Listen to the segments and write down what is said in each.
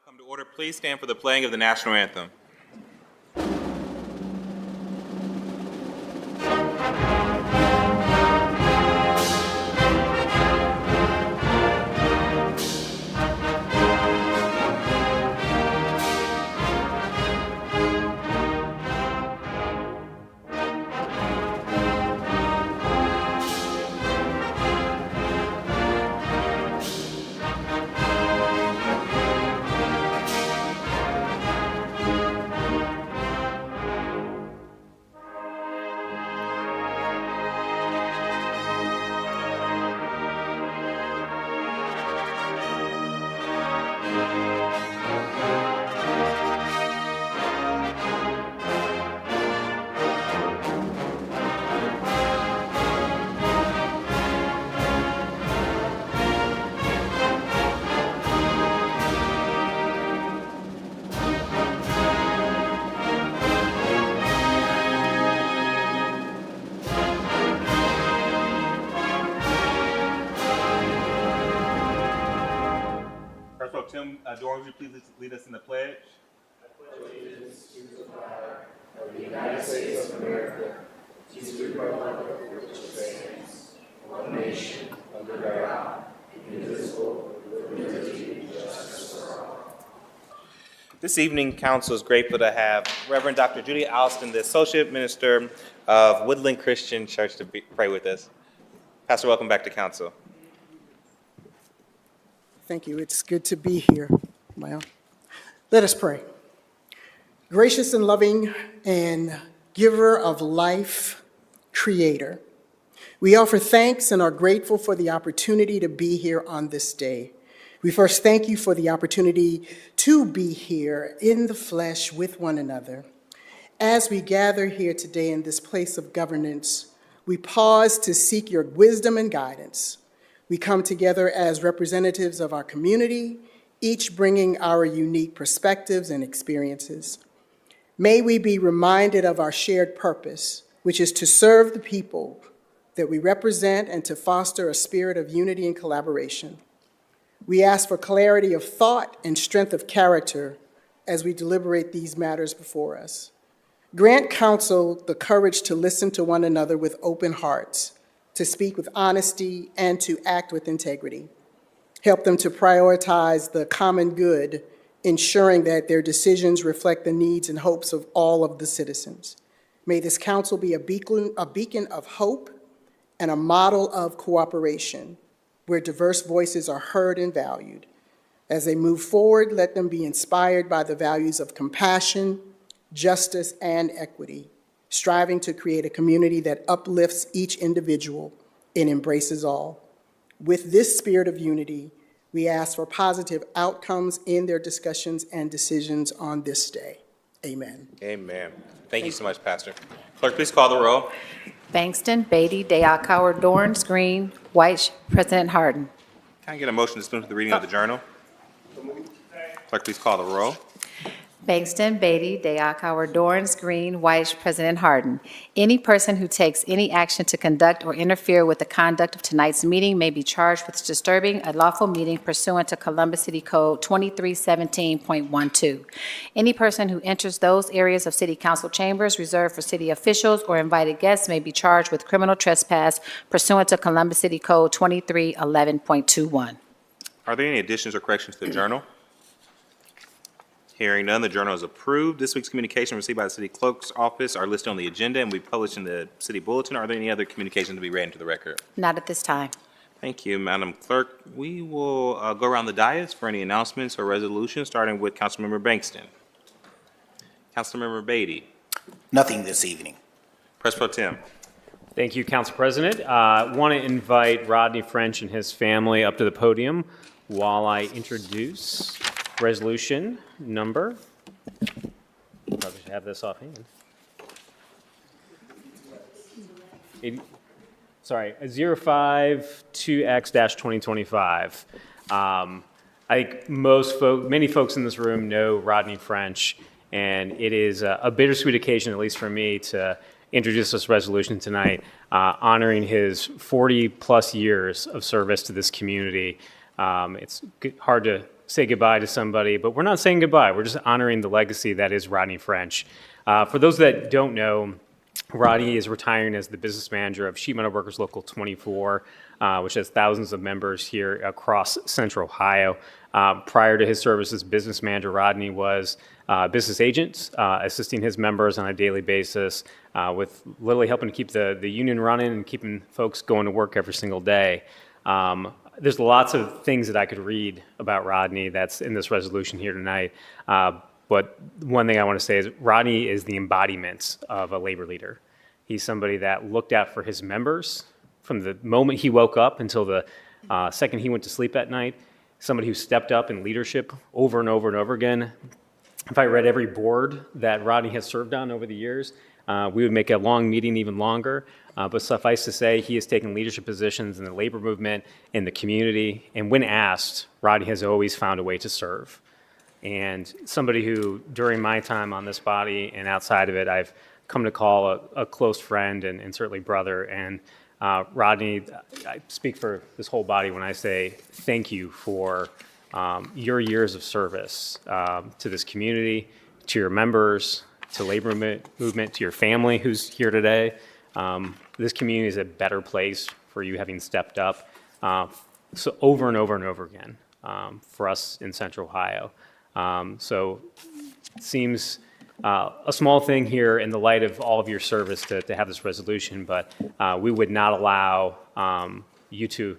Come to order. Please stand for the playing of the national anthem. First of all, Tim Doran, would you please lead us in the pledge? This evening, Council is grateful to have Reverend Dr. Judy Alston, the Associate Minister of Woodland Christian Church, to pray with us. Pastor, welcome back to Council. Thank you. It's good to be here. Well, let us pray. Gracious and loving and giver of life, Creator, we offer thanks and are grateful for the opportunity to be here on this day. We first thank you for the opportunity to be here in the flesh with one another. As we gather here today in this place of governance, we pause to seek your wisdom and guidance. We come together as representatives of our community, each bringing our unique perspectives and experiences. May we be reminded of our shared purpose, which is to serve the people that we represent and to foster a spirit of unity and collaboration. We ask for clarity of thought and strength of character as we deliberate these matters before us. Grant counsel the courage to listen to one another with open hearts, to speak with honesty, and to act with integrity. Help them to prioritize the common good, ensuring that their decisions reflect the needs and hopes of all of the citizens. May this council be a beacon of hope and a model of cooperation, where diverse voices are heard and valued. As they move forward, let them be inspired by the values of compassion, justice, and equity, striving to create a community that uplifts each individual and embraces all. With this spirit of unity, we ask for positive outcomes in their discussions and decisions on this day. Amen. Amen. Thank you so much, Pastor. Clerk, please call the roll. Bankston, Beatty, Dayakauer, Dorans, Green, White, President Harden. Can I get a motion to dispense with the reading of the journal? Clerk, please call the roll. Bankston, Beatty, Dayakauer, Dorans, Green, White, President Harden. Any person who takes any action to conduct or interfere with the conduct of tonight's meeting may be charged with disturbing a lawful meeting pursuant to Columbus City Code 2317.12. Any person who enters those areas of City Council chambers reserved for city officials or invited guests may be charged with criminal trespass pursuant to Columbus City Code 2311.21. Are there any additions or corrections to the journal? Hearing none, the journal is approved. This week's communication received by the City Clerk's Office are listed on the agenda and we published in the City Bulletin. Are there any other communications to be read into the record? Not at this time. Thank you, Madam Clerk. We will go around the dais for any announcements or resolutions, starting with Councilmember Bankston. Councilmember Beatty. Nothing this evening. Press Pro Tem. Thank you, Council President. I want to invite Rodney French and his family up to the podium while I introduce resolution number, probably should have this offhand. 052X-2025. I think many folks in this room know Rodney French, and it is a bittersweet occasion, at least for me, to introduce this resolution tonight, honoring his 40-plus years of service to this community. It's hard to say goodbye to somebody, but we're not saying goodbye. We're just honoring the legacy that is Rodney French. For those that don't know, Rodney is retiring as the business manager of Sheet Metal Workers Local 24, which has thousands of members here across Central Ohio. Prior to his service as business manager, Rodney was a business agent, assisting his members on a daily basis with literally helping to keep the union running and keeping folks going to work every single day. There's lots of things that I could read about Rodney that's in this resolution here tonight. But one thing I want to say is Rodney is the embodiment of a labor leader. He's somebody that looked out for his members from the moment he woke up until the second he went to sleep at night. Somebody who stepped up in leadership over and over and over again. If I read every board that Rodney has served on over the years, we would make a long meeting even longer. But suffice to say, he has taken leadership positions in the labor movement, in the community, and when asked, Rodney has always found a way to serve. And somebody who, during my time on this body and outside of it, I've come to call a close friend and certainly brother. And Rodney, I speak for this whole body when I say thank you for your years of service to this community, to your members, to labor movement, to your family who's here today. This community is a better place for you having stepped up so over and over and over again for us in Central Ohio. So it seems a small thing here in the light of all of your service to have this resolution, but we would not allow you to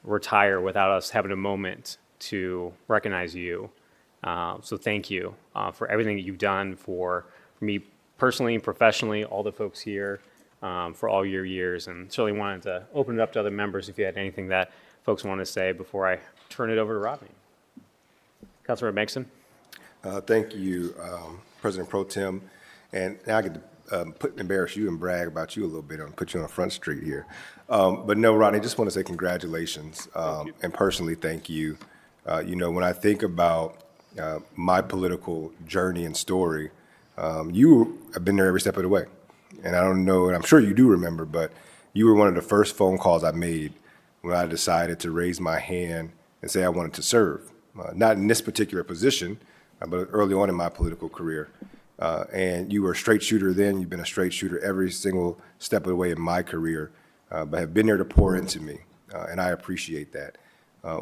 retire without us having a moment to recognize you. So thank you for everything that you've done for me personally and professionally, all the folks here, for all your years, and certainly wanted to open it up to other members if you had anything that folks want to say before I turn it over to Rodney. Councilmember Bengtson. Thank you, President Pro Tem. And now I get to embarrass you and brag about you a little bit and put you on Front Street here. But no, Rodney, just want to say congratulations and personally thank you. When I think about my political journey and story, you have been there every step of the way. And I don't know, and I'm sure you do remember, but you were one of the first phone calls I made when I decided to raise my hand and say I wanted to serve. Not in this particular position, but early on in my political career. And you were a straight shooter then, you've been a straight shooter every single step of the way in my career, but have been there to pour into me, and I appreciate that.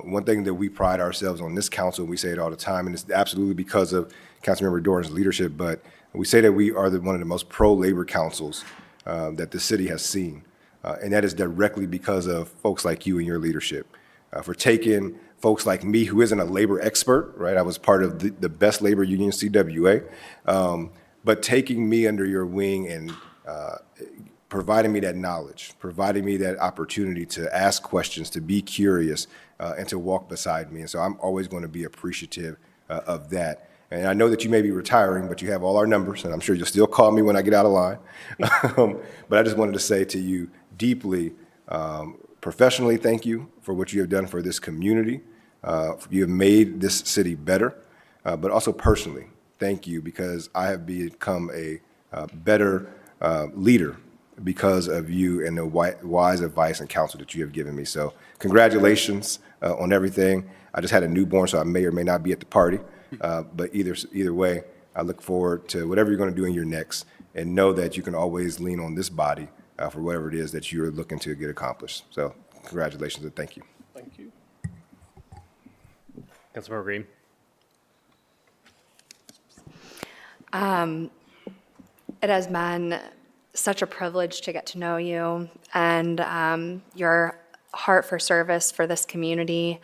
One thing that we pride ourselves on this council, and we say it all the time, and it's absolutely because of Councilmember Doran's leadership, but we say that we are one of the most pro-labor councils that the city has seen. And that is directly because of folks like you and your leadership. For taking folks like me, who isn't a labor expert, right? I was part of the best labor union, CWA, but taking me under your wing and providing me that knowledge, providing me that opportunity to ask questions, to be curious, and to walk beside me. And so I'm always going to be appreciative of that. And I know that you may be retiring, but you have all our numbers, and I'm sure you'll still call me when I get out of line. But I just wanted to say to you deeply, professionally, thank you for what you have done for this community. You have made this city better, but also personally, thank you, because I have become a better leader because of you and the wise advice and counsel that you have given me. So congratulations on everything. I just had a newborn, so I may or may not be at the party. But either way, I look forward to whatever you're going to do in your next, and know that you can always lean on this body for whatever it is that you're looking to get accomplished. So congratulations and thank you. Thank you. Councilmember Green. It has been such a privilege to get to know you and your heart for service for this community.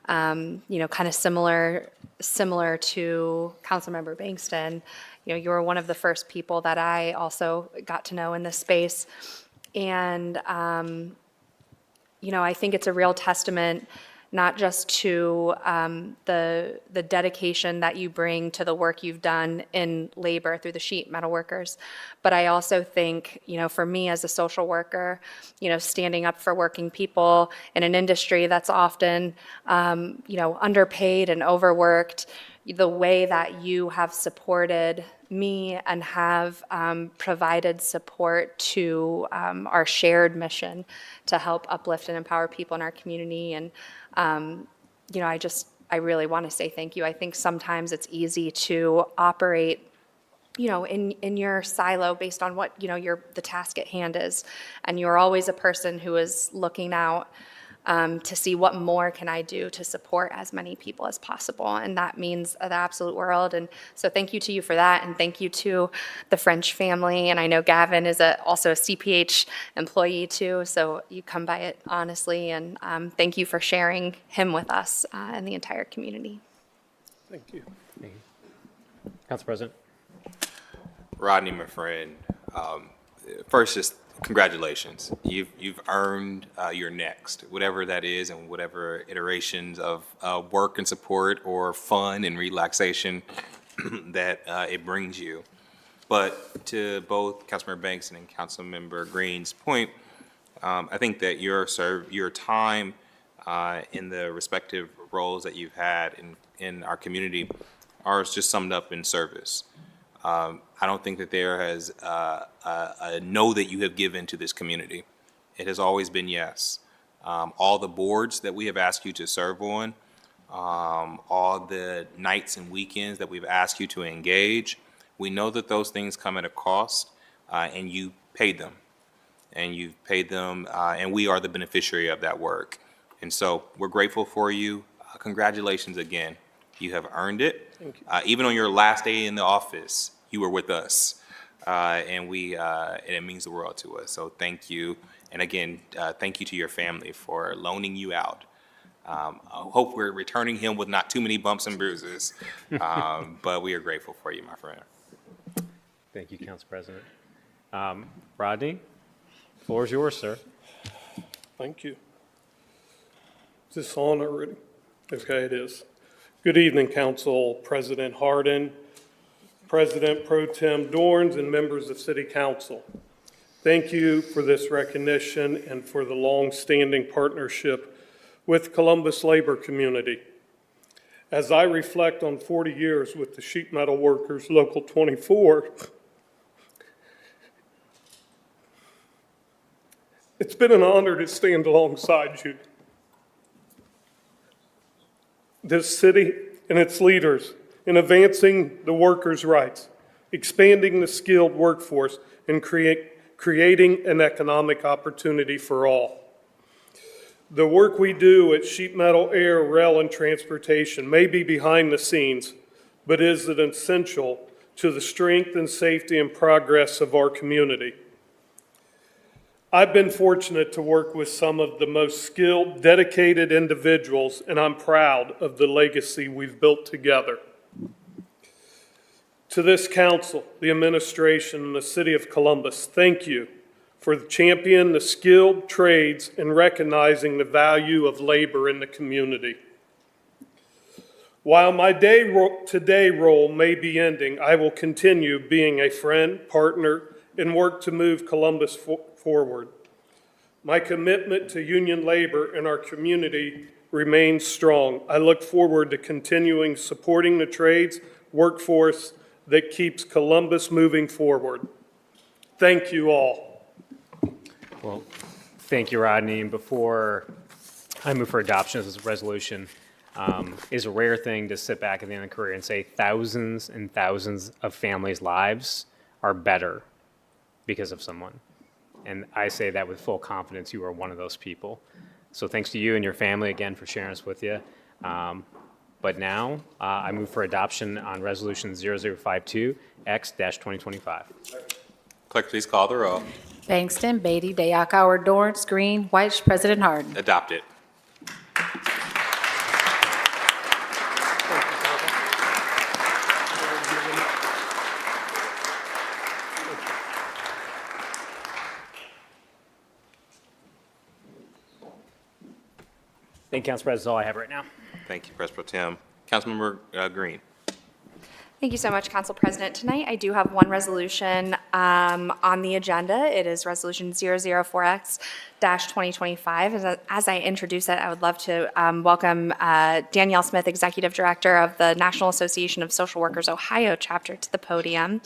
Kind of similar to Councilmember Bankston. You were one of the first people that I also got to know in this space. And, I think it's a real testament not just to the dedication that you bring to the work you've done in labor through the sheet metal workers, but I also think, for me as a social worker, standing up for working people in an industry that's often, underpaid and overworked, the way that you have supported me and have provided support to our shared mission to help uplift and empower people in our community. And, I just I really want to say thank you. I think sometimes it's easy to operate, in your silo based on what, the task at hand is. And you're always a person who is looking out to see what more can I do to support as many people as possible. And that means the absolute world. And so thank you to you for that. And thank you to the French family. And I know Gavin is also a CPH employee too. So you come by it honestly. And thank you for sharing him with us and the entire community. Thank you. Council President. Rodney, my friend, first, just congratulations. You've earned your next, whatever that is, and whatever iterations of work and support or fun and relaxation that it brings you. But to both Councilmember Banks and Councilmember Green's point, I think that your time in the respective roles that you've had in our community are just summed up in service. I don't think that there has a no that you have given to this community. It has always been yes. All the boards that we have asked you to serve on, all the nights and weekends that we've asked you to engage, we know that those things come at a cost, and you paid them. And you've paid them, and we are the beneficiary of that work. And so we're grateful for you. Congratulations again. You have earned it. Thank you. Even on your last day in the office, you were with us, and it means the world to us. So thank you, and again, thank you to your family for loaning you out. I hope we're returning him with not too many bumps and bruises, but we are grateful for you, my friend. Thank you, Council President. Rodney, the floor is yours, sir. Thank you. Is this on already? Okay, it is. Good evening, Council President Hardin, President Pro Tem Dorns, and members of City Council. Thank you for this recognition and for the long-standing partnership with Columbus labor community. As I reflect on 40 years with the Sheet Metal Workers Local 24, it's been an honor to stand alongside you. This city and its leaders in advancing the workers' rights, expanding the skilled workforce, and creating an economic opportunity for all. The work we do at Sheet Metal, Air, Rail, and Transportation may be behind the scenes, but is essential to the strength and safety and progress of our community. I've been fortunate to work with some of the most skilled, dedicated individuals, and I'm proud of the legacy we've built together. To this council, the administration, and the city of Columbus, thank you for championing the skilled trades and recognizing the value of labor in the community. While my today role may be ending, I will continue being a friend, partner, and work to move Columbus forward. My commitment to union labor and our community remains strong. I look forward to continuing supporting the trades workforce that keeps Columbus moving forward. Thank you all. Well, thank you, Rodney. And before I move for adoption of this resolution, is a rare thing to sit back at the end of the career and say thousands and thousands of families' lives are better because of someone. And I say that with full confidence. You are one of those people. So thanks to you and your family again for sharing this with you. But now I move for adoption on Resolution 0052X-2025. Clerk, please call the roll. Bangston, Beatty, Dayakauer, Dorance, Green, White, President Harden. Adopt it. Thank you, Council President. That's all I have right now. Thank you, President Pro Tem. Councilmember Green. Thank you so much, Council President. Tonight, I do have one resolution on the agenda, it is Resolution 004X-2025. As I introduce it, I would love to welcome Danielle Smith, Executive Director of the National Association of Social Workers Ohio chapter, to the podium.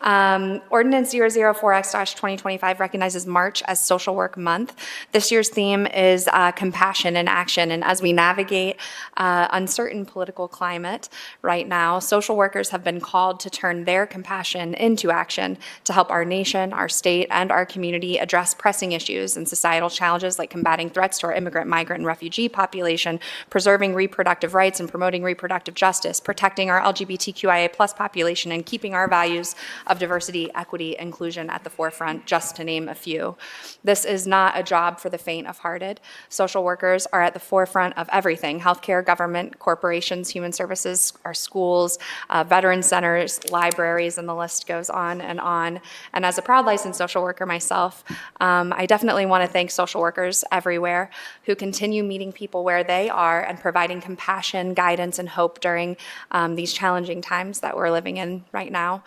Ordinance 004X-2025 recognizes March as Social Work Month. This year's theme is compassion in action, and as we navigate uncertain political climate right now, social workers have been called to turn their compassion into action to help our nation, our state, and our community address pressing issues and societal challenges like combating threats to our immigrant, migrant, and refugee population, preserving reproductive rights and promoting reproductive justice, protecting our LGBTQIA+ population, and keeping our values of diversity, equity, inclusion at the forefront, just to name a few. This is not a job for the faint of hearted. Social workers are at the forefront of everything: healthcare, government, corporations, human services, our schools, veteran centers, libraries, and the list goes on and on. And as a proud licensed social worker myself, I definitely want to thank social workers everywhere who continue meeting people where they are and providing compassion, guidance, and hope during these challenging times that we're living in right now.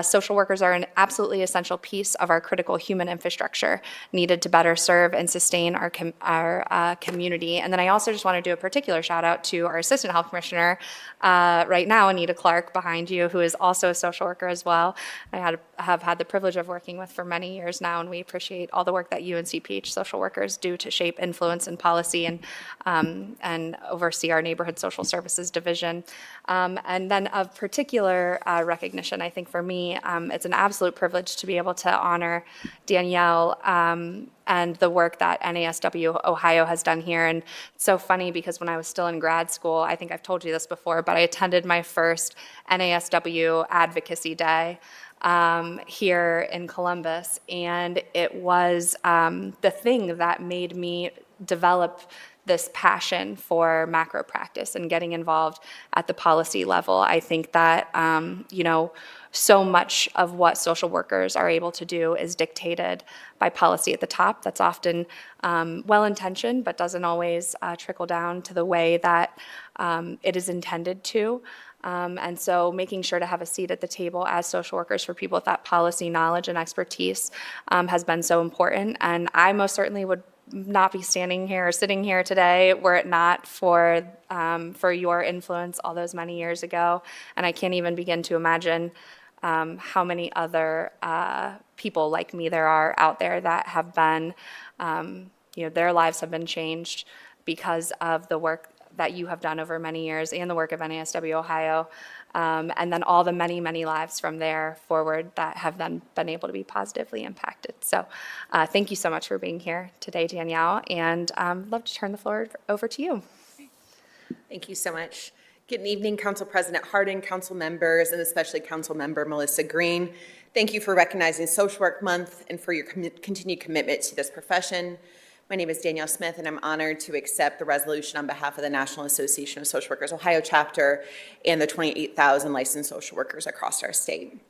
Social workers are an absolutely essential piece of our critical human infrastructure needed to better serve and sustain our community. And then I also just want to do a particular shout out to our Assistant Health Commissioner right now, Anita Clark, behind you, who is also a social worker as well. I have had the privilege of working with for many years now, and we appreciate all the work that you and CPH social workers do to shape, influence, and policy and oversee our neighborhood social services division. And then of particular recognition, I think for me, it's an absolute privilege to be able to honor Danielle and the work that NASW Ohio has done here. And it's so funny because when I was still in grad school, I think I've told you this before, but I attended my first NASW Advocacy Day here in Columbus, and it was the thing that made me develop this passion for macro practice and getting involved at the policy level. I think that, so much of what social workers are able to do is dictated by policy at the top. That's often well-intentioned, but doesn't always trickle down to the way that it is intended to. And so making sure to have a seat at the table as social workers for people with that policy knowledge and expertise has been so important. And I most certainly would not be standing here or sitting here today were it not for your influence all those many years ago. And I can't even begin to imagine how many other people like me there are out there that have been, their lives have been changed because of the work that you have done over many years and the work of NASW Ohio, and then all the many, many lives from there forward that have then been able to be positively impacted. So thank you so much for being here today, Danielle, and I'd love to turn the floor over to you. Thank you so much. Good evening, Council President Hardin, council members, and especially Council Member Melissa Green. Thank you for recognizing Social Work Month and for your continued commitment to this profession. My name is Danielle Smith, and I'm honored to accept the resolution on behalf of the National Association of Social Workers Ohio chapter and the 28,000 licensed social workers across our state.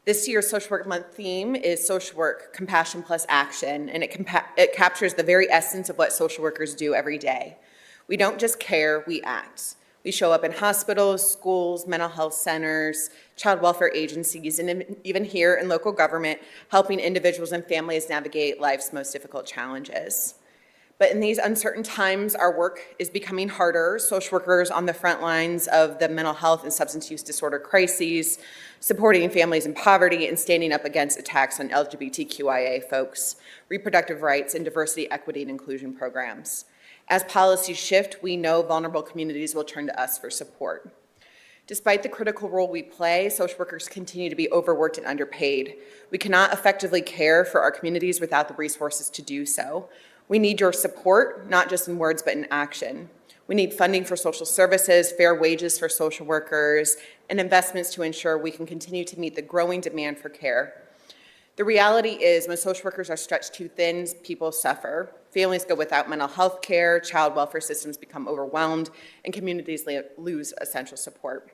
This year's Social Work Month theme is Social Work, Compassion plus Action, and it captures the very essence of what social workers do every day. We don't just care, we act. We show up in hospitals, schools, mental health centers, child welfare agencies, and even here in local government, helping individuals and families navigate life's most difficult challenges. But in these uncertain times, our work is becoming harder. Social workers on the front lines of the mental health and substance use disorder crises, supporting families in poverty, and standing up against attacks on LGBTQIA folks, reproductive rights, and diversity, equity, and inclusion programs. As policies shift, we know vulnerable communities will turn to us for support. Despite the critical role we play, social workers continue to be overworked and underpaid. We cannot effectively care for our communities without the resources to do so. We need your support, not just in words, but in action. We need funding for social services, fair wages for social workers, and investments to ensure we can continue to meet the growing demand for care. The reality is when social workers are stretched too thin, people suffer. Families go without mental health care, child welfare systems become overwhelmed, and communities lose essential support.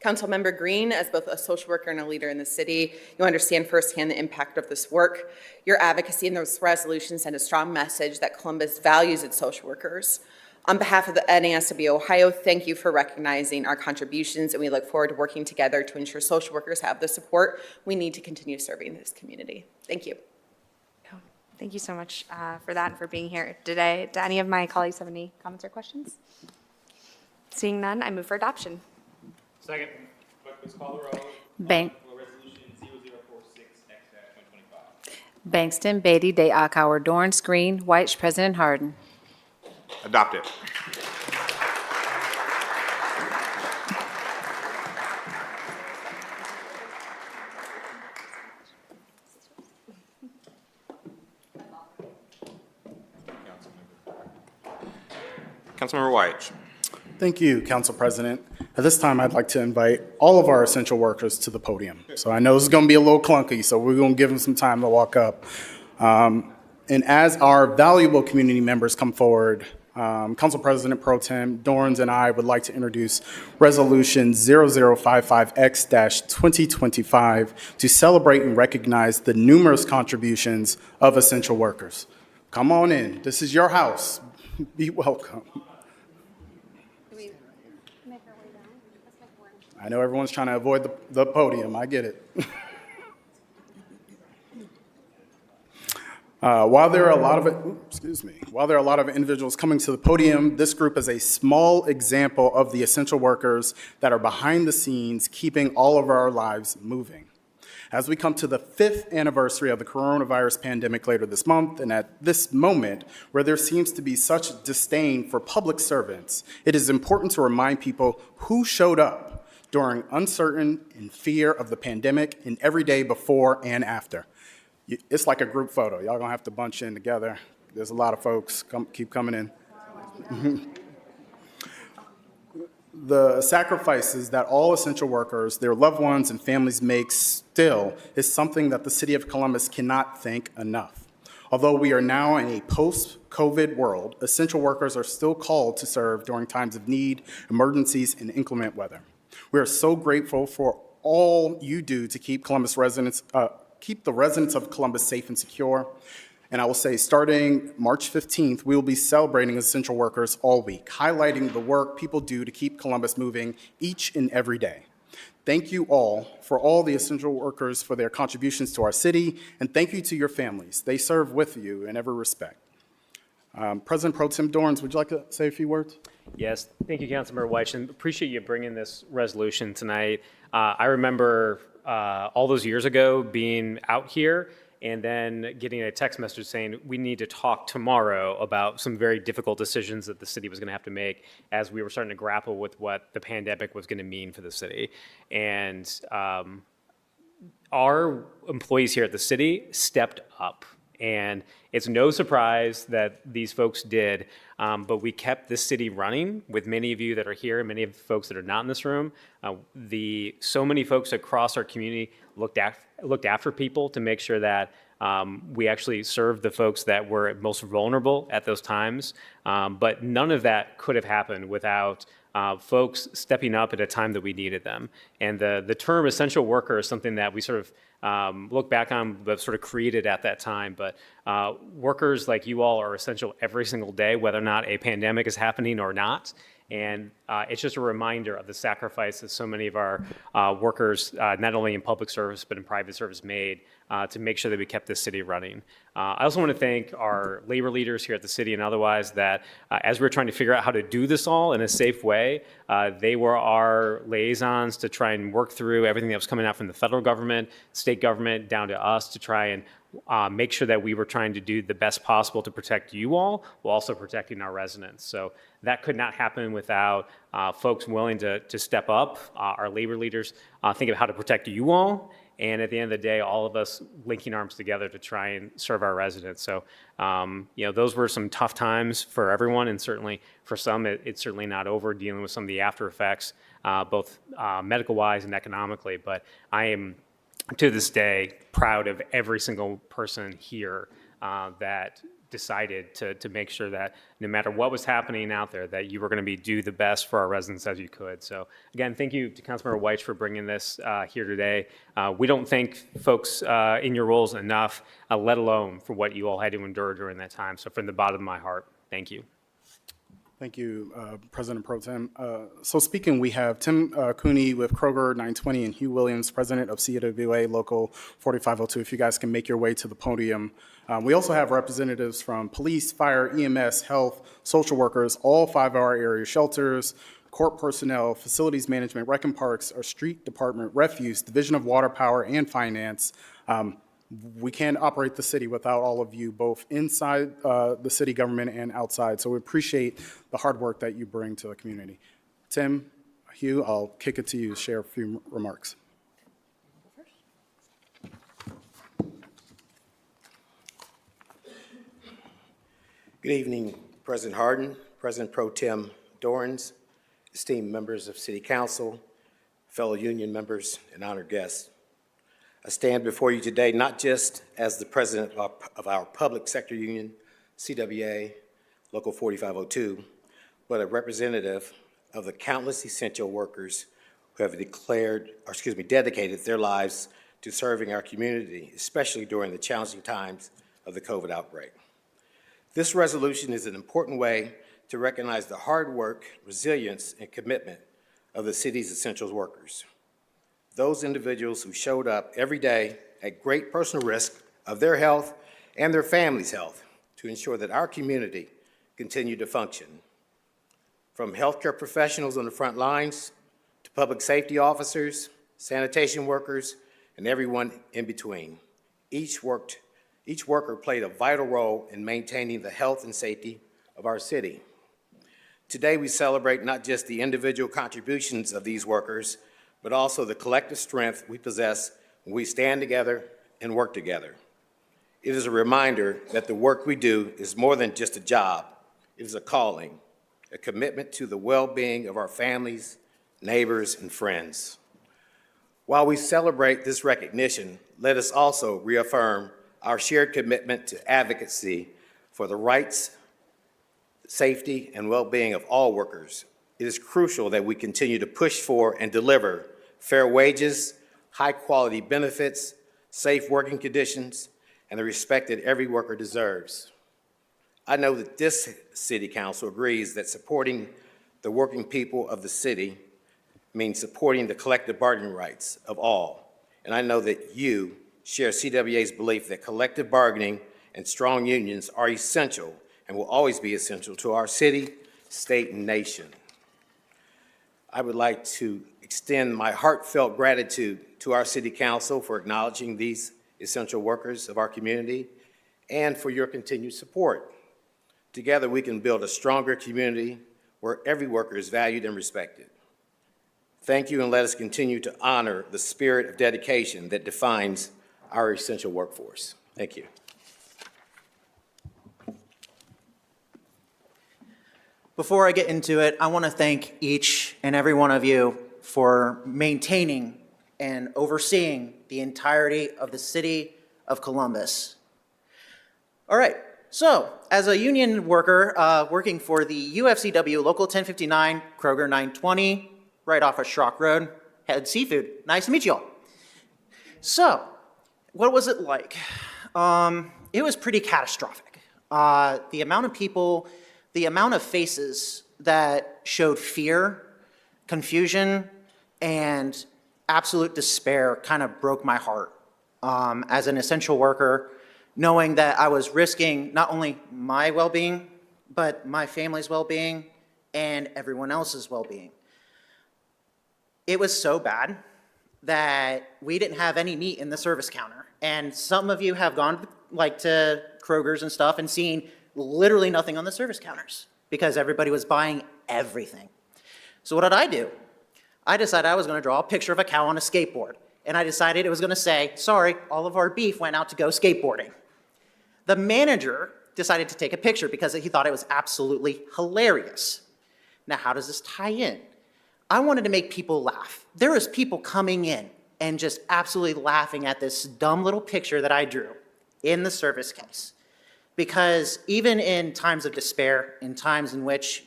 Councilmember Green, as both a social worker and a leader in the city, you understand firsthand the impact of this work. Your advocacy in those resolutions send a strong message that Columbus values its social workers. On behalf of the NASW Ohio, thank you for recognizing our contributions, and we look forward to working together to ensure social workers have the support we need to continue serving this community. Thank you. Thank you so much for that and for being here today. Do any of my colleagues have any comments or questions? Seeing none, I move for adoption. Second. Clerk, please call the roll. Bank, For Resolution 0046X-2025. Bangston, Beatty, Day, Akauer, Dorance Green, White, President Harden. Adopted. Councilmember White. Thank you, Council President. At this time, I'd like to invite all of our essential workers to the podium. So I know this is going to be a little clunky, so we're going to give them some time to walk up. And as our valuable community members come forward, Council President Pro Tem Dorans and I would like to introduce Resolution 0055X-2025 to celebrate and recognize the numerous contributions of essential workers. Come on in. This is your house. Be welcome. I know everyone's trying to avoid the podium. I get it. While there are a lot of individuals coming to the podium, this group is a small example of the essential workers that are behind the scenes, keeping all of our lives moving. As we come to the 5th anniversary of the coronavirus pandemic later this month, and at this moment where there seems to be such disdain for public servants, it is important to remind people who showed up during uncertain and fear of the pandemic and every day before and after. It's like a group photo. Y'all gonna have to bunch in together. There's a lot of folks. Keep coming in. The sacrifices that all essential workers, their loved ones, and families make still is something that the City of Columbus cannot thank enough. Although we are now in a post-COVID world, essential workers are still called to serve during times of need, emergencies, and inclement weather. We are so grateful for all you do to keep keep the residents of Columbus safe and secure. And I will say, starting March 15th, we will be celebrating essential workers all week, highlighting the work people do to keep Columbus moving each and every day. Thank you all for all the essential workers for their contributions to our city, and thank you to your families. They serve with you in every respect. President Pro Tem Dorans, would you like to say a few words? Yes, thank you, Councilmember White, and appreciate you bringing this resolution tonight. I remember all those years ago being out here and then getting a text message saying we need to talk tomorrow about some very difficult decisions that the city was going to have to make as we were starting to grapple with what the pandemic was going to mean for the city. And our employees here at the city stepped up. And it's no surprise that these folks did, but we kept this city running with many of you that are here and many of the folks that are not in this room. So many folks across our community looked after people to make sure that we actually served the folks that were most vulnerable at those times. But none of that could have happened without folks stepping up at a time that we needed them. And the term essential worker is something that we sort of look back on, but sort of created at that time. But workers like you all are essential every single day, whether or not a pandemic is happening or not. And it's just a reminder of the sacrifice that so many of our workers, not only in public service, but in private service, made to make sure that we kept this city running. I also want to thank our labor leaders here at the city and otherwise that as we were trying to figure out how to do this all in a safe way, they were our liaisons to try and work through everything that was coming out from the federal government, state government, down to us to try and make sure that we were trying to do the best possible to protect you all while also protecting our residents. So that could not happen without folks willing to step up, our labor leaders think of how to protect you all, and at the end of the day, all of us linking arms together to try and serve our residents. So, those were some tough times for everyone, and certainly for some, it's certainly not over dealing with some of the after effects, both medical-wise and economically. But I am, to this day, proud of every single person here that decided to make sure that no matter what was happening out there, that you were going to do the best for our residents as you could. So again, thank you to Councilmember White for bringing this here today. We don't thank folks in your roles enough, let alone for what you all had to endure during that time. So from the bottom of my heart, thank you. Thank you, President Pro Tem. So speaking, we have Tim Cooney with Kroger 920 and Hugh Williams, President of CWA Local 4502. If you guys can make your way to the podium. We also have representatives from police, fire, EMS, health, social workers, all 5 of our area shelters, court personnel, facilities management, rec and parks, our street department, refuse, Division of Water, Power, and Finance. We can't operate the city without all of you, both inside the city government and outside. So we appreciate the hard work that you bring to the community. Tim, Hugh, I'll kick it to you to share a few remarks. Good evening, President Hardin, President Pro Tem Dorans, esteemed members of City Council, fellow union members, and honored guests. I stand before you today not just as the president of our public sector union, CWA, Local 4502, but a representative of the countless essential workers who have dedicated their lives to serving our community, especially during the challenging times of the COVID outbreak. This resolution is an important way to recognize the hard work, resilience, and commitment of the city's essential workers. Those individuals who showed up every day at great personal risk of their health and their family's health to ensure that our community continued to function. From healthcare professionals on the front lines to public safety officers, sanitation workers, and everyone in between. Each worker played a vital role in maintaining the health and safety of our city. Today, we celebrate not just the individual contributions of these workers, but also the collective strength we possess when we stand together and work together. It is a reminder that the work we do is more than just a job. It is a calling, a commitment to the well-being of our families, neighbors, and friends. While we celebrate this recognition, let us also reaffirm our shared commitment to advocacy for the rights, safety, and well-being of all workers. It is crucial that we continue to push for and deliver fair wages, high-quality benefits, safe working conditions, and the respect that every worker deserves. I know that this City Council agrees that supporting the working people of the city means supporting the collective bargaining rights of all. And I know that you share CWA's belief that collective bargaining and strong unions are essential and will always be essential to our city, state, and nation. I would like to extend my heartfelt gratitude to our City Council for acknowledging these essential workers of our community and for your continued support. Together, we can build a stronger community where every worker is valued and respected. Thank you, and let us continue to honor the spirit of dedication that defines our essential workforce. Thank you. Before I get into it, I want to thank each and every one of you for maintaining and overseeing the entirety of the city of Columbus. All right, so as a union worker working for the UFCW Local 1059, Kroger 920, right off of Schrock Road, Head Seafood. Nice to meet you all. So, what was it like? It was pretty catastrophic. The amount of people, the amount of faces that showed fear, confusion, and absolute despair kind of broke my heart as an essential worker, knowing that I was risking not only my well-being, but my family's well-being and everyone else's well-being. It was so bad that we didn't have any meat in the service counter. And some of you have gone to Kroger's and stuff and seen literally nothing on the service counters because everybody was buying everything. So what did I do? I decided I was going to draw a picture of a cow on a skateboard. And I decided it was going to say, sorry, all of our beef went out to go skateboarding. The manager decided to take a picture because he thought it was absolutely hilarious. Now, how does this tie in? I wanted to make people laugh. There was people coming in and just absolutely laughing at this dumb little picture that I drew in the service case. Because even in times of despair, in times in which,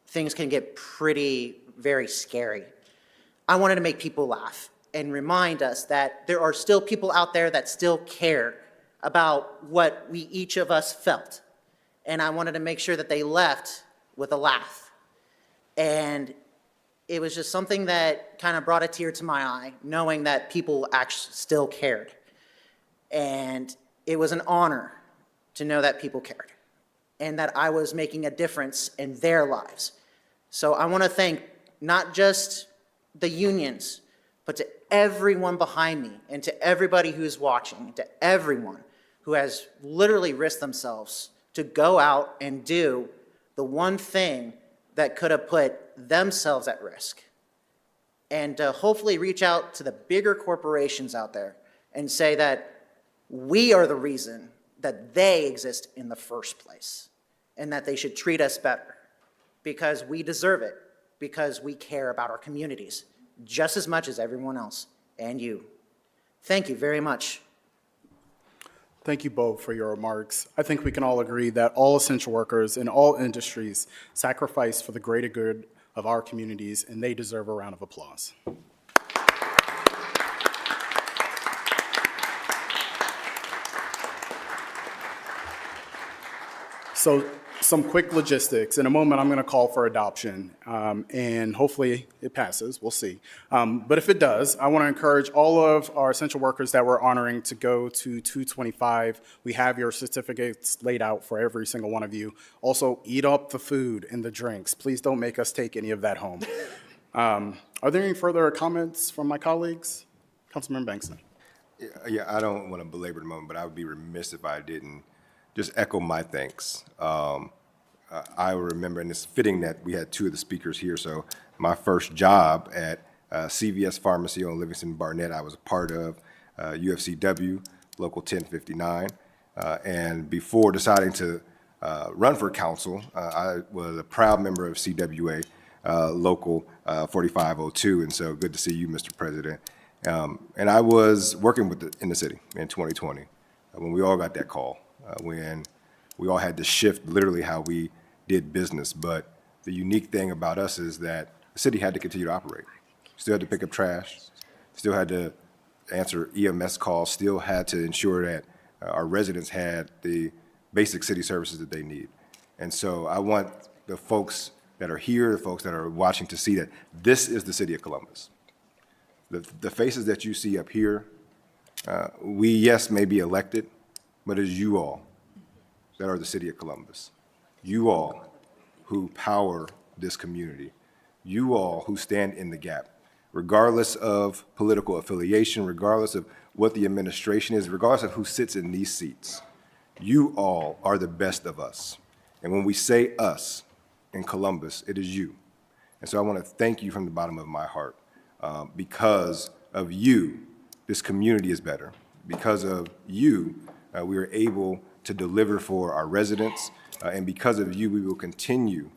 things can get very scary, I wanted to make people laugh and remind us that there are still people out there that still care about what we each of us felt. And I wanted to make sure that they left with a laugh. And it was just something that kind of brought a tear to my eye, knowing that people actually still cared. And it was an honor to know that people cared and that I was making a difference in their lives. So I want to thank not just the unions, but to everyone behind me and to everybody who's watching, to everyone who has literally risked themselves to go out and do the one thing that could have put themselves at risk. And to hopefully reach out to the bigger corporations out there and say that we are the reason that they exist in the first place and that they should treat us better because we deserve it, because we care about our communities just as much as everyone else and you. Thank you very much. Thank you both for your remarks. I think we can all agree that all essential workers in all industries sacrifice for the greater good of our communities, and they deserve a round of applause. So some quick logistics. In a moment, I'm going to call for adoption, and hopefully it passes. We'll see. But if it does, I want to encourage all of our essential workers that we're honoring to go to 225. We have your certificates laid out for every single one of you. Also, eat up the food and the drinks. Please don't make us take any of that home. Are there any further comments from my colleagues? Councilmember Bankston. Yeah, I don't want to belabor the moment, but I would be remiss if I didn't just echo my thanks. I remember, and it's fitting that we had two of the speakers here, so my first job at CVS Pharmacy on Livingston Barnett, I was a part of UFCW, Local 1059, and before deciding to run for council, I was a proud member of CWA, Local 4502, and so good to see you, Mr. President. And I was working in the city in 2020 when we all got that call. When we all had to shift literally how we did business. But the unique thing about us is that the city had to continue to operate. Still had to pick up trash, still had to answer EMS calls, still had to ensure that our residents had the basic city services that they need. And so I want the folks that are here, the folks that are watching to see that this is the city of Columbus. The faces that you see up here, we, yes, may be elected, but it's you all that are the city of Columbus. You all who power this community. You all who stand in the gap, regardless of political affiliation, regardless of what the administration is, regardless of who sits in these seats. You all are the best of us. And when we say us in Columbus, it is you. And so I want to thank you from the bottom of my heart. Because of you, this community is better. Because of you, we are able to deliver for our residents, and because of you, we will continue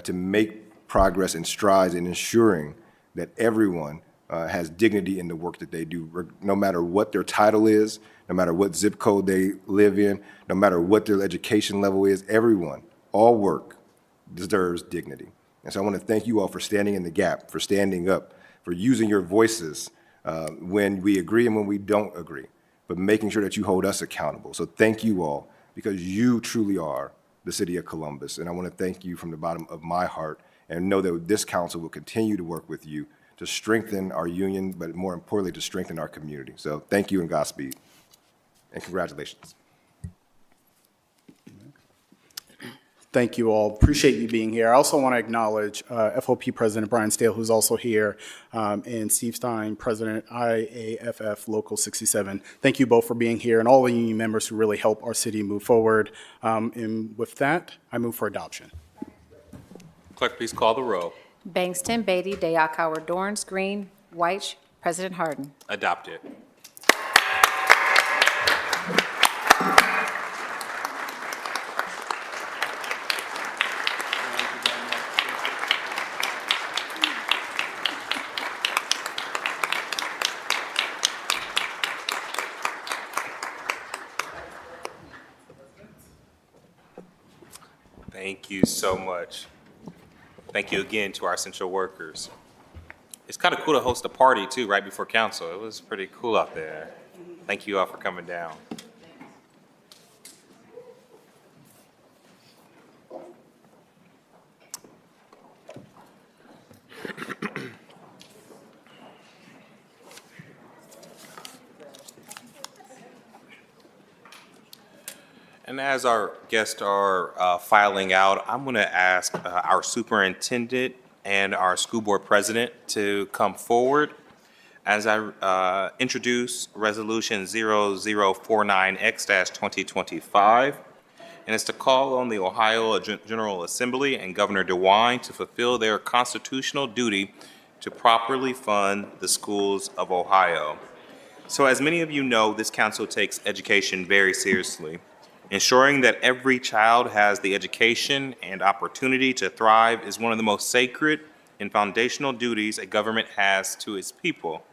to make progress and strides in ensuring that everyone has dignity in the work that they do, no matter what their title is, no matter what zip code they live in, no matter what their education level is, everyone, all work deserves dignity. And so I want to thank you all for standing in the gap, for standing up, for using your voices when we agree and when we don't agree, but making sure that you hold us accountable. So thank you all, because you truly are the city of Columbus. And I want to thank you from the bottom of my heart and know that this council will continue to work with you to strengthen our union, but more importantly, to strengthen our community. So thank you and Godspeed. And congratulations. Thank you all. Appreciate you being here. I also want to acknowledge FOP President Brian Stale, who's also here, and Steve Stein, President IAFF Local 67. Thank you both for being here, and all the union members who really help our city move forward. And with that, I move for adoption. Clerk, please call the roll. Bangston, Beatty, Dayakauer, Dorns, Green, White, President Harden. Adopted. Thank you so much. Thank you again to our essential workers. It's kind of cool to host a party too, right before council. It was pretty cool out there. Thank you all for coming down. And as our guests are filing out, I'm going to ask our superintendent and our school board president to come forward as I introduce Resolution 0049X-2025. And it's to call on the Ohio General Assembly and Governor DeWine to fulfill their constitutional duty to properly fund the schools of Ohio. So as many of you know, this council takes education very seriously. Ensuring that every child has the education and opportunity to thrive is one of the most sacred and foundational duties a government has to its people.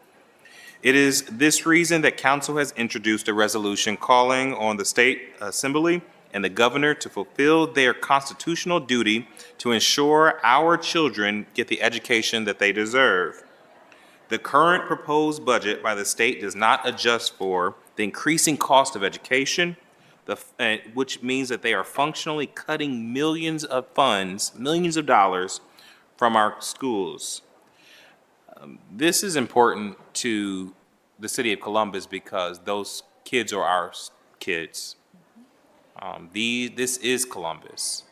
It is this reason that council has introduced a resolution calling on the state assembly and the governor to fulfill their constitutional duty to ensure our children get the education that they deserve. The current proposed budget by the state does not adjust for the increasing cost of education, which means that they are functionally cutting millions of funds, millions of dollars from our schools. This is important to the city of Columbus because those kids are our kids. This is Columbus.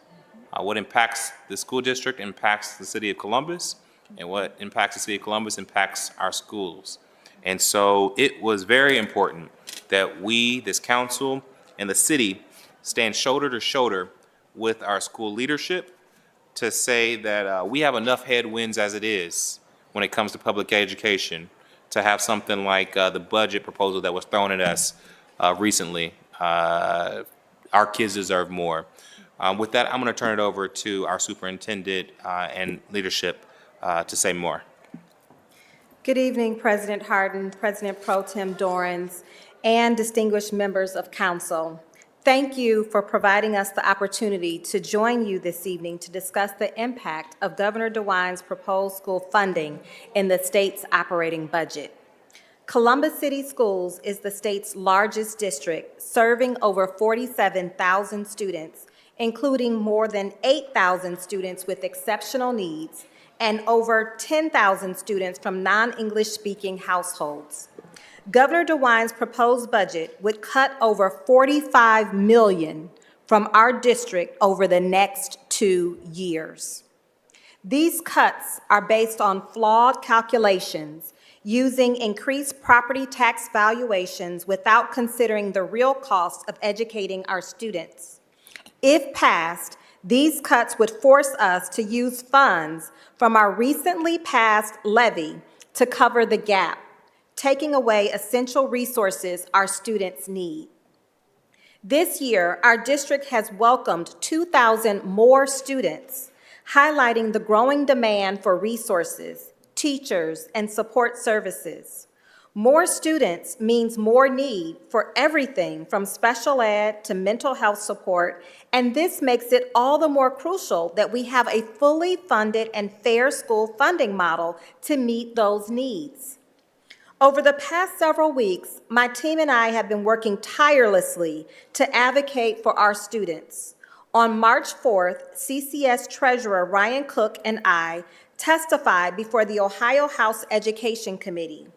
What impacts the school district impacts the city of Columbus, and what impacts the city of Columbus impacts our schools. And so it was very important that we, this council, and the city stand shoulder to shoulder with our school leadership to say that we have enough headwinds as it is when it comes to public education to have something like the budget proposal that was thrown at us recently. Our kids deserve more. With that, I'm going to turn it over to our superintendent and leadership to say more. Good evening, President Hardin, President Pro Tem Dorans, and distinguished members of council. Thank you for providing us the opportunity to join you this evening to discuss the impact of Governor DeWine's proposed school funding in the state's operating budget. Columbus City Schools is the state's largest district, serving over 47,000 students, including more than 8,000 students with exceptional needs and over 10,000 students from non-English speaking households. Governor DeWine's proposed budget would cut over $45 million from our district over the next 2 years. These cuts are based on flawed calculations using increased property tax valuations without considering the real cost of educating our students. If passed, these cuts would force us to use funds from our recently passed levy to cover the gap, taking away essential resources our students need. This year, our district has welcomed 2,000 more students, highlighting the growing demand for resources, teachers, and support services. More students means more need for everything from special ed to mental health support, and this makes it all the more crucial that we have a fully funded and fair school funding model to meet those needs. Over the past several weeks, my team and I have been working tirelessly to advocate for our students. On March 4th, CCS Treasurer Ryan Cook and I testified before the Ohio House Education Committee.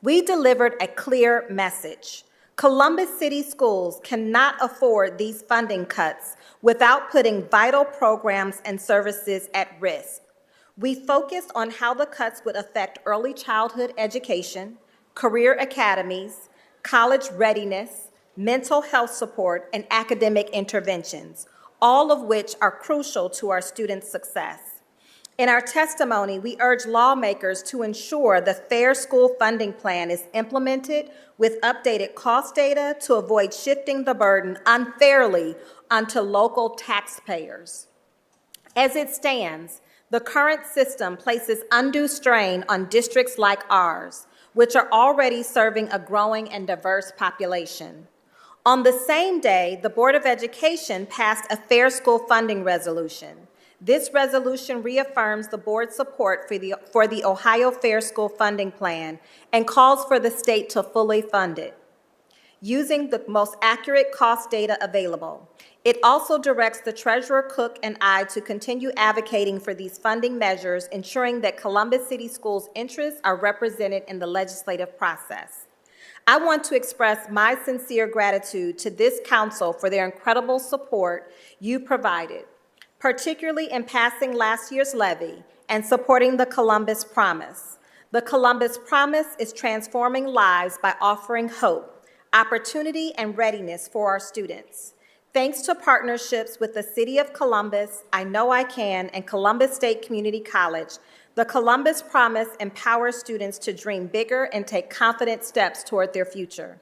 We delivered a clear message. Columbus City Schools cannot afford these funding cuts without putting vital programs and services at risk. We focused on how the cuts would affect early childhood education, career academies, college readiness, mental health support, and academic interventions, all of which are crucial to our students' success. In our testimony, we urge lawmakers to ensure the Fair School Funding Plan is implemented with updated cost data to avoid shifting the burden unfairly onto local taxpayers. As it stands, the current system places undue strain on districts like ours, which are already serving a growing and diverse population. On the same day, the Board of Education passed a Fair School Funding Resolution. This resolution reaffirms the board's support for the Ohio Fair School Funding Plan and calls for the state to fully fund it. using the most accurate cost data available. It also directs the Treasurer Cook and I to continue advocating for these funding measures, ensuring that Columbus City Schools' interests are represented in the legislative process. I want to express my sincere gratitude to this council for their incredible support you provided, particularly in passing last year's levy and supporting the Columbus Promise. The Columbus Promise is transforming lives by offering hope, opportunity, and readiness for our students. Thanks to partnerships with the City of Columbus, I Know I Can, and Columbus State Community College, the Columbus Promise empowers students to dream bigger and take confident steps toward their future.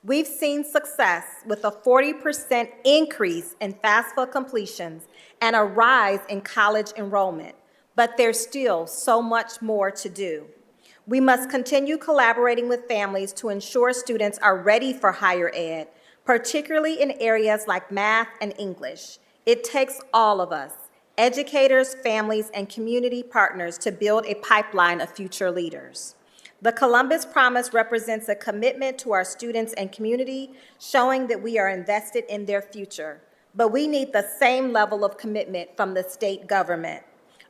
We've seen success with a 40% increase in FAFSA completions and a rise in college enrollment, but there's still so much more to do. We must continue collaborating with families to ensure students are ready for higher ed, particularly in areas like math and English. It takes all of us, educators, families, and community partners, to build a pipeline of future leaders. The Columbus Promise represents a commitment to our students and community, showing that we are invested in their future. But we need the same level of commitment from the state government.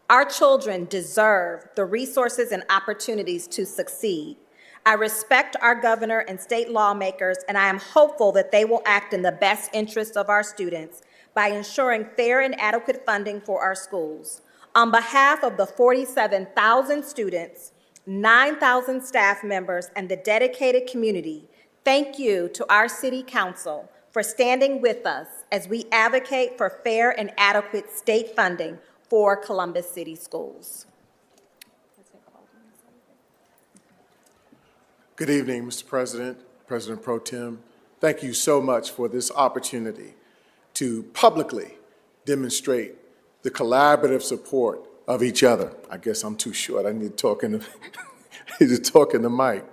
Our children deserve the resources and opportunities to succeed. I respect our governor and state lawmakers, and I am hopeful that they will act in the best interest of our students by ensuring fair and adequate funding for our schools. On behalf of the 47,000 students, 9,000 staff members, and the dedicated community, thank you to our City Council for standing with us as we advocate for fair and adequate state funding for Columbus City Schools. Good evening, Mr. President, President Pro Tem. Thank you so much for this opportunity to publicly demonstrate the collaborative support of each other. I guess I'm too short. I need to talk in the mic.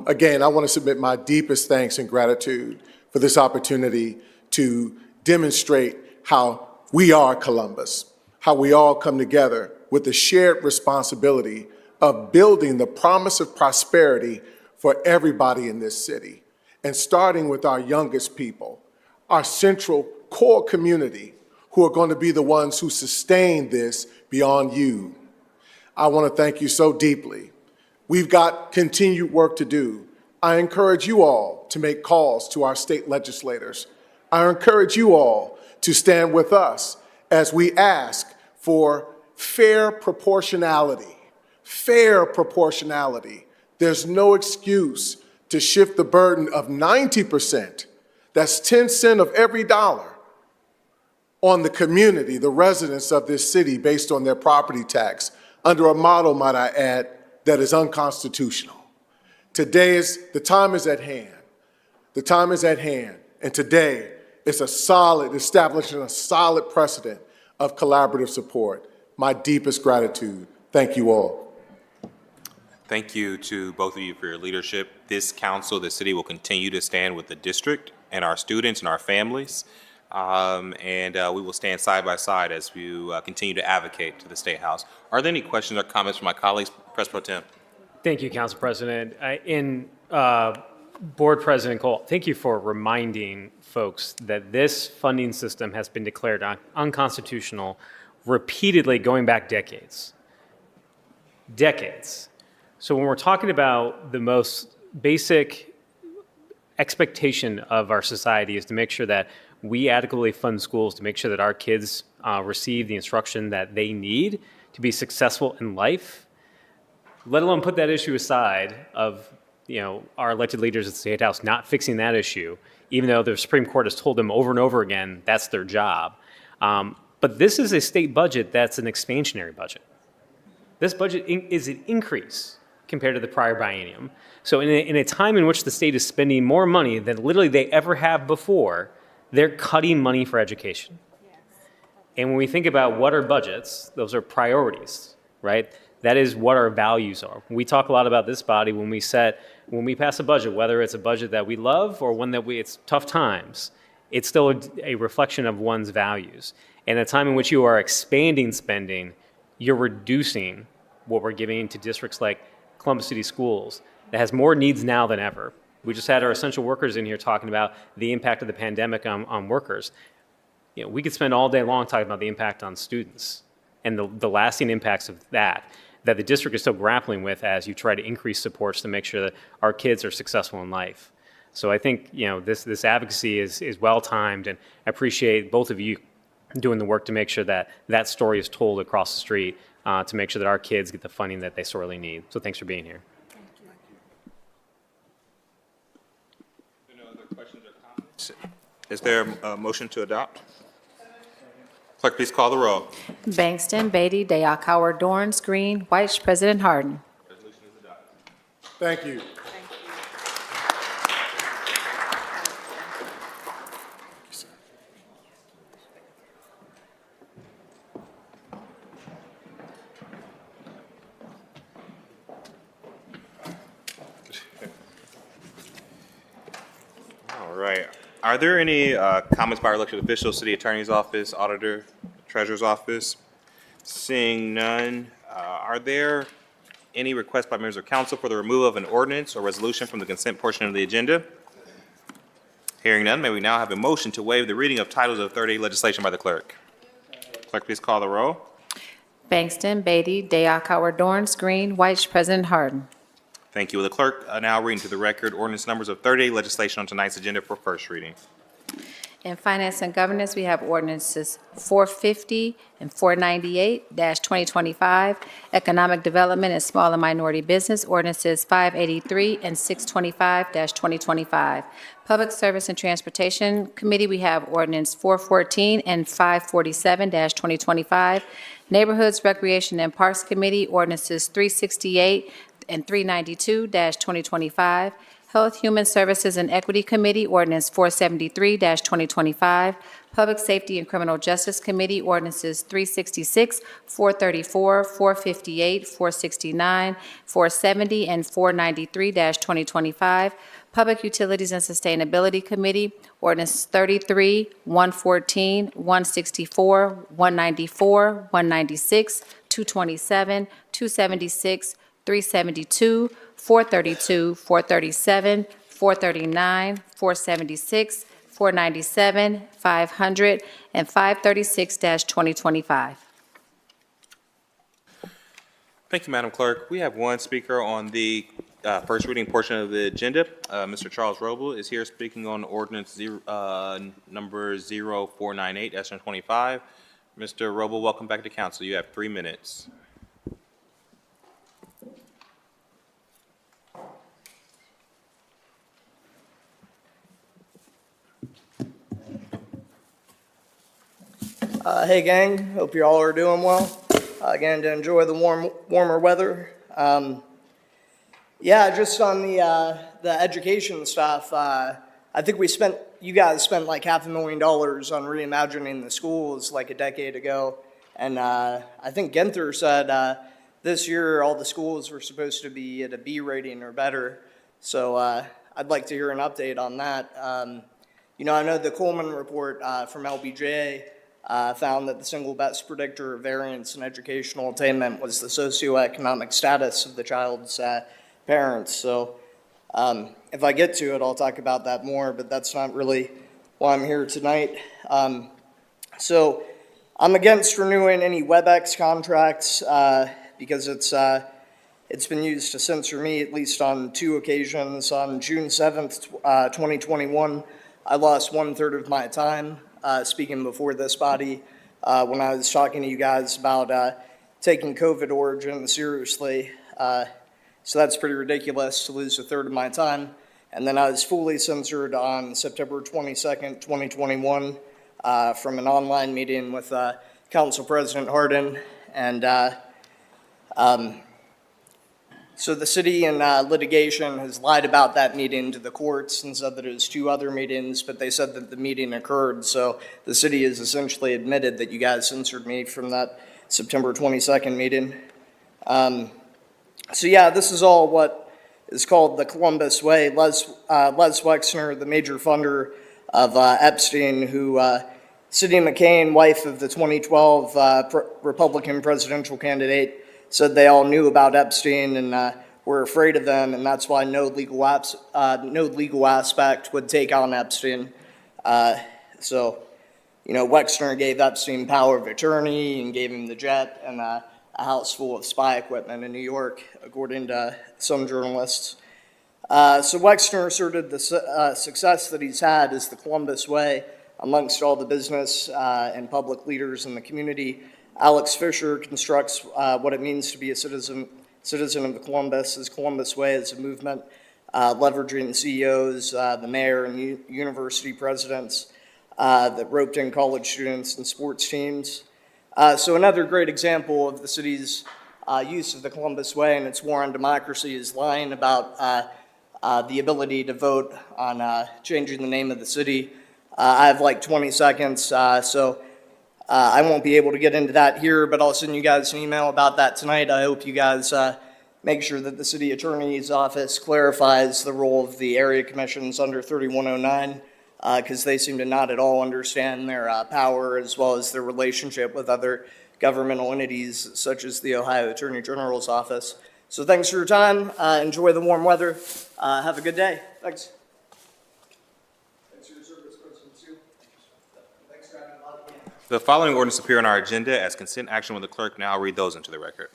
Again, I want to submit my deepest thanks and gratitude for this opportunity to demonstrate how we are Columbus, how we all come together with the shared responsibility of building the promise of prosperity for everybody in this city, and starting with our youngest people, our central core community, who are going to be the ones who sustain this beyond you. I want to thank you so deeply. We've got continued work to do. I encourage you all to make calls to our state legislators. I encourage you all to stand with us as we ask for fair proportionality. Fair proportionality. There's no excuse to shift the burden of 90%, that's 10 cents of every dollar, on the community, the residents of this city, based on their property tax, under a model, might I add, that is unconstitutional. The time is at hand. The time is at hand, and today is establishing a solid precedent of collaborative support. My deepest gratitude. Thank you all. Thank you to both of you for your leadership. This council, the city, will continue to stand with the district and our students and our families. And we will stand side by side as we continue to advocate to the State House. Are there any questions or comments from my colleagues? President Pro Tem. Thank you, Council President. Board President Cole, thank you for reminding folks that this funding system has been declared unconstitutional repeatedly, going back decades. Decades. So when we're talking about the most basic expectation of our society is to make sure that we adequately fund schools, to make sure that our kids receive the instruction that they need to be successful in life, let alone put that issue aside of our elected leaders at the State House not fixing that issue, even though the Supreme Court has told them over and over again that's their job. But this is a state budget that's an expansionary budget. This budget is an increase compared to the prior biennium. So in a time in which the state is spending more money than literally they ever have before, they're cutting money for education. And when we think about what are budgets, those are priorities, right? That is what our values are. We talk a lot about this body when we pass a budget, whether it's a budget that we love or one that it's tough times, it's still a reflection of one's values. And at a time in which you are expanding spending, you're reducing what we're giving to districts like Columbus City Schools that has more needs now than ever. We just had our essential workers in here talking about the impact of the pandemic on workers. You know, we could spend all day long talking about the impact on students and the lasting impacts of that the district is still grappling with as you try to increase supports to make sure that our kids are successful in life. So I think, you know, this advocacy is well-timed, and I appreciate both of you doing the work to make sure that that story is told across the street to make sure that our kids get the funding that they sorely need. So thanks for being here. No other questions or comments? Is there a motion to adopt? Clerk, please call the roll. Bangston, Beatty, Dayakauer, Dorns, Green, White, President Harden. Resolution is adopted. Thank you. All right. Are there any comments by our elected officials, city attorney's office, auditor, treasurer's office? Seeing none, are there any requests by members of council for the removal of an ordinance or resolution from the consent portion of the agenda? Hearing none, may we now have a motion to waive the reading of titles of third-reading legislation by the clerk? Clerk, please call the roll. Bangston, Beatty, Dayakauer, Dorns, Green, White, President Harden. Thank you. Will the clerk now read into the record ordinance numbers of third-reading legislation on tonight's agenda for first reading? In Finance and Governance, we have ordinances 450 and 498-2025. Economic Development and Small and Minority Business, ordinances 583 and 625-2025. Public Service and Transportation Committee, we have ordinance 414 and 547-2025. Neighborhoods, Recreation, and Parks Committee, ordinances 368 and 392-2025. Health, Human Services, and Equity Committee, ordinance 473-2025. Public Safety and Criminal Justice Committee, ordinances 366, 434, 458, 469, 470, and 493-2025. Public Utilities and Sustainability Committee, ordinance 33, 114, 164, 194, 196, 227, 276, 372, 432, 437, 439, 476, 497, 500, and 536-2025. Thank you, Madam Clerk. We have one speaker on the first reading portion of the agenda. Mr. Charles Roble is here speaking on ordinance number 0498-25. Mr. Roble, welcome back to council. You have 3 minutes. Hey gang, hope you all are doing well. Again, to enjoy the warmer weather. Yeah, just on the education stuff, I think you guys spent like $500,000 on reimagining the schools like a decade ago. And I think Ginther said this year all the schools were supposed to be at a B rating or better. So I'd like to hear an update on that. You know, I know the Coleman report from LBJ found that the single best predictor of variance in educational attainment was the socioeconomic status of the child's parents. So if I get to it, I'll talk about that more, but that's not really why I'm here tonight. So I'm against renewing any WebEx contracts because it's been used to censor me at least on 2 occasions. On June 7th, 2021, I lost 1/3 of my time speaking before this body when I was talking to you guys about taking COVID origin seriously. So that's pretty ridiculous to lose 1/3 of my time. And then I was fully censored on September 22nd, 2021 from an online meeting with Council President Harden. And so the city in litigation has lied about that meeting to the courts and said that it was 2 other meetings, but they said that the meeting occurred. So the city has essentially admitted that you guys censored me from that September 22nd meeting. So yeah, this is all what is called the Columbus Way. Les Wexner, the major funder of Epstein, who Cindy McCain, wife of the 2012 Republican presidential candidate, said they all knew about Epstein and were afraid of them, and that's why no legal aspect would take on Epstein. So, Wexner gave Epstein power of attorney and gave him the jet and a house full of spy equipment in New York, according to some journalists. So Wexner asserted the success that he's had is the Columbus way amongst all the business and public leaders in the community. Alex Fisher constructs what it means to be a citizen of the Columbus. His Columbus way is a movement leveraging CEOs, the mayor, and university presidents that roped in college students and sports teams. So another great example of the city's use of the Columbus way and its war on democracy is lying about the ability to vote on changing the name of the city. I have like 20 seconds, so I won't be able to get into that here, but I'll send you guys an email about that tonight. I hope you guys make sure that the city attorney's office clarifies the role of the area commissions under 3109, because they seem to not at all understand their power as well as their relationship with other governmental entities such as the Ohio Attorney General's office. So thanks for your time. Enjoy the warm weather. Have a good day. Thanks. Thanks for your service, President Sue. Thanks for having a lot of me. The following ordinance appear on our agenda as consent action. Will the clerk now read those into the record?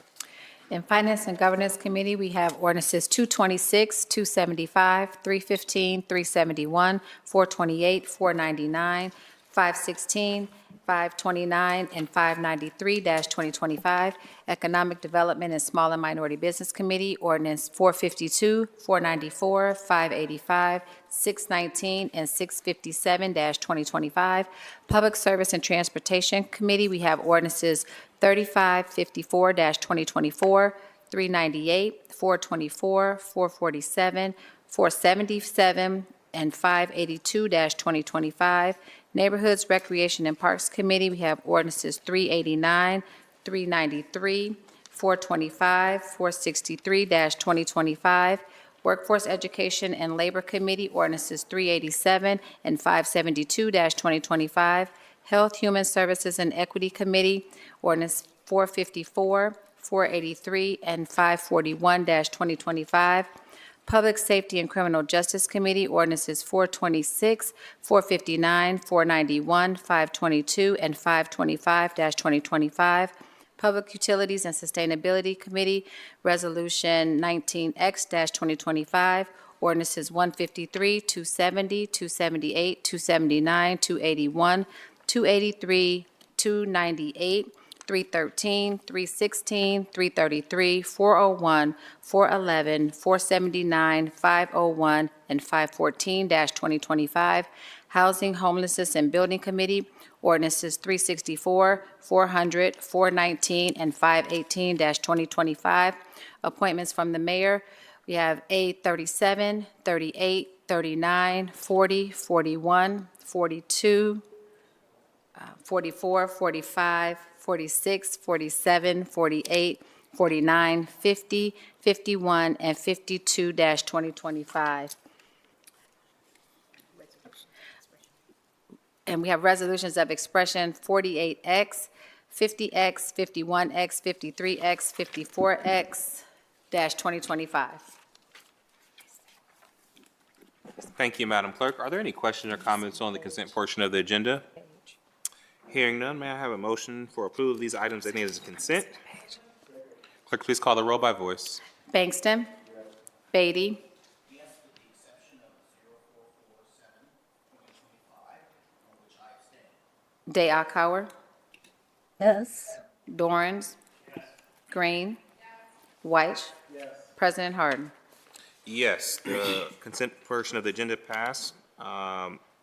In Finance and Governance Committee, we have ordinances 226, 275, 315, 371, 428, 499, 516, 529, and 593-2025. Economic Development and Small and Minority Business Committee, ordinance 452, 494, 585, 619, and 657-2025. Public Service and Transportation Committee, we have ordinances 3554-2024, 398, 424, 447, 477, and 582-2025. Neighborhoods, Recreation, and Parks Committee, we have ordinances 389, 393, 425, 463-2025. Workforce Education and Labor Committee, ordinances 387 and 572-2025. Health, Human Services, and Equity Committee, ordinance 454, 483, and 541-2025. Public Safety and Criminal Justice Committee, ordinances 426, 459, 491, 522, and 525-2025. Public Utilities and Sustainability Committee, Resolution 19X-2025, ordinances 153, 270, 278, 279, 281, 283, 298, 313, 316, 333, 401, 411, 479, 501, and 514-2025. Housing, Homelessness, and Building Committee, ordinances 364, 400, 419, and 518-2025. Appointments from the mayor, we have A 37, 38, 39, 40, 41, 42, 44, 45, 46, 47, 48, 49, 50, 51, and 52-2025. And we have resolutions of expression 48X, 50X, 51X, 53X, 54X-2025. Thank you, Madam Clerk. Are there any questions or comments on the consent portion of the agenda? Hearing none, may I have a motion for approval of these items that need as consent? Clerk, please call the roll by voice. Bangston. Beatty. Day Akauer. Yes. Dorans. Green. White. President Harden. Yes, the consent portion of the agenda passed.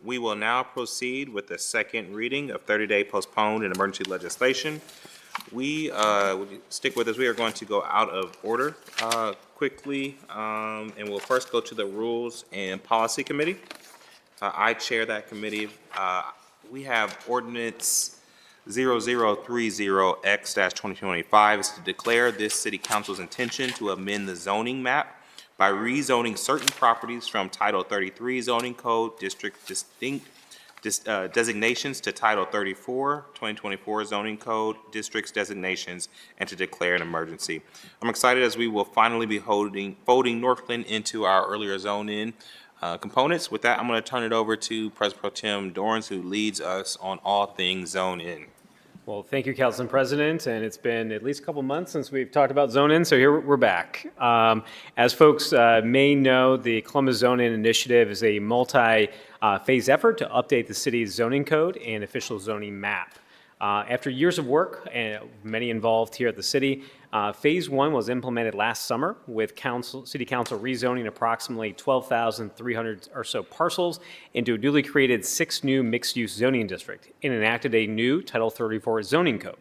We will now proceed with the second reading of 30-day postponed and emergency legislation. We, would you stick with us, we are going to go out of order quickly, and we'll first go to the Rules and Policy Committee. I chair that committee. We have ordinance 0030X-2025 is to declare this city council's intention to amend the zoning map by rezoning certain properties from Title 33 zoning code, district distinct designations to Title 34, 2024 zoning code, districts designations, and to declare an emergency. I'm excited as we will finally be folding Northland into our earlier zone-in components. With that, I'm going to turn it over to President Pro Tem Dorans, who leads us on all things zone-in. Well, thank you, Council President, and it's been at least a couple months since we've talked about zone-in, so here we're back. As folks may know, the Columbus Zone-In Initiative is a multi-phase effort to update the city's zoning code and official zoning map. After years of work, and many involved here at the city, Phase 1 was implemented last summer with City Council rezoning approximately 12,300 or so parcels into a newly created 6 new mixed-use zoning district and enacted a new Title 34 zoning code.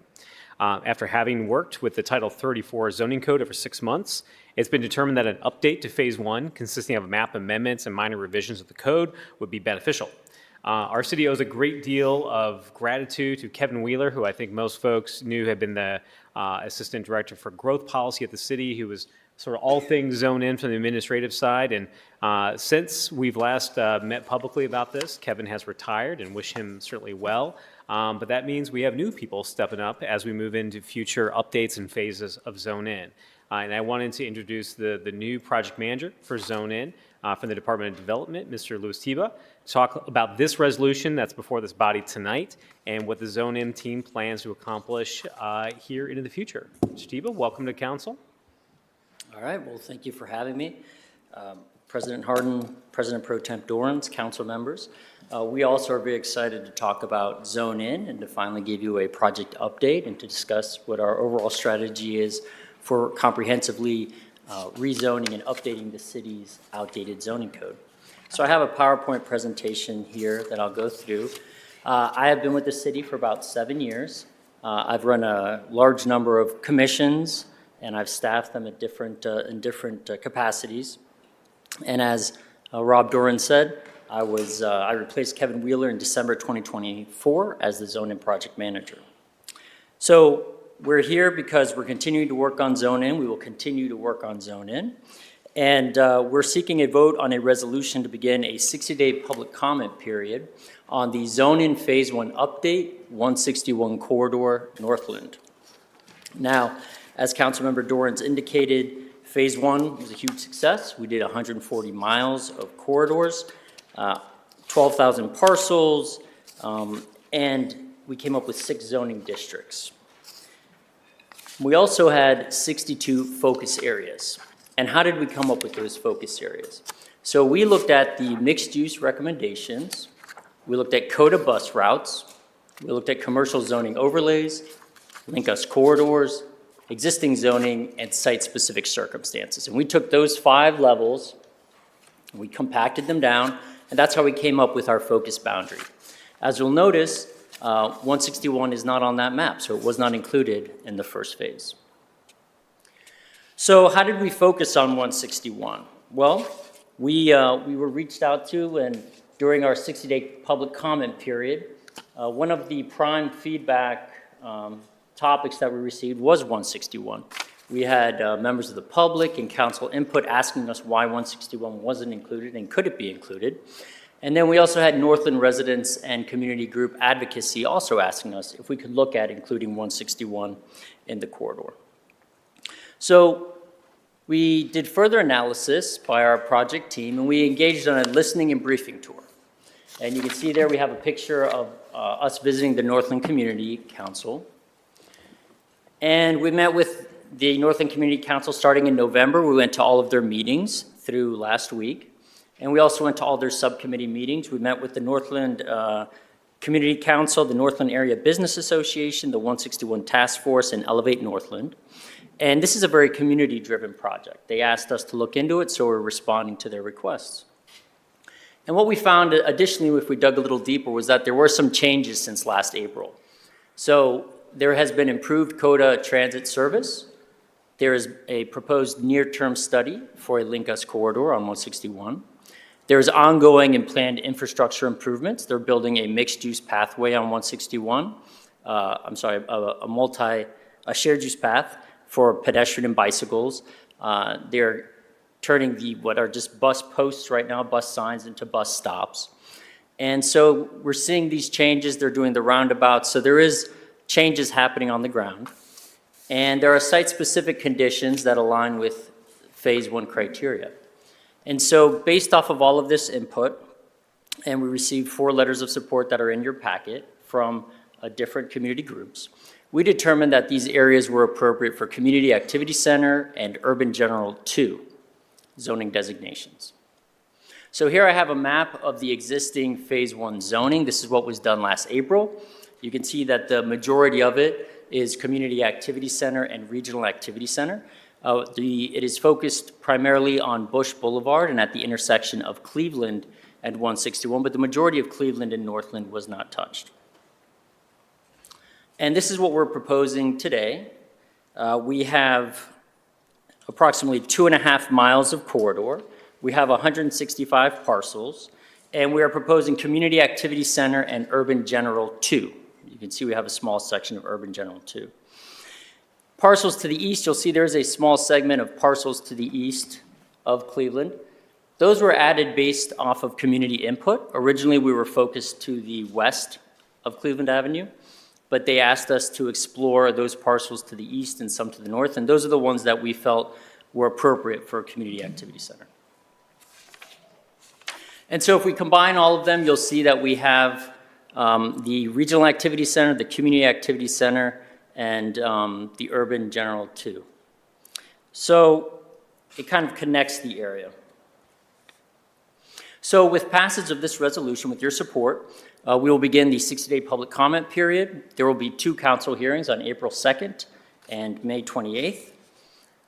After having worked with the Title 34 zoning code over 6 months, it's been determined that an update to Phase 1 consisting of map amendments and minor revisions of the code would be beneficial. Our city owes a great deal of gratitude to Kevin Wheeler, who I think most folks knew had been the Assistant Director for Growth Policy at the city, who was sort of all things zone in from the administrative side. And since we've last met publicly about this, Kevin has retired, and wish him certainly well. But that means we have new people stepping up as we move into future updates and phases of Zone In. And I wanted to introduce the new project manager for Zone In from the Department of Development, Mr. Louis Tiba, to talk about this resolution that's before this body tonight and what the Zone In team plans to accomplish here into the future. Mr. Tiba, welcome to council. All right, well, thank you for having me. President Hardin, President Pro Temp Dorans, council members. We also are very excited to talk about Zone In and to finally give you a project update and to discuss what our overall strategy is for comprehensively rezoning and updating the city's outdated zoning code. So I have a PowerPoint presentation here that I'll go through. I have been with the city for about 7 years. I've run a large number of commissions, and I've staffed them at in different capacities. And as Rob Doran said, I replaced Kevin Wheeler in December 2024 as the Zone-In project manager. So we're here because we're continuing to work on Zone-In. We will continue to work on Zone-In. And we're seeking a vote on a resolution to begin a 60-day public comment period on the Zone-In Phase 1 update, 161 Corridor, Northland. Now, as Councilmember Dorans indicated, Phase 1 was a huge success. We did 140 miles of corridors, 12,000 parcels, and we came up with 6 zoning districts. We also had 62 focus areas. And how did we come up with those focus areas? So we looked at the mixed-use recommendations, we looked at CODA bus routes, we looked at commercial zoning overlays, link-us corridors, existing zoning, and site-specific circumstances. And we took those 5 levels, we compacted them down, and that's how we came up with our focus boundary. As you'll notice, 161 is not on that map, so it was not included in the first phase. So how did we focus on 161? Well, we were reached out to, and during our 60-day public comment period, one of the prime feedback topics that we received was 161. We had members of the public and council input asking us why 161 wasn't included and could it be included. And then we also had Northland residents and community group advocacy also asking us if we could look at including 161 in the corridor. So we did further analysis by our project team, and we engaged on a listening and briefing tour. And you can see there we have a picture of us visiting the Northland Community Council. And we met with the Northland Community Council starting in November. We went to all of their meetings through last week. And we also went to all their subcommittee meetings. We met with the Northland Community Council, the Northland Area Business Association, the 161 Task Force, and Elevate Northland. And this is a very community-driven project. They asked us to look into it, so we're responding to their requests. And what we found additionally, if we dug a little deeper, was that there were some changes since last April. So there has been improved CODA transit service. There is a proposed near-term study for a link-us corridor on 161. There's ongoing and planned infrastructure improvements. They're building a mixed-use pathway on 161. A shared-use path for pedestrian and bicycles. They're turning what are just bus posts right now, bus signs, into bus stops. And so we're seeing these changes, they're doing the roundabouts, so there is changes happening on the ground. And there are site-specific conditions that align with Phase 1 criteria. And so based off of all of this input, and we received 4 letters of support that are in your packet from different community groups, we determined that these areas were appropriate for Community Activity Center and Urban General 2 zoning designations. So here I have a map of the existing Phase 1 zoning. This is what was done last April. You can see that the majority of it is Community Activity Center and Regional Activity Center. It is focused primarily on Bush Boulevard and at the intersection of Cleveland and 161, but the majority of Cleveland and Northland was not touched. And this is what we're proposing today. We have approximately 2.5 miles of corridor. We have 165 parcels, and we are proposing Community Activity Center and Urban General 2. You can see we have a small section of Urban General 2. Parcels to the east, you'll see there's a small segment of parcels to the east of Cleveland. Those were added based off of community input. Originally, we were focused to the west of Cleveland Avenue, but they asked us to explore those parcels to the east and some to the north, and those are the ones that we felt were appropriate for a Community Activity Center. And so if we combine all of them, you'll see that we have the Regional Activity Center, the Community Activity Center, and the Urban General 2. So it kind of connects the area. So with passage of this resolution, with your support, we will begin the 60-day public comment period. There will be 2 council hearings on April 2nd and May 28th.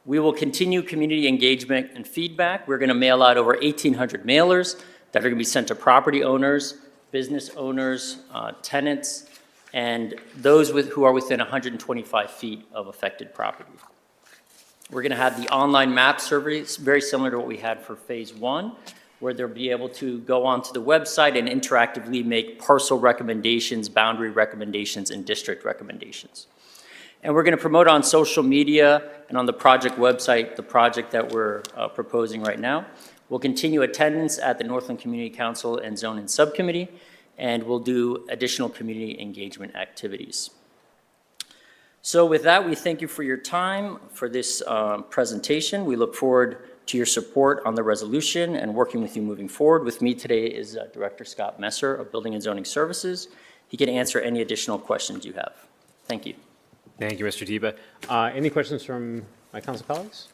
We will continue community engagement and feedback. We're going to mail out over 1,800 mailers that are going to be sent to property owners, business owners, tenants, and those who are within 125 feet of affected property. We're going to have the online map surveys, very similar to what we had for Phase 1, where they'll be able to go onto the website and interactively make parcel recommendations, boundary recommendations, and district recommendations. And we're going to promote on social media and on the project website the project that we're proposing right now. We'll continue attendance at the Northland Community Council and Zoning Subcommittee, and we'll do additional community engagement activities. So with that, we thank you for your time for this presentation. We look forward to your support on the resolution and working with you moving forward. With me today is Director Scott Messer of Building and Zoning Services. He can answer any additional questions you have. Thank you. Thank you, Mr. Tiba. Any questions from my council colleagues?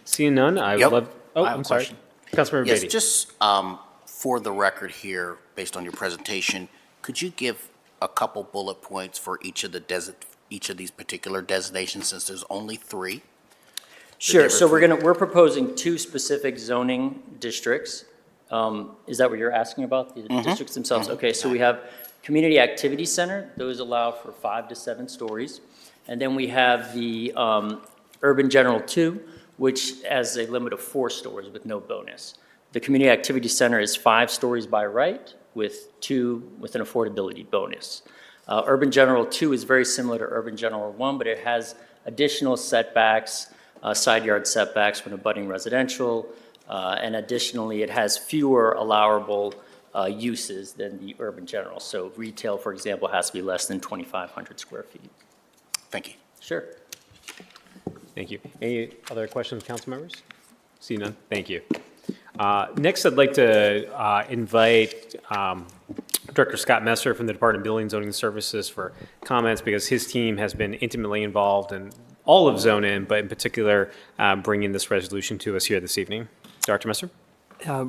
Seeing none, I would love. Oh, I have I'm a sorry. question. Councilmember Yes, Beatty. just for the record here, based on your presentation, could you give a couple bullet points for each of these particular designations, since there's only 3? Sure. So we're proposing 2 specific zoning districts. Is that what you're asking about, the districts themselves? Okay, so we have Community Activity Center. Those allow for 5 to 7 stories. And then we have the Urban General 2, which has a limit of 4 stories with no bonus. The Community Activity Center is 5 stories by right with 2 with an affordability bonus. Urban General 2 is very similar to Urban General 1, but it has additional setbacks, side yard setbacks when abutting residential, and additionally, it has fewer allowable uses than the Urban General. So retail, for example, has to be less than 2,500 square feet. Thank you. Sure. Thank you. Any other questions, council members? See none? Thank you. Next, I'd like to invite Director Scott Messer from the Department of Building and Zoning Services for comments, because his team has been intimately involved in all of Zone In, but in particular, bringing this resolution to us here this evening. Dr. Messer?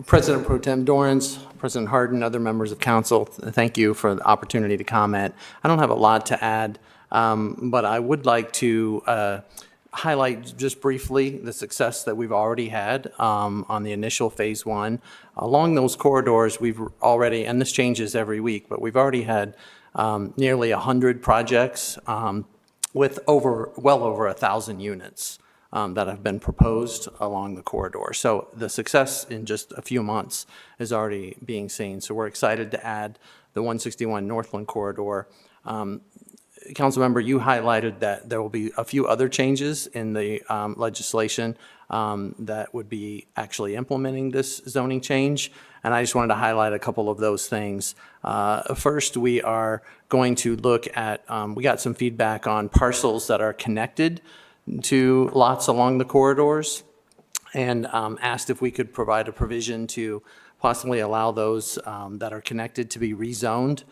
President Pro Tem Dorans, President Hardin, other members of council, thank you for the opportunity to comment. I don't have a lot to add, but I would like to highlight just briefly the success that we've already had on the initial Phase 1. Along those corridors, we've already, and this changes every week, but we've already had nearly 100 projects with well over 1,000 units that have been proposed along the corridor. So the success in just a few months is already being seen. So we're excited to add the 161 Northland corridor. Councilmember, you highlighted that there will be a few other changes in the legislation. that would be actually implementing this zoning change. And I just wanted to highlight a couple of those things. First, we are going to look at, we got some feedback on parcels that are connected to lots along the corridors, and asked if we could provide a provision to possibly allow those that are connected to be rezoned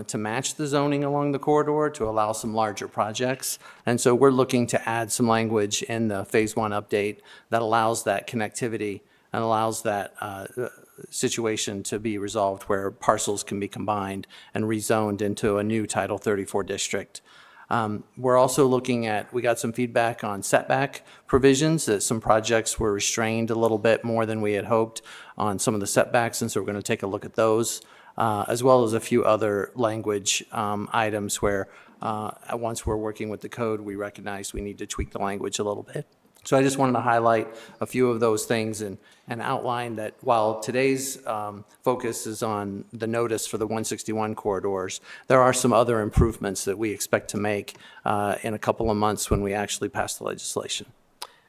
to match the zoning along the corridor to allow some larger projects. And so we're looking to add some language in the Phase 1 update that allows that connectivity and allows that situation to be resolved where parcels can be combined and rezoned into a new Title 34 district. We're also looking at, we got some feedback on setback provisions, that some projects were restrained a little bit more than we had hoped on some of the setbacks, and so we're going to take a look at those, as well as a few other language items where once we're working with the code, we recognize we need to tweak the language a little bit. So I just wanted to highlight a few of those things and outline that while today's focus is on the notice for the 161 corridors, there are some other improvements that we expect to make in a couple of months when we actually pass the legislation.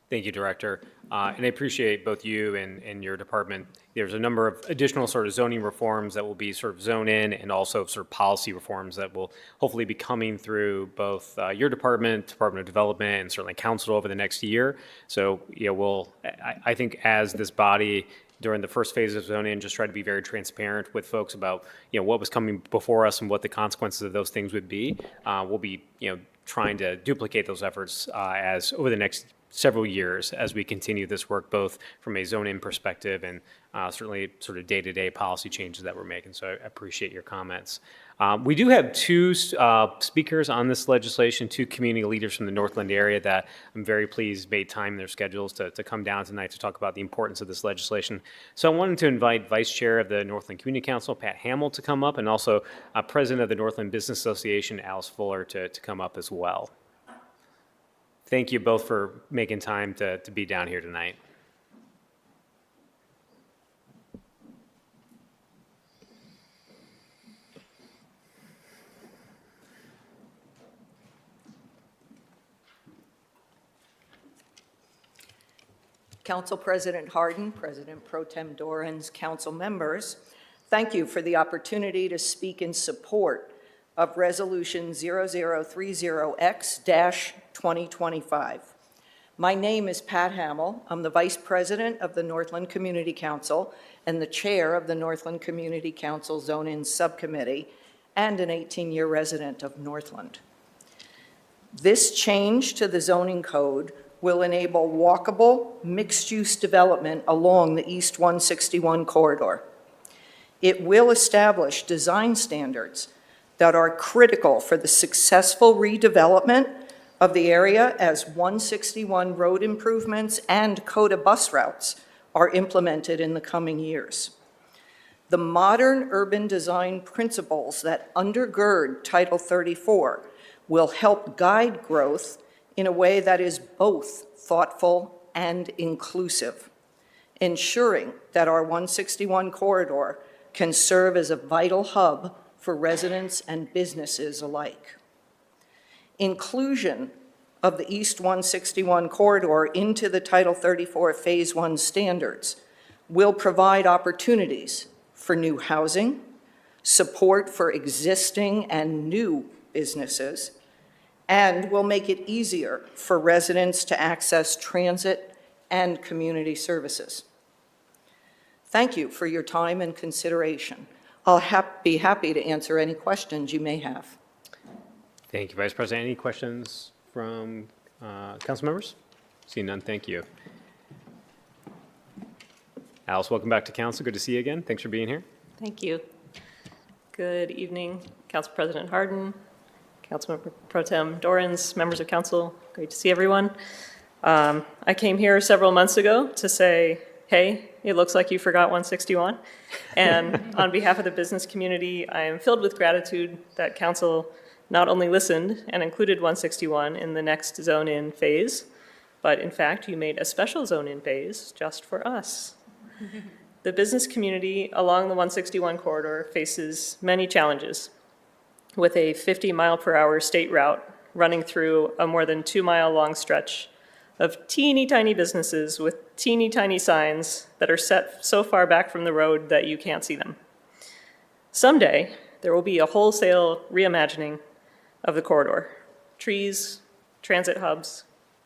Thank you, Director. And I appreciate both you and your department. There's a number of additional sort of zoning reforms that will be sort of zone in, and also sort of policy reforms that will hopefully be coming through both your department, Department of Development, and certainly Council over the next year. So, I think as this body during the first phase of zone in, just try to be very transparent with folks about, what was coming before us and what the consequences of those things would be. We'll be, trying to duplicate those efforts as over the next several years as we continue this work, both from a zone-in perspective and certainly sort of day-to-day policy changes that we're making. So I appreciate your comments. We do have two speakers on this legislation, two community leaders from the Northland area that I'm very pleased made time in their schedules to come down tonight to talk about the importance of this legislation. So I wanted to invite Vice Chair of the Northland Community Council, Pat Hamill, to come up, and also President of the Northland Business Association, Alice Fuller, to come up as well. Thank you both for making time to be down here tonight. Council President Hardin, President Pro Tem Dorans, council members, thank you for the opportunity to speak in support of Resolution 0030X-2025. My name is Pat Hamill. I'm the Vice President of the Northland Community Council and the Chair of the Northland Community Council Zone-In Subcommittee, and an 18-year resident of Northland. This change to the zoning code will enable walkable, mixed-use development along the East 161 corridor. It will establish design standards that are critical for the successful redevelopment of the area as 161 road improvements and CODA bus routes are implemented in the coming years. The modern urban design principles that undergird Title 34 will help guide growth in a way that is both thoughtful and inclusive, ensuring that our 161 corridor can serve as a vital hub for residents and businesses alike. Inclusion of the East 161 corridor into the Title 34 Phase 1 standards will provide opportunities for new housing, support for existing and new businesses, and will make it easier for residents to access transit and community services. Thank you for your time and consideration. I'll be happy to answer any questions you may have. Thank you, Vice President. Any questions from council members? Seeing none, thank you. Alice, welcome back to council. Good to see you again. Thanks for being here. Thank you. Good evening, Council President Hardin, Councilmember Pro Tem Dorans, members of council. Great to see everyone. I came here several months ago to say, hey, it looks like you forgot 161. And on behalf of the business community, I am filled with gratitude that council not only listened and included 161 in the next zone-in phase, but in fact, you made a special zone-in phase just for us. The business community along the 161 corridor faces many challenges, with a 50-mile-per-hour state route running through a more than 2-mile long stretch of teeny tiny businesses with teeny tiny signs that are set so far back from the road that you can't see them. Someday, there will be a wholesale reimagining of the corridor. Trees, transit hubs,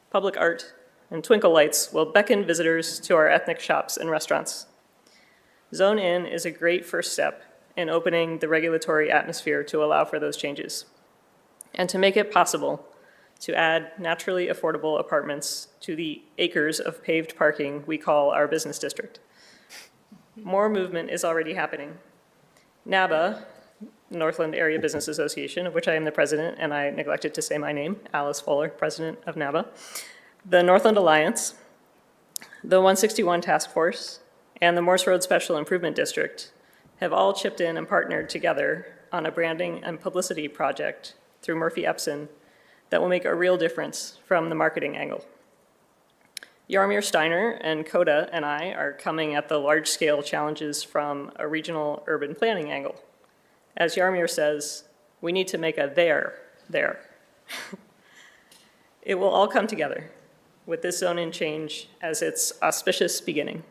public art, and twinkle lights will beckon visitors to our ethnic shops and restaurants. Zone In is a great first step in opening the regulatory atmosphere to allow for those changes, and to make it possible to add naturally affordable apartments to the acres of paved parking we call our business district. More movement is already happening. NABA, Northland Area Business Association, of which I am the president, and I neglected to say my name, Alice Fuller, president of NABA, the Northland Alliance, the 161 Task Force, and the Morse Road Special Improvement District have all chipped in and partnered together on a branding and publicity project through Murphy Epson that will make a real difference from the marketing angle. Yarmir Steiner and CODA and I are coming at the large-scale challenges from a regional urban planning angle. As Yarmir says, we need to make a there. It will all come together with this zone-in change as its auspicious beginning.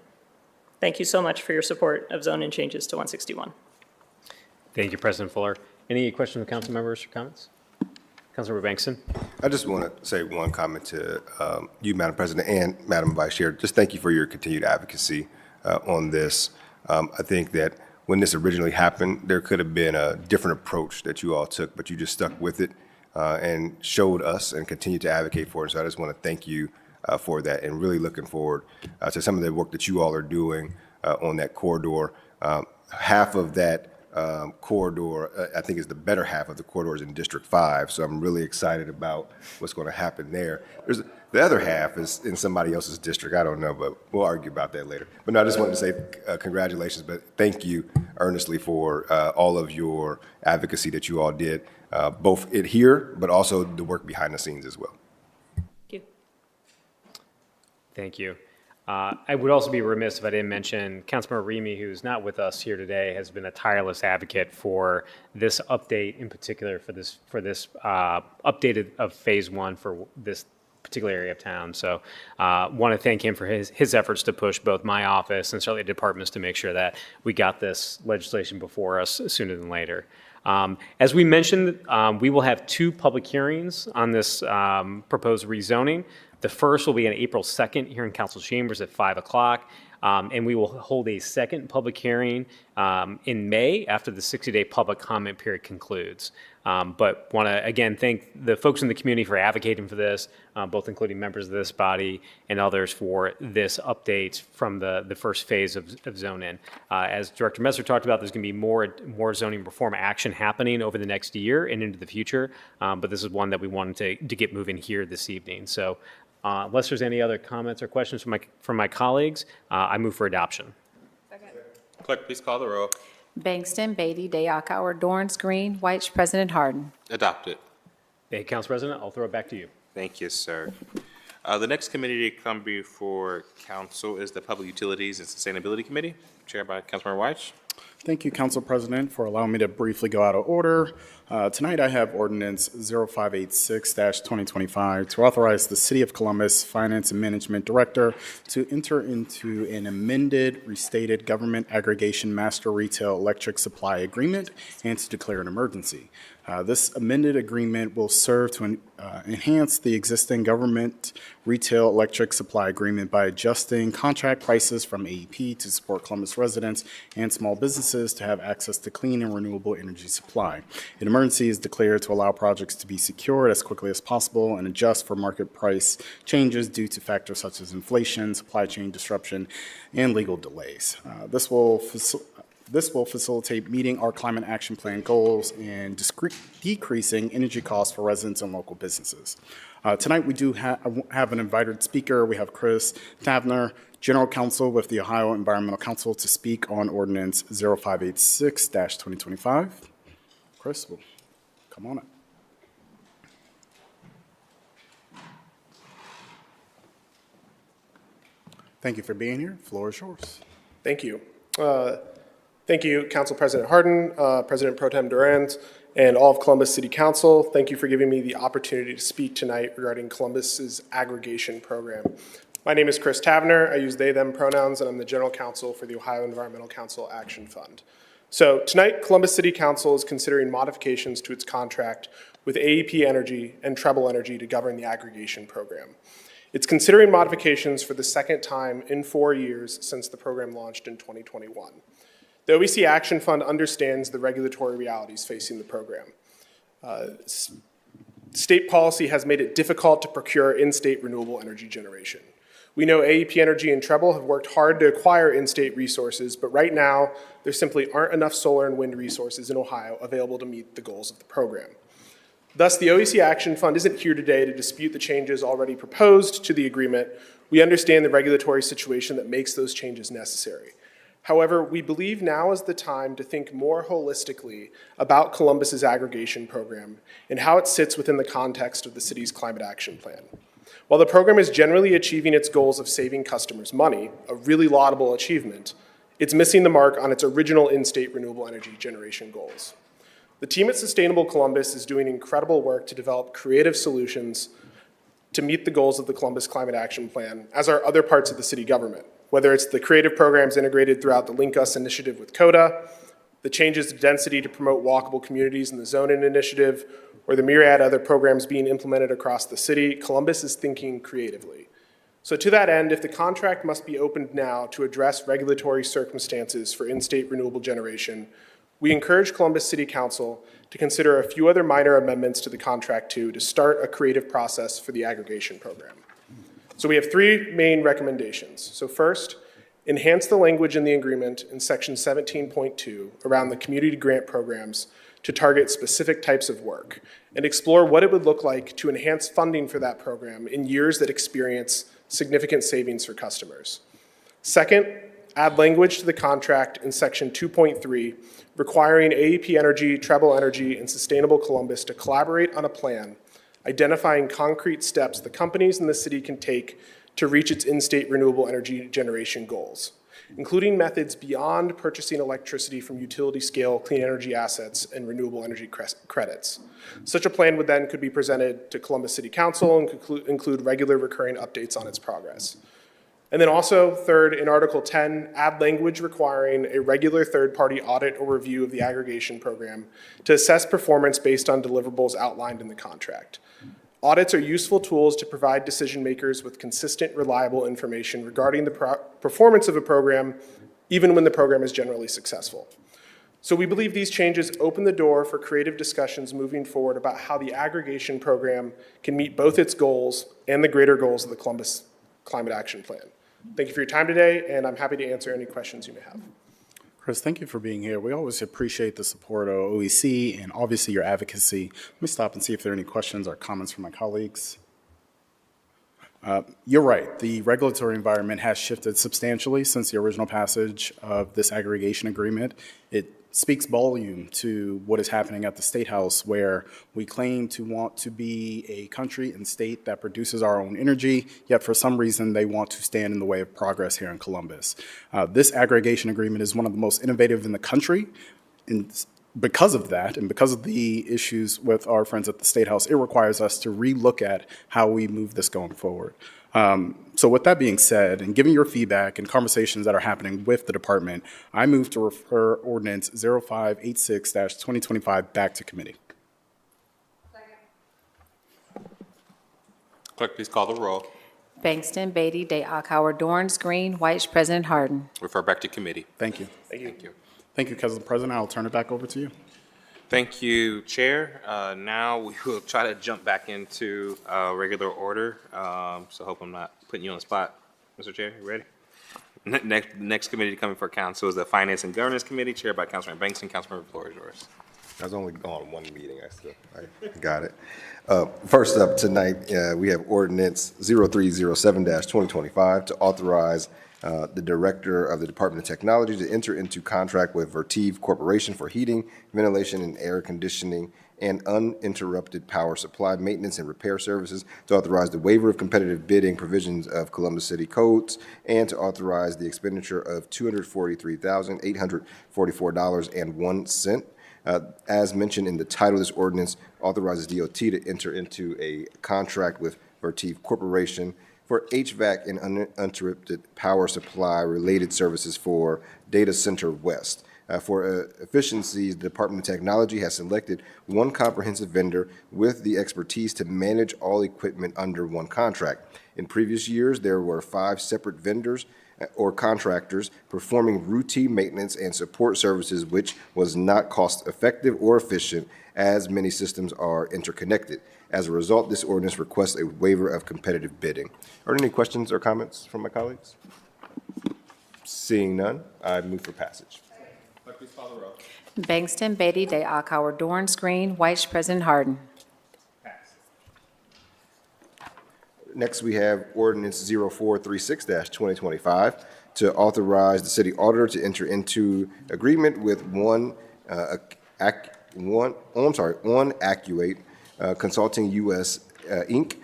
Thank you so much for your support of zone-in changes to 161. Thank you, President Fuller. Any questions from council members or comments? Councilmember Bangston. I just want to say one comment to you, Madam President, and Madam Vice Chair. Just thank you for your continued advocacy on this. I think that when this originally happened, there could have been a different approach that you all took, but you just stuck with it and showed us and continued to advocate for it. So I just want to thank you for that, and really looking forward to some of the work that you all are doing on that corridor. Half of that corridor, I think, is the better half of the corridors in District 5, so I'm really excited about what's going to happen there. The other half is in somebody else's district. I don't know, but we'll argue about that later. But no, I just wanted to say congratulations, but thank you earnestly for all of your advocacy that you all did, both it here, but also the work behind the scenes as well. Thank you. I would also be remiss if I didn't mention Councilmember Remy, who's not with us here today, has been a tireless advocate for this update, in particular for this updated of Phase 1 for this particular area of town. So want to thank him for his efforts to push both my office and certainly departments to make sure that we got this legislation before us sooner than later. As we mentioned, we will have 2 public hearings on this proposed rezoning. The first will be on April 2nd here in Council Chambers at 5 o'clock. And we will hold a second public hearing in May after the 60-day public comment period concludes. But want to, again, thank the folks in the community for advocating for this, both including members of this body and others for this update from the first phase of Zone In. As Director Messer talked about, there's going to be more zoning reform action happening over the next year and into the future. But this is one that we wanted to get moving here this evening. So unless there's any other comments or questions from my colleagues, I move for adoption. Clerk, please call the roll. Bangston, Beatty, Dayakauer, Dorance Green, White, President Harden. Adopted. Hey, Council President, I'll throw it back to you. Thank you, sir. The next committee to come before council is the Public Utilities and Sustainability Committee, chaired by Councilmember White. Thank you, Council President, for allowing me to briefly go out of order. Tonight I have Ordinance 0586-2025 to authorize the City of Columbus Finance and Management Director to enter into an amended, restated Government Aggregation Master Retail Electric Supply Agreement and to declare an emergency. This amended agreement will serve to enhance the existing government retail electric supply agreement by adjusting contract prices from AEP to support Columbus residents and small businesses to have access to clean and renewable energy supply. An emergency is declared to allow projects to be secured as quickly as possible and adjust for market price changes due to factors such as inflation, supply chain disruption, and legal delays. This will facilitate meeting our climate action plan goals and decreasing energy costs for residents and local businesses. Tonight, we do have an invited speaker. We have Chris Tavner, General Counsel with the Ohio Environmental Council, to speak on Ordinance 0586-2025. Chris, well, come on up. Thank you for being here. Floor is yours. Thank you. Thank you, Council President Harden, President Pro Tem Durant, and all of Columbus City Council. Thank you for giving me the opportunity to speak tonight regarding Columbus's aggregation program. My name is Chris Tavener. I use they, them pronouns, and I'm the General Counsel for the Ohio Environmental Council Action Fund. So tonight, Columbus City Council is considering modifications to its contract with AEP Energy and Treble Energy to govern the aggregation program. It's considering modifications for the second time in 4 years since the program launched in 2021. The OEC Action Fund understands the regulatory realities facing the program. State policy has made it difficult to procure in-state renewable energy generation. We know AEP Energy and Treble have worked hard to acquire in-state resources, but right now, there simply aren't enough solar and wind resources in Ohio available to meet the goals of the program. Thus, the OEC Action Fund isn't here today to dispute the changes already proposed to the agreement. We understand the regulatory situation that makes those changes necessary. However, we believe now is the time to think more holistically about Columbus's aggregation program and how it sits within the context of the city's climate action plan. While the program is generally achieving its goals of saving customers money, a really laudable achievement, it's missing the mark on its original in-state renewable energy generation goals. The team at Sustainable Columbus is doing incredible work to develop creative solutions to meet the goals of the Columbus Climate Action Plan, as are other parts of the city government, whether it's the creative programs integrated throughout the Link Us initiative with CODA, the changes to density to promote walkable communities in the Zone In initiative, or the myriad other programs being implemented across the city. Columbus is thinking creatively. So to that end, if the contract must be opened now to address regulatory circumstances for in-state renewable generation, we encourage Columbus City Council to consider a few other minor amendments to the contract to start a creative process for the aggregation program. So we have 3 main recommendations. So first, enhance the language in the agreement in section 17.2 around the community grant programs to target specific types of work and explore what it would look like to enhance funding for that program in years that experience significant savings for customers. Second, add language to the contract in section 2.3 requiring AEP Energy, Treble Energy, and Sustainable Columbus to collaborate on a plan identifying concrete steps the companies in the city can take to reach its in-state renewable energy generation goals, including methods beyond purchasing electricity from utility-scale clean energy assets and renewable energy credits. Such a plan would then could be presented to Columbus City Council and include regular recurring updates on its progress. And then also, third, in Article 10, add language requiring a regular third-party audit or review of the aggregation program to assess performance based on deliverables outlined in the contract. Audits are useful tools to provide decision makers with consistent, reliable information regarding the performance of a program, even when the program is generally successful. So we believe these changes open the door for creative discussions moving forward about how the aggregation program can meet both its goals and the greater goals of the Columbus Climate Action Plan. Thank you for your time today, and I'm happy to answer any questions you may have. Chris, thank you for being here. We always appreciate the support of OEC and obviously your advocacy. Let me stop and see if there are any questions or comments from my colleagues. You're right. The regulatory environment has shifted substantially since the original passage of this aggregation agreement. It speaks volume to what is happening at the State House, where we claim to want to be a country and state that produces our own energy, yet for some reason they want to stand in the way of progress here in Columbus. This aggregation agreement is one of the most innovative in the country. And because of that, and because of the issues with our friends at the State House, it requires us to relook at how we move this going forward. So with that being said, and given your feedback and conversations that are happening with the department, I move to refer Ordinance 0586-2025 back to committee. Clerk, please call the roll. Bangston, Beatty, Day, Akauer, Dorans, Green, White, President Harden. Refer back to committee. Thank you. Thank you. Thank you, Council President. I'll turn it back over to you. Thank you, Chair. Now we will try to jump back into regular order. So I hope I'm not putting you on the spot. Mr. Chair, you ready? Next committee to come before council is the Finance and Governance Committee, chaired by Councilman Bangston. Councilmember, the floor is yours. I was only on one meeting, I got it. First up tonight, we have ordinance 0307-2025 to authorize the Director of the Department of Technology to enter into contract with Vertiv Corporation for heating, ventilation, and air conditioning and uninterrupted power supply, maintenance, and repair services, to authorize the waiver of competitive bidding provisions of Columbus City codes, and to authorize the expenditure of $243,844.01. As mentioned in the title of this ordinance, authorizes DOT to enter into a contract with Vertiv Corporation for HVAC and uninterrupted power supply related services for Data Center West. For efficiencies, the Department of Technology has selected one comprehensive vendor with the expertise to manage all equipment under one contract. In previous years, there were 5 separate vendors or contractors performing routine maintenance and support services, which was not cost-effective or efficient, as many systems are interconnected. As a result, this ordinance requests a waiver of competitive bidding. Are there any questions or comments from my colleagues? Seeing none, I move for passage. Clerk, please call the roll. Bangston, Beatty, Day, Akauer, Dorance Green, White, President Harden. Next, we have ordinance 0436-2025 to authorize the city auditor to enter into agreement with On Actuate Consulting US Inc.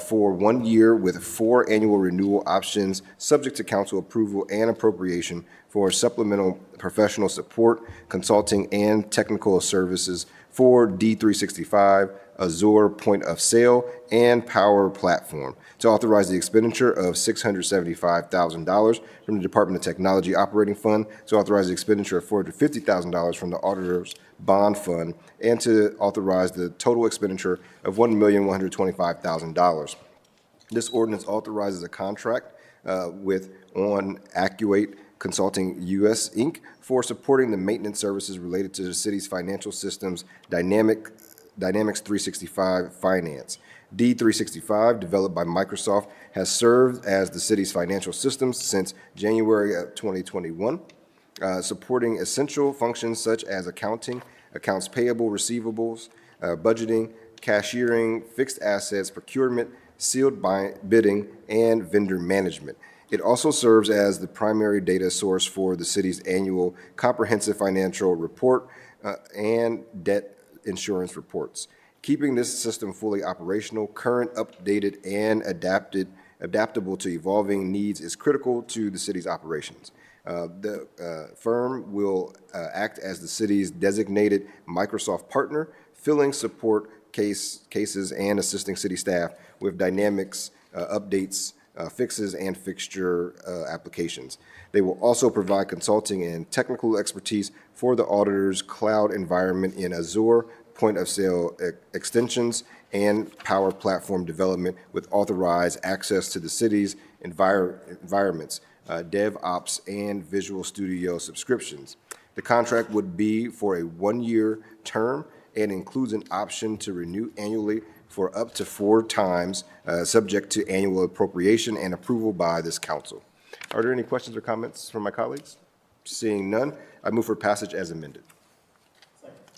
For 1 year with 4 annual renewal options, subject to council approval and appropriation for supplemental professional support, consulting, and technical services for D365, Azure Point of Sale, and Power Platform, to authorize the expenditure of $675,000 from the Department of Technology Operating Fund, to authorize the expenditure of $450,000 from the Auditor's Bond Fund, and to authorize the total expenditure of $1,125,000. This ordinance authorizes a contract with On Actuate Consulting US Inc. for supporting the maintenance services related to the city's financial systems, Dynamics 365 Finance. D365, developed by Microsoft, has served as the city's financial systems since January of 2021, supporting essential functions such as accounting, accounts payable, receivables, budgeting, cashiering, fixed assets, procurement, sealed bidding, and vendor management. It also serves as the primary data source for the city's annual comprehensive financial report and debt insurance reports. Keeping this system fully operational, current, updated, and adaptable to evolving needs is critical to the city's operations. The firm will act as the city's designated Microsoft partner, filling support cases and assisting city staff with Dynamics updates, fixes, and fixture applications. They will also provide consulting and technical expertise for the auditor's cloud environment in Azure, point of sale extensions, and Power Platform development with authorized access to the city's environments, DevOps, and Visual Studio subscriptions. The contract would be for a 1-year term and includes an option to renew annually for up to 4 times, subject to annual appropriation and approval by this council. Are there any questions or comments from my colleagues? Seeing none, I move for passage as amended.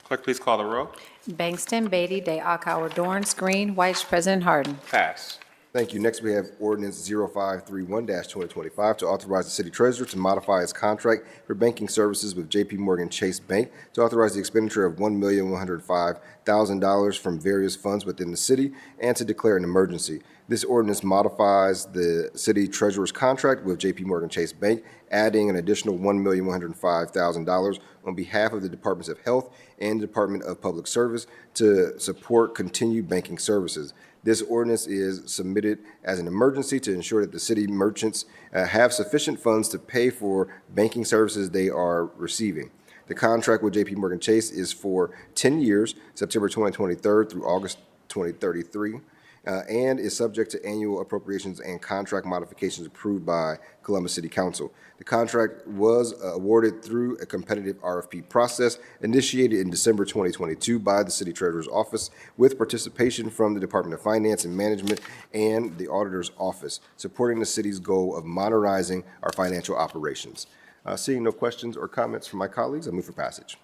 Clerk, please call the roll. Bangston, Beatty, Day, Akauer, Dorance Green, White, President Harden. Pass. Thank you. Next, we have ordinance 0531-2025 to authorize the city treasurer to modify its contract for banking services with J.P. Morgan Chase Bank, to authorize the expenditure of $1,105,000 from various funds within the city, and to declare an emergency. This ordinance modifies the city treasurer's contract with J.P. Morgan Chase Bank, adding an additional $1,105,000 on behalf of the Departments of Health and Department of Public Service to support continued banking services. This ordinance is submitted as an emergency to ensure that the city merchants have sufficient funds to pay for banking services they are receiving. The contract with J.P. Morgan Chase is for 10 years, September 2023 through August 2033, and is subject to annual appropriations and contract modifications approved by Columbus City Council. The contract was awarded through a competitive RFP process initiated in December 2022 by the City Treasurer's Office, with participation from the Department of Finance and Management and the Auditor's Office, supporting the city's goal of modernizing our financial operations. Seeing no questions or comments from my colleagues, I move for passage.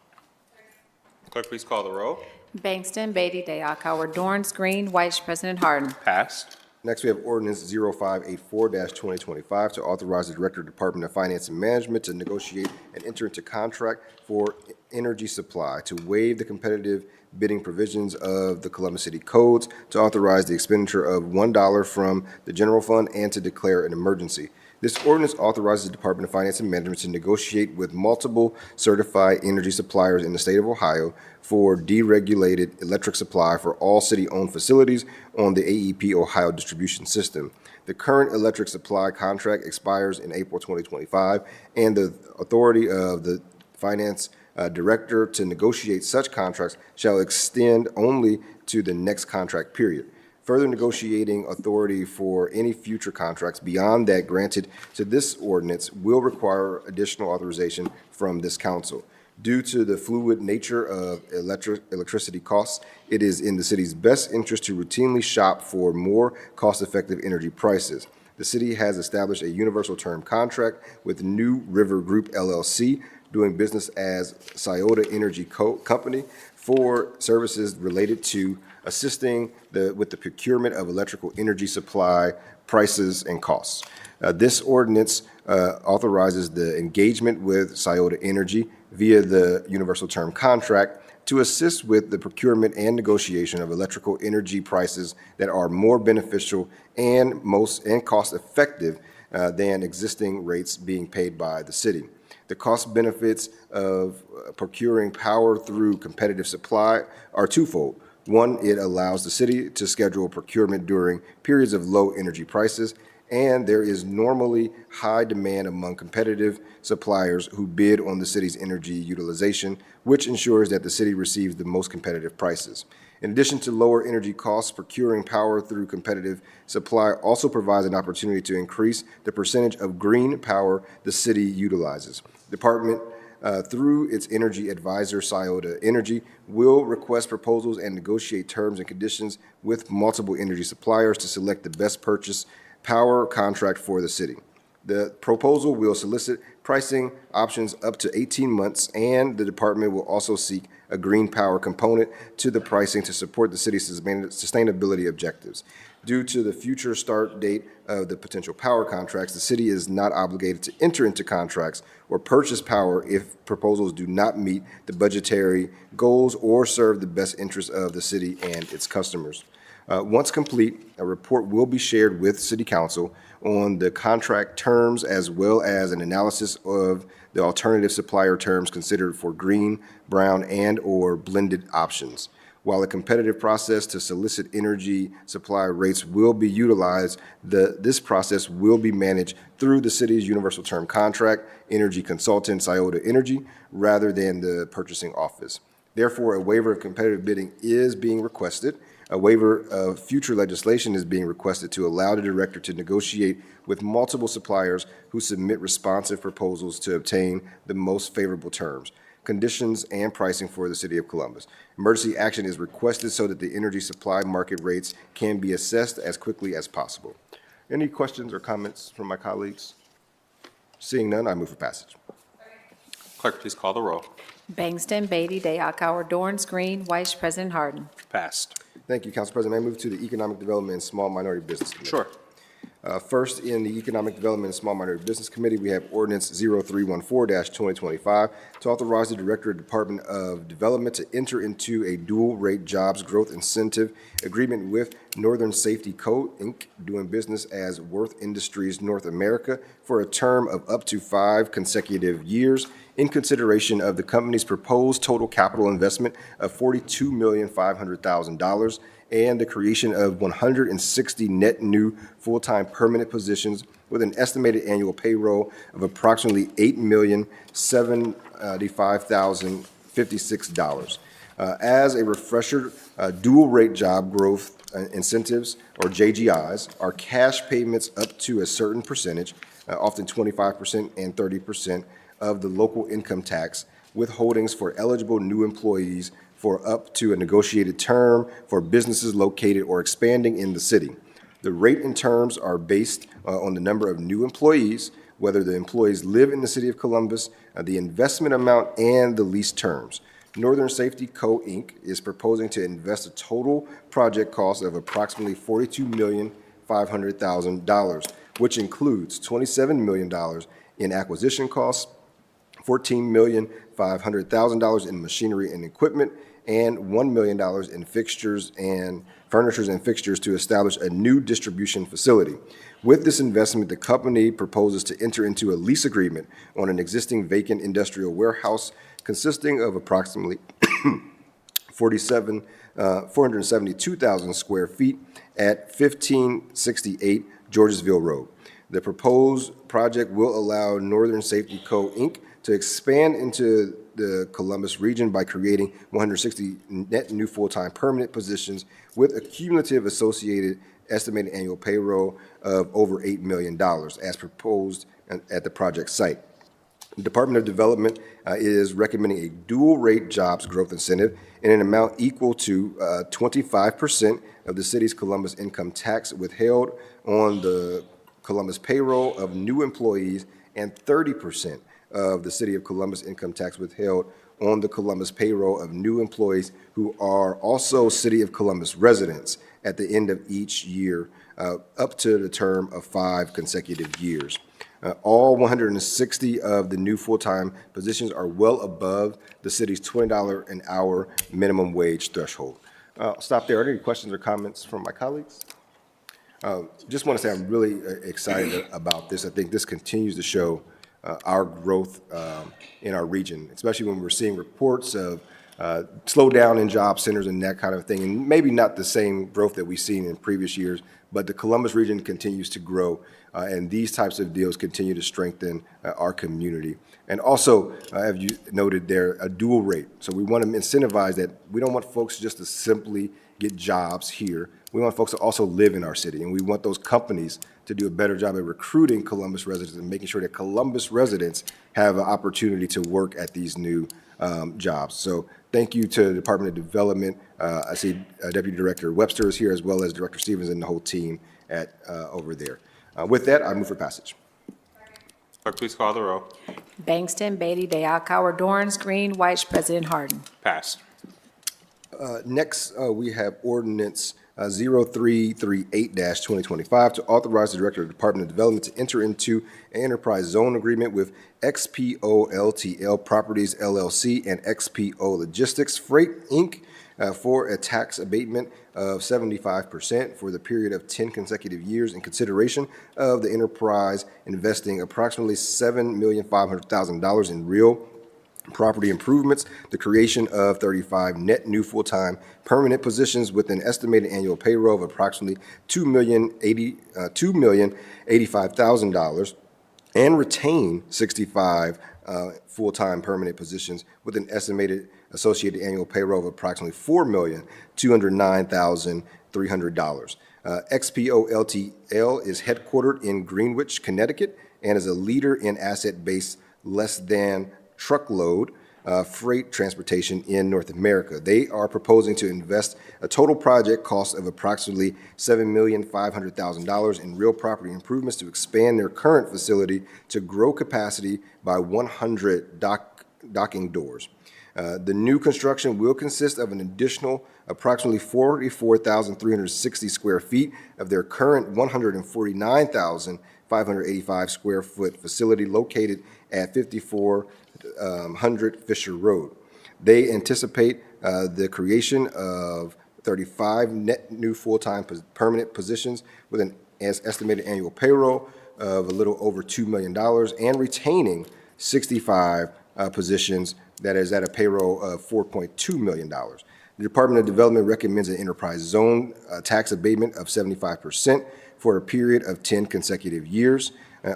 Clerk, please call the roll. Bangston, Beatty, Day, Akauer, Dorance Green, White, President Harden. Passed. Next, we have ordinance 0584-2025 to authorize the Director of Department of Finance and Management to negotiate and enter into contract for energy supply, to waive the competitive bidding provisions of the Columbus City Codes, to authorize the expenditure of $1 from the general fund, and to declare an emergency. This ordinance authorizes the Department of Finance and Management to negotiate with multiple certified energy suppliers in the state of Ohio for deregulated electric supply for all city-owned facilities on the AEP Ohio distribution system. The current electric supply contract expires in April 2025, and the authority of the finance director to negotiate such contracts shall extend only to the next contract period. Further negotiating authority for any future contracts beyond that granted to this ordinance will require additional authorization from this council. Due to the fluid nature of electricity costs, it is in the city's best interest to routinely shop for more cost-effective energy prices. The city has established a universal term contract with New River Group LLC, doing business as Scioto Energy Company, for services related to assisting with the procurement of electrical energy supply prices and costs. This ordinance authorizes the engagement with Scioto Energy via the universal term contract to assist with the procurement and negotiation of electrical energy prices that are more beneficial and cost effective than existing rates being paid by the city. The cost benefits of procuring power through competitive supply are twofold. One, it allows the city to schedule procurement during periods of low energy prices, and there is normally high demand among competitive suppliers who bid on the city's energy utilization, which ensures that the city receives the most competitive prices. In addition to lower energy costs, procuring power through competitive supply also provides an opportunity to increase the percentage of green power the city utilizes. Department, through its energy advisor, Scioto Energy, will request proposals and negotiate terms and conditions with multiple energy suppliers to select the best purchase power contract for the city. The proposal will solicit pricing options up to 18 months, and the department will also seek a green power component to the pricing to support the city's sustainability objectives. Due to the future start date of the potential power contracts, the city is not obligated to enter into contracts or purchase power if proposals do not meet the budgetary goals or serve the best interests of the city and its customers. Once complete, a report will be shared with City Council on the contract terms as well as an analysis of the alternative supplier terms considered for green, brown, and/or blended options. While a competitive process to solicit energy supply rates will be utilized, this process will be managed through the city's universal term contract, energy consultant Scioto Energy, rather than the purchasing office. Therefore, a waiver of competitive bidding is being requested. A waiver of future legislation is being requested to allow the director to negotiate with multiple suppliers who submit responsive proposals to obtain the most favorable terms, conditions, and pricing for the city of Columbus. Emergency action is requested so that the energy supply market rates can be assessed as quickly as possible. Any questions or comments from my colleagues? Seeing none, I move for passage. Clerk, please call the roll. Bangston, Beatty, Day, Akauer, Dorance, Green, Weiss, President Harden. Passed. Thank you, Council President. May I move to the Economic Development and Small Minority Business Committee? Sure. First, in the Economic Development and Small Minority Business Committee, we have ordinance 0314-2025 to authorize the Director of Department of Development to enter into a dual-rate jobs growth incentive agreement with Northern Safety Co., Inc., doing business as Worth Industries North America, for a term of up to 5 consecutive years in consideration of the company's proposed total capital investment of $42,500,000 and the creation of 160 net new full-time permanent positions with an estimated annual payroll of approximately $8,075,056. As a refresher, dual-rate job growth incentives, or JGIs, are cash payments up to a certain percentage, often 25% and 30%, of the local income tax withholdings for eligible new employees for up to a negotiated term for businesses located or expanding in the city. The rate and terms are based on the number of new employees, whether the employees live in the city of Columbus, the investment amount, and the lease terms. Northern Safety Co., Inc. is proposing to invest a total project cost of approximately $500,000, which includes $27 million in acquisition costs, $14,500,000 in machinery and equipment, and $1 million in fixtures and furnitures and fixtures to establish a new distribution facility. With this investment, the company proposes to enter into a lease agreement on an existing vacant industrial warehouse consisting of approximately 472,000 square feet at 1568 Georgesville Road. The proposed project will allow Northern Safety Co., Inc. to expand into the Columbus region by creating 160 net new full-time permanent positions with a cumulative associated estimated annual payroll of over $8 million as proposed at the project site. The Department of Development is recommending a dual-rate jobs growth incentive in an amount equal to 25% of the city's Columbus income tax withheld on the Columbus payroll of new employees and 30% of the City of Columbus income tax withheld on the Columbus payroll of new employees who are also City of Columbus residents at the end of each year, up to the term of 5 consecutive years. All 160 of the new full-time positions are well above the city's $20 an hour minimum wage threshold. I'll stop there. Are there any questions or comments from my colleagues? Just want to say I'm really excited about this. I think this continues to show our growth in our region, especially when we're seeing reports of slowdown in job centers and that kind of thing, and maybe not the same growth that we've seen in previous years, but the Columbus region continues to grow, and these types of deals continue to strengthen our community. And also, as you noted there, a dual rate. So we want to incentivize that. We don't want folks just to simply get jobs here. We want folks to also live in our city, and we want those companies to do a better job at recruiting Columbus residents and making sure that Columbus residents have an opportunity to work at these new jobs. So thank you to the Department of Development. I see Deputy Director Webster is here, as well as Director Stevens and the whole team at over there. With that, I move for passage. Clerk, please call the roll. Bangston, Beatty, Dayakauer, Dorans, Green, White, President Harden. Passed. Next, we have ordinance 0338-2025 to authorize the Director of the Department of Development to enter into an enterprise zone agreement with XPO LTL Properties LLC and XPO Logistics Freight, Inc. For a tax abatement of 75% for the period of 10 consecutive years in consideration of the enterprise investing approximately $7,500,000 in real property improvements, the creation of 35 net new full-time permanent positions with an estimated annual payroll of approximately $2,085,000, and retain 65 full-time permanent positions with an estimated associated annual payroll of approximately $4,209,300. XPO LTL is headquartered in Greenwich, Connecticut, and is a leader in asset-based less than truckload freight transportation in North America. They are proposing to invest a total project cost of approximately $7,500,000 in real property improvements to expand their current facility to grow capacity by 100 docking doors. The new construction will consist of an additional approximately 44,360 square feet of their current 149,585 square foot facility located at 5400 Fisher Road. They anticipate the creation of 35 net new full-time permanent positions with an estimated annual payroll of a little over $2 million and retaining 65 positions that is at a payroll of $4.2 million. The Department of Development recommends an enterprise zone tax abatement of 75% for a period of 10 consecutive years.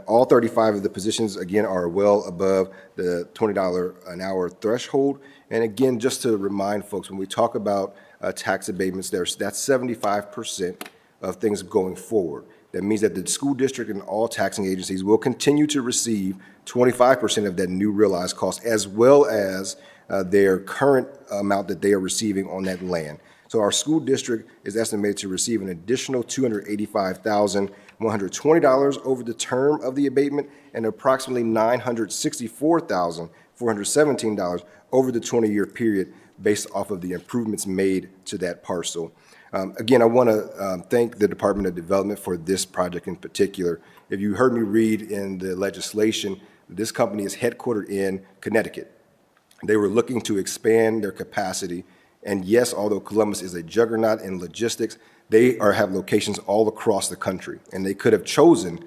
All 35 of the positions, again, are well above the $20 an hour threshold. And again, just to remind folks, when we talk about tax abatements, that's 75% of things going forward. That means that the school district and all taxing agencies will continue to receive 25% of that new realized cost, as well as their current amount that they are receiving on that land. So our school district is estimated to receive an additional $285,120 over the term of the abatement and approximately $964,417 over the 20-year period based off of the improvements made to that parcel. Again, I want to thank the Department of Development for this project in particular. If you heard me read in the legislation, this company is headquartered in Connecticut. They were looking to expand their capacity, and yes, although Columbus is a juggernaut in logistics, they have locations all across the country, and they could have chosen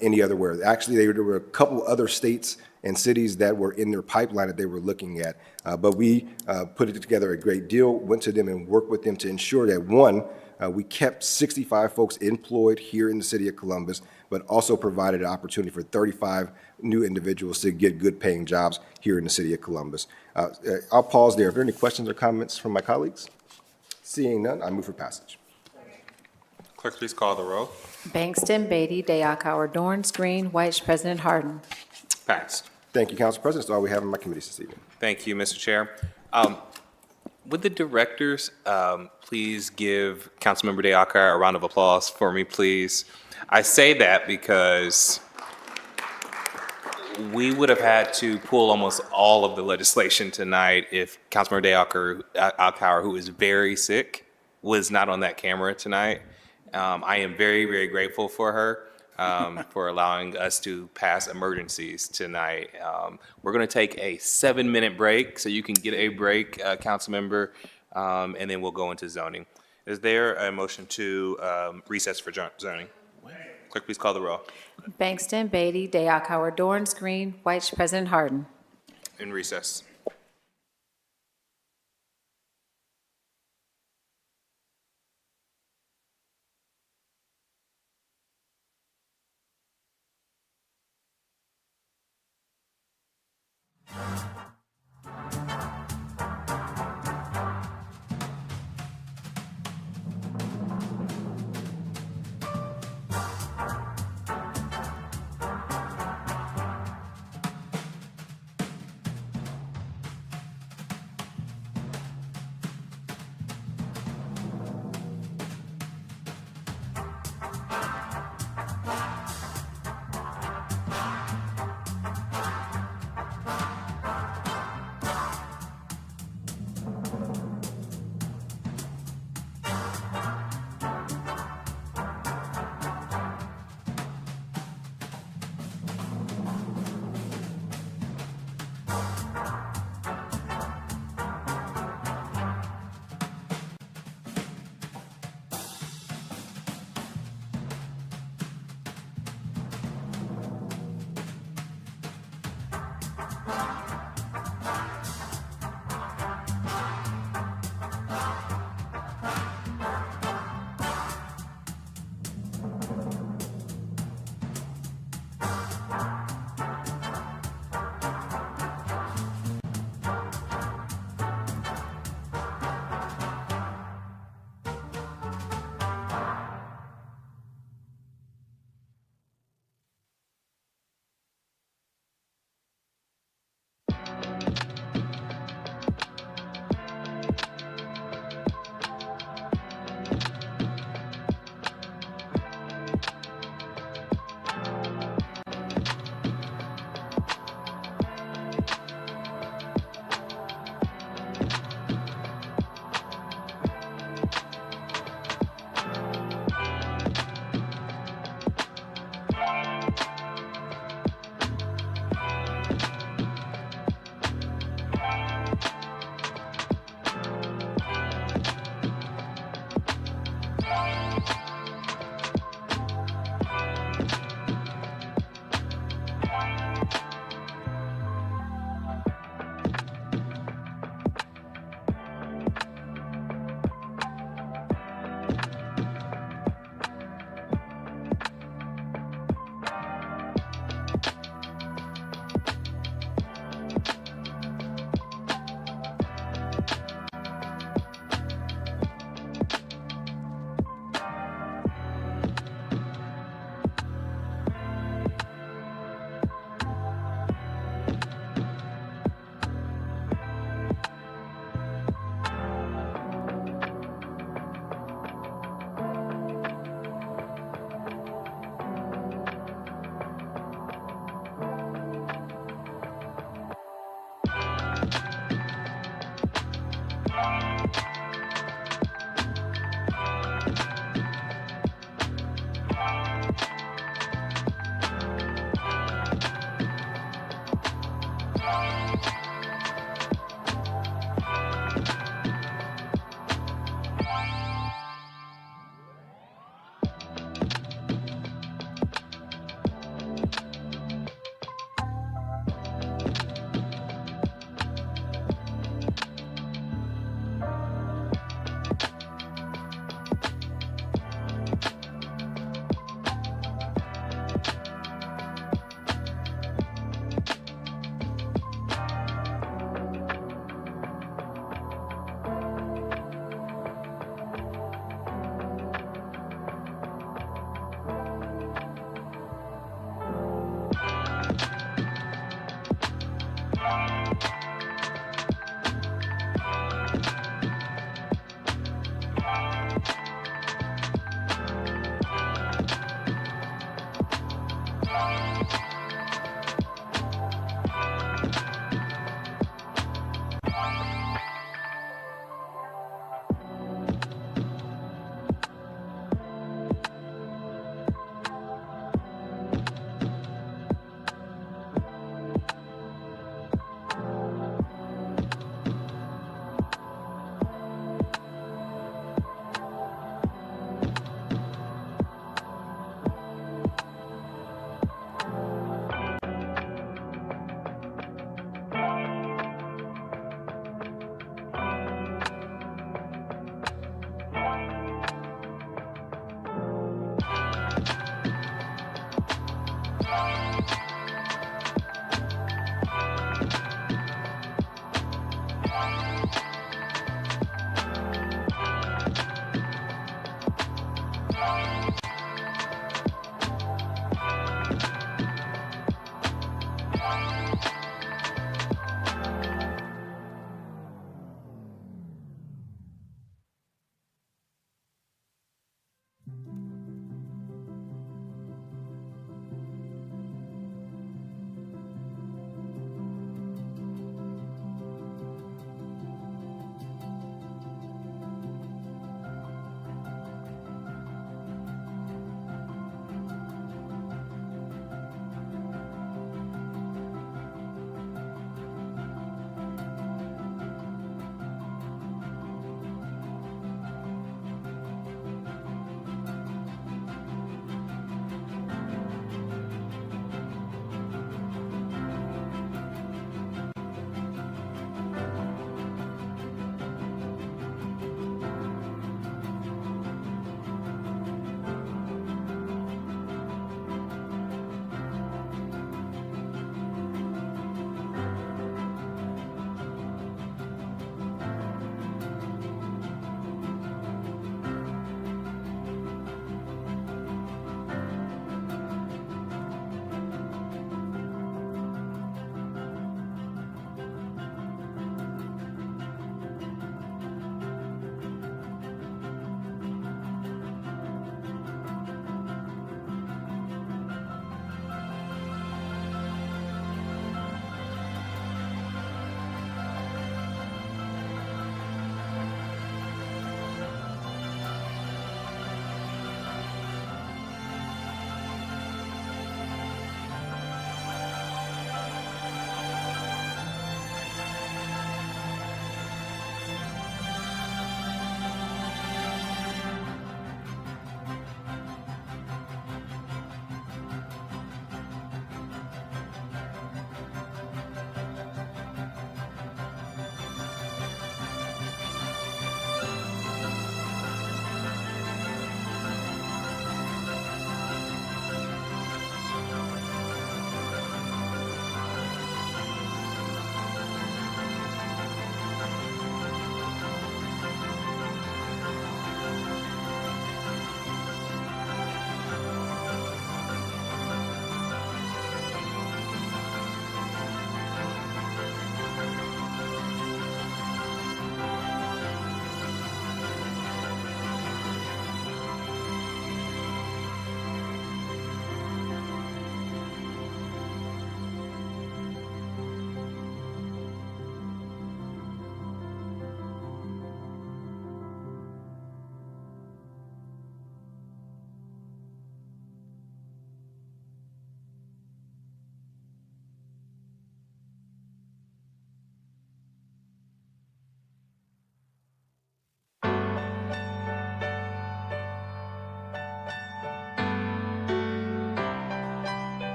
any other where. Actually, there were a couple other states and cities that were in their pipeline that they were looking at. But we put it together a great deal, went to them and worked with them to ensure that, one, we kept 65 folks employed here in the city of Columbus, but also provided an opportunity for 35 new individuals to get good paying jobs here in the city of Columbus. I'll pause there. Are there any questions or comments from my colleagues? Seeing none, I move for passage. Clerk, please call the roll. Bangston, Beatty, Day, Dorns, Green, White, President Harden. Passed. Thank you, Council President. That's all we have in my committees this evening. Thank you, Mr. Chair. Would the directors please give Councilmember Day a round of applause for me, please? I say that because we would have had to pull almost all of the legislation tonight if Councilmember Day who is very sick, was not on that camera tonight. I am very, very grateful for her for allowing us to pass emergencies tonight. We're going to take a 7-minute break, so you can get a break, council member, and then we'll go into zoning. Is there a motion to recess for zoning? Clerk, please call the roll. Bangston, Beatty, Day, Dorns, Green, White, President Harden. In recess.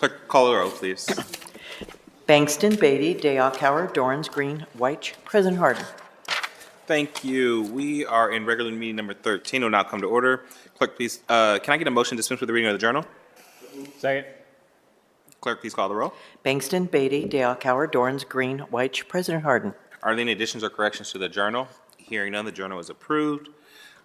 Clerk, call the roll, please. Bangston, Beatty, Dayakauer, Dorans, Green, White, President Harden. Thank you. We are in regular meeting number 13. Will now come to order. Clerk, please, can I get a motion to dispense with the reading of the journal? Second. Clerk, please call the roll. Bangston, Beatty, Dayakauer, Dorans, Green, White, President Harden. Are there any additions or corrections to the journal? Hearing none, the journal is approved.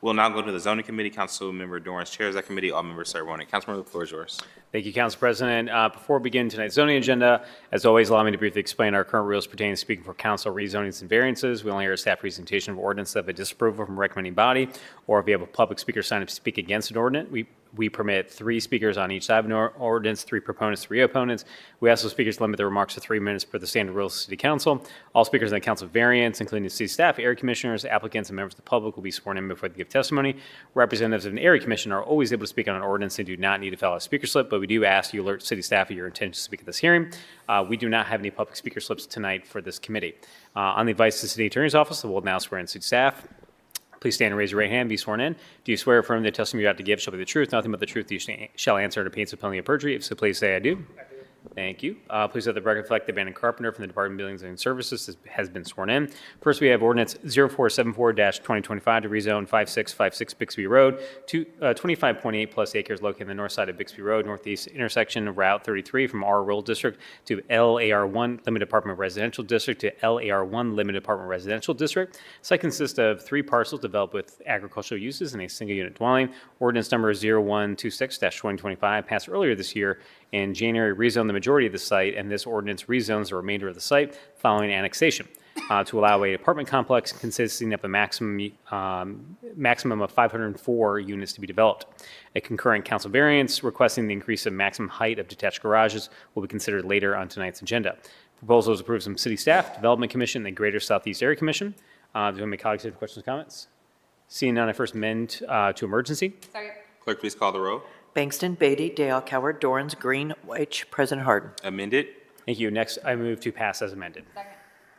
We'll now go to the zoning committee. Councilmember Dorans chairs that committee. All members serve one. Councilmember, the floor is yours. Thank you, Council President. Before we begin tonight's zoning agenda, as always, allow me to briefly explain our current rules pertaining to speaking for council rezonings and variances. We only hear a staff presentation of ordinance of a disapproval from a recommending body, or if we have a public speaker sign up to speak against an ordinance, we permit 3 speakers on each side of an ordinance, 3 proponents, 3 opponents. We ask those speakers to limit their remarks to 3 minutes per the standard rules of City Council. All speakers in the council variance, including the city staff, area commissioners, applicants, and members of the public, will be sworn in before they give testimony. Representatives of an area commission are always able to speak on an ordinance and do not need to fill out a speaker slip, but we do ask you alert city staff of your intention to speak at this hearing. We do not have any public speaker slips tonight for this committee. On the advice of the city attorney's office, we'll now swear in city staff. Please stand and raise your right hand, be sworn in. Do you swear or affirm the testimony you're about to give shall be the truth, nothing but the truth you shall answer under pain of penalty of perjury? If so, please say I do. Thank you. Please let the record reflect that Brandon Carpenter from the Department of Buildings and Services has been sworn in. First, we have ordinance 0474-2025 to rezone 5656 Bixby Road to 25.8 plus acres located on the north side of Bixby Road, northeast intersection of Route 33 from R Rural District to LAR1 Limited Apartment Residential District to LAR1 Limited Apartment Residential District. Site consists of 3 parcels developed with agricultural uses and a single unit dwelling. Ordinance number 0126-2025 passed earlier this year in January, rezoned the majority of the site, and this ordinance rezones the remainder of the site following annexation to allow an apartment complex consisting of a maximum of 504 units to be developed. A concurrent council variance requesting the increase of maximum height of detached garages will be considered later on tonight's agenda. Proposal is approved from City Staff, Development Commission, and the Greater Southeast Area Commission. Do any of my colleagues have questions or comments? Seeing none, I first amend to emergency. Clerk, please call the roll. Bangston, Beatty, Dayakauer, Dorans, Green, White, President Harden. Amended. Thank you. Next, I move to pass as amended.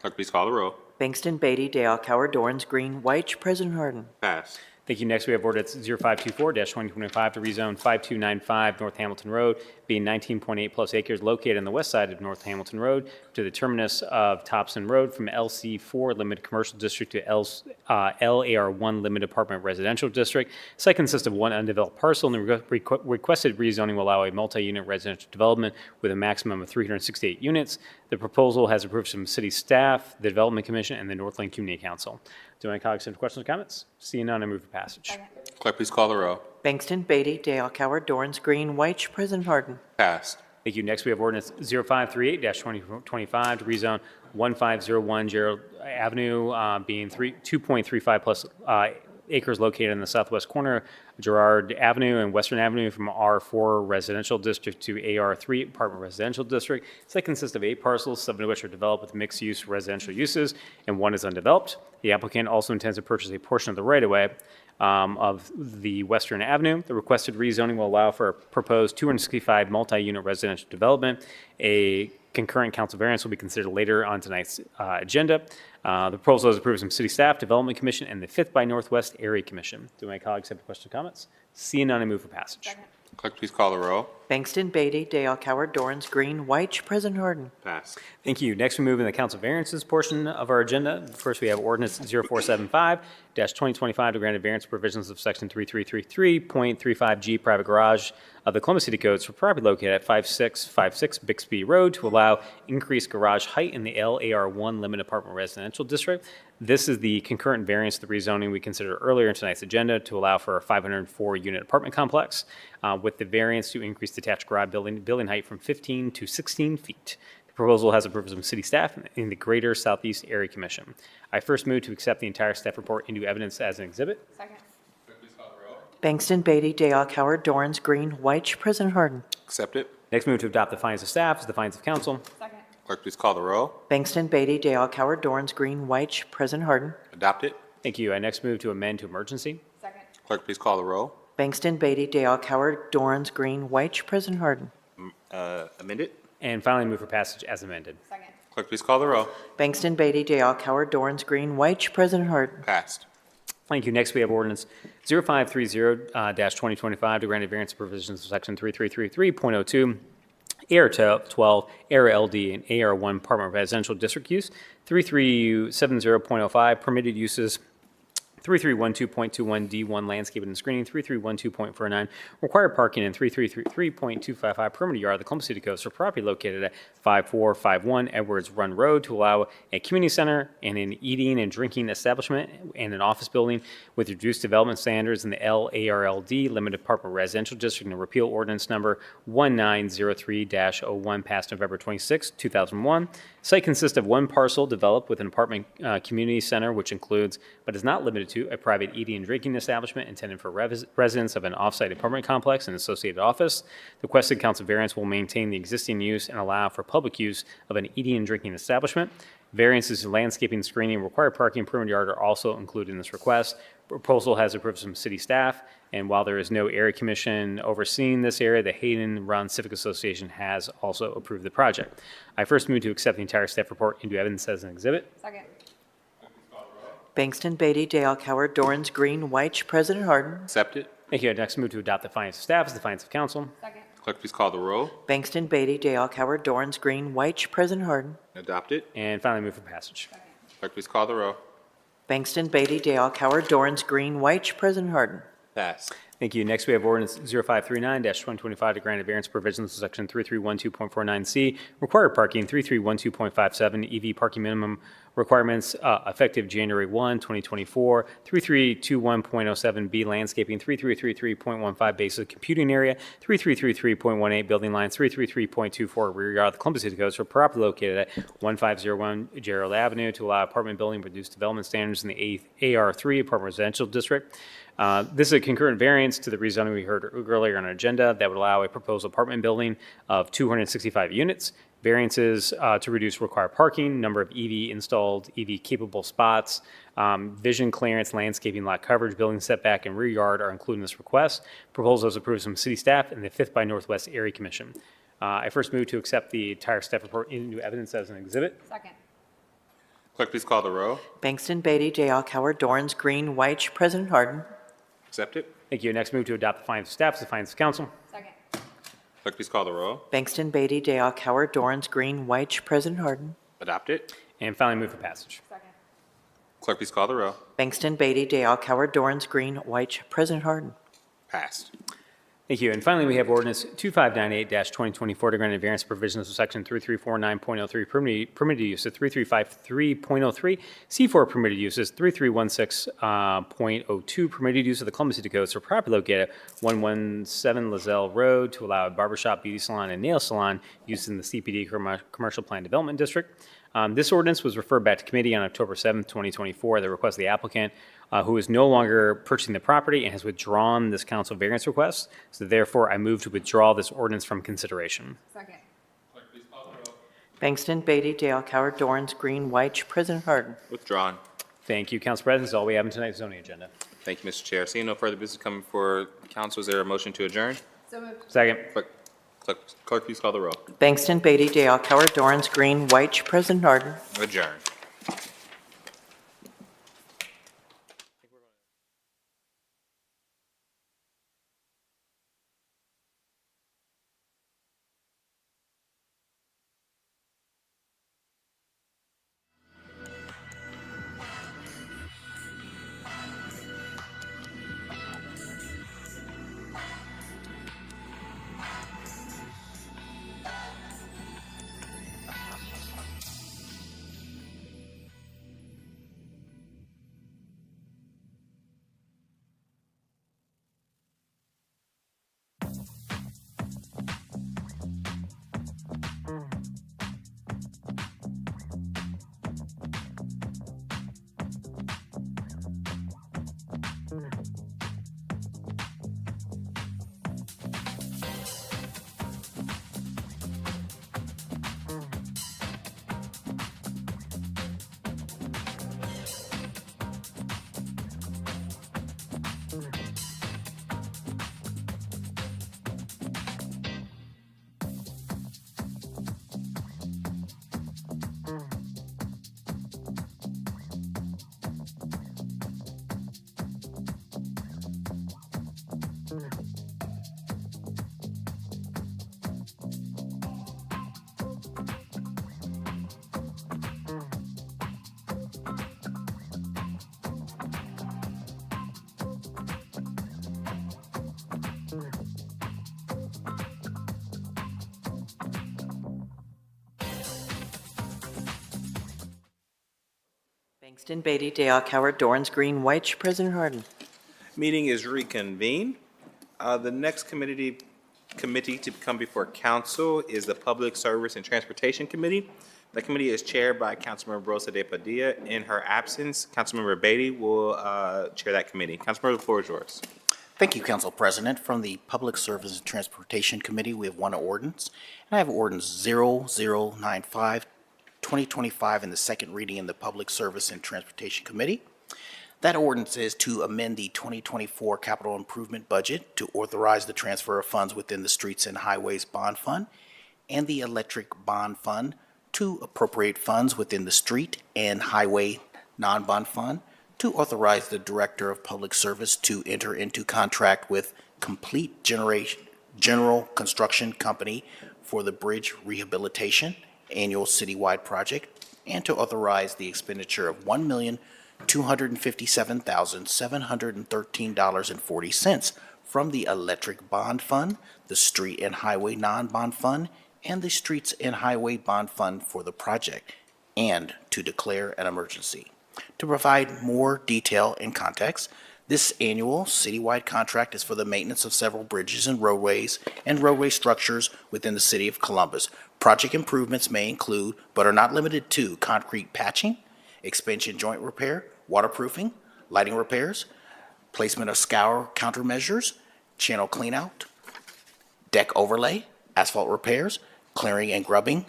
Clerk, please call the roll. Bangston, Beatty, Dayakauer, Dorans, Green, White, President Harden. Pass. Thank you. Next, we have ordinance 0524-2025 to rezone 5295 North Hamilton Road, being 19.8 plus acres located on the west side of North Hamilton Road to the terminus of Thompson Road from LC4 Limited Commercial District to LAR1 Limited Apartment Residential District. Site consists of 1 undeveloped parcel, and the requested rezoning will allow a multi-unit residential development with a maximum of 368 units. The proposal has approved from city staff, the Development Commission, and the Northland Community Council. Do my colleagues have questions or comments? Seeing none, I move for passage. Clerk, please call the roll. Bangston, Beatty, Dayakauer, Dorans, Green, White, President Harden. Passed. Thank you. Next, we have ordinance 0538-2025 to rezone 1501 Gerald Avenue, being 2.35 plus acres located in the southwest corner of Gerard Avenue and Western Avenue from R4 Residential District to AR3 Apartment Residential District. Site consists of 8 parcels, 7 of which are developed with mixed-use residential uses, and 1 is undeveloped. The applicant also intends to purchase a portion of the right-of-way of the Western Avenue. The requested rezoning will allow for a proposed 265 multi-unit residential development. A concurrent council variance will be considered later on tonight's agenda. The proposal is approved from City Staff, Development Commission, and the 5th by Northwest Area Commission. Do my colleagues have questions or comments? Seeing none, I move for passage. Clerk, please call the roll. Bangston, Beatty, Dayakauer, Dorans, Green, White, President Harden. Pass. Thank you. Next, we move in the council variances portion of our agenda. First, we have ordinance 0475-2025 to grant a variance provisions of section 3333.35G private garage of the Columbus City Codes for property located at 5656 Bixby Road to allow increased garage height in the LAR1 Limited Apartment Residential District. This is the concurrent variance to the rezoning we considered earlier in tonight's agenda to allow for a 504-unit apartment complex with the variance to increase detached garage building height from 15 to 16 feet. The proposal has approval from city staff in the Greater Southeast Area Commission. I first move to accept the entire staff report into evidence as an exhibit. Second. Bangston, Beatty, Dayakauer, Dorans, Green, White, President Harden. Accept it. Next, move to adopt the findings of staff as the findings of council. Second. Clerk, please call the roll. Bangston, Beatty, Dayakauer, Dorans, Green, White, President Harden. Adopt it. Thank you. I next move to amend to emergency. Second. Clerk, please call the roll. Bangston, Beatty, Dayakauer, Dorans, Green, White, President Harden. Amend it. And finally, move for passage as amended. Second. Clerk, please call the roll. Bangston, Beatty, Dayakauer, Dorans, Green, White, President Harden. Passed. Thank you. Next, we have ordinance 0530-2025 to grant a variance provisions of section 3333.02 AR12, AR-LD, and AR1 Apartment Residential District Use, 3370.05 Permitted Uses, 3312.21 D1 Landscaping and Screening, 3312.49 Required Parking, and 3333.255 Perimeter Yard of the Columbus City Coast for property located at 5451 Edwards Run Road to allow a community center and an eating and drinking establishment and an office building with reduced development standards in the LARLD Limited Apartment Residential District, and repeal ordinance number 1903-01 passed November 26, 2001. Site consists of one parcel developed with an apartment community center, which includes, but is not limited to, a private eating and drinking establishment intended for residents of an off-site apartment complex and associated office. The requested council variance will maintain the existing use and allow for public use of an eating and drinking establishment. Variances to landscaping, screening, required parking, and perimeter yard are also included in this request. Proposal has approved from city staff, and while there is no area commission overseeing this area, the Hayden Run Civic Association has also approved the project. I first move to accept the entire staff report into evidence as an exhibit. Second. Bangston, Beatty, Dale, Coward, Dorans, Green, White, President Harden. Accepted. Thank you. I next move to adopt the findings of staff as the findings of council. Second. Clerk, please call the roll. Bangston, Beatty, Dale, Coward, Dorans, Green, White, President Harden. Adopted. And finally move for passage. Clerk, please call the roll. Bangston, Beatty, Dale, Coward, Dorans, Green, White, President Harden. Passed. Thank you. Next, we have ordinance 0539-2025 to grant a variance provisions to section 3312.49C, required parking, 3312.57, EV parking minimum requirements effective January 1, 2024, 3321.07B landscaping, 3333.15 basic computing area, 3333.18 building lines, 3333.24 rear yard of the Columbus City Coast for property located at 1501 Gerald Avenue to allow apartment building with reduced development standards in the AR3 Apartment Residential District. This is a concurrent variance to the rezoning we heard earlier on our agenda that would allow a proposed apartment building of 265 units. Variances to reduce required parking, number of EV installed, EV capable spots, vision clearance, landscaping, lot coverage, building setback, and rear yard are included in this request. Proposal is approved from city staff and the 5th by Northwest Area Commission. I first move to accept the entire staff report into evidence as an exhibit. Second. Clerk, please call the roll. Bangston, Beatty, Dale, Coward, Dorans, Green, White, President Harden. Accepted. Thank you. Next move to adopt the findings of staff as the findings of council. Second. Clerk, please call the roll. Bangston, Beatty, Dale, Coward, Dorans, Green, White, President Harden. Adopted. And finally move for passage. Second. Clerk, please call the roll. Bangston, Beatty, Dale, Coward, Dorans, Green, White, President Harden. Passed. Thank you. And finally, we have ordinance 2598-2024 to grant a variance provisions of section 3349.03 permitted uses, 3353.03 C4 permitted uses, 3316.02 permitted use of the Columbus City Coast for property located at 117 Lozelle Road to allow a barbershop, beauty salon, and nail salon used in the CPD Commercial Plan Development District. This ordinance was referred back to committee on October 7th, 2024 at the request of the applicant, who is no longer purchasing the property and has withdrawn this council variance request. So therefore, I move to withdraw this ordinance from consideration. Second. Bangston, Beatty, Dale, Coward, Dorans, Green, White, President Harden. Withdrawn. Thank you, Council President. That's all we have in tonight's zoning agenda. Thank you, Mr. Chair. Seeing no further business coming for council, is there a motion to adjourn? So moved. Second. Clerk, please call the roll. Bangston, Beatty, Dale, Coward, Dorans, Green, White, President Harden. Adjourn. Bangston, Beatty, Dale, Coward, Dorans, Green, White. President Harden. Meeting is reconvened. The next committee to come before council is the Public Service and Transportation Committee. The committee is chaired by Councilmember Rosa de Padilla. In her absence, Councilmember Beatty will chair that committee. Councilmember, the floor is yours. Thank you, Council President. From the Public Service and Transportation Committee, we have one ordinance, and I have ordinance 0095, 2025 in the second reading in the Public Service and Transportation Committee. That ordinance is to amend the 2024 capital improvement budget to authorize the transfer of funds within the Streets and Highways Bond Fund and the Electric Bond Fund to appropriate funds within the Street and Highway Non-Bond Fund, to authorize the Director of Public Service to enter into contract with Complete General Construction Company for the bridge rehabilitation annual citywide project, and to authorize the expenditure of $1,257,713.40 from the Electric Bond Fund, the Street and Highway Non-Bond Fund, and the Streets and Highway Bond Fund for the project, and to declare an emergency. To provide more detail and context, this annual citywide contract is for the maintenance of several bridges and roadways and roadway structures within the city of Columbus. Project improvements may include, but are not limited to, concrete patching, expansion joint repair, waterproofing, lighting repairs, placement of scour countermeasures, channel cleanout, deck overlay, asphalt repairs, clearing and grubbing,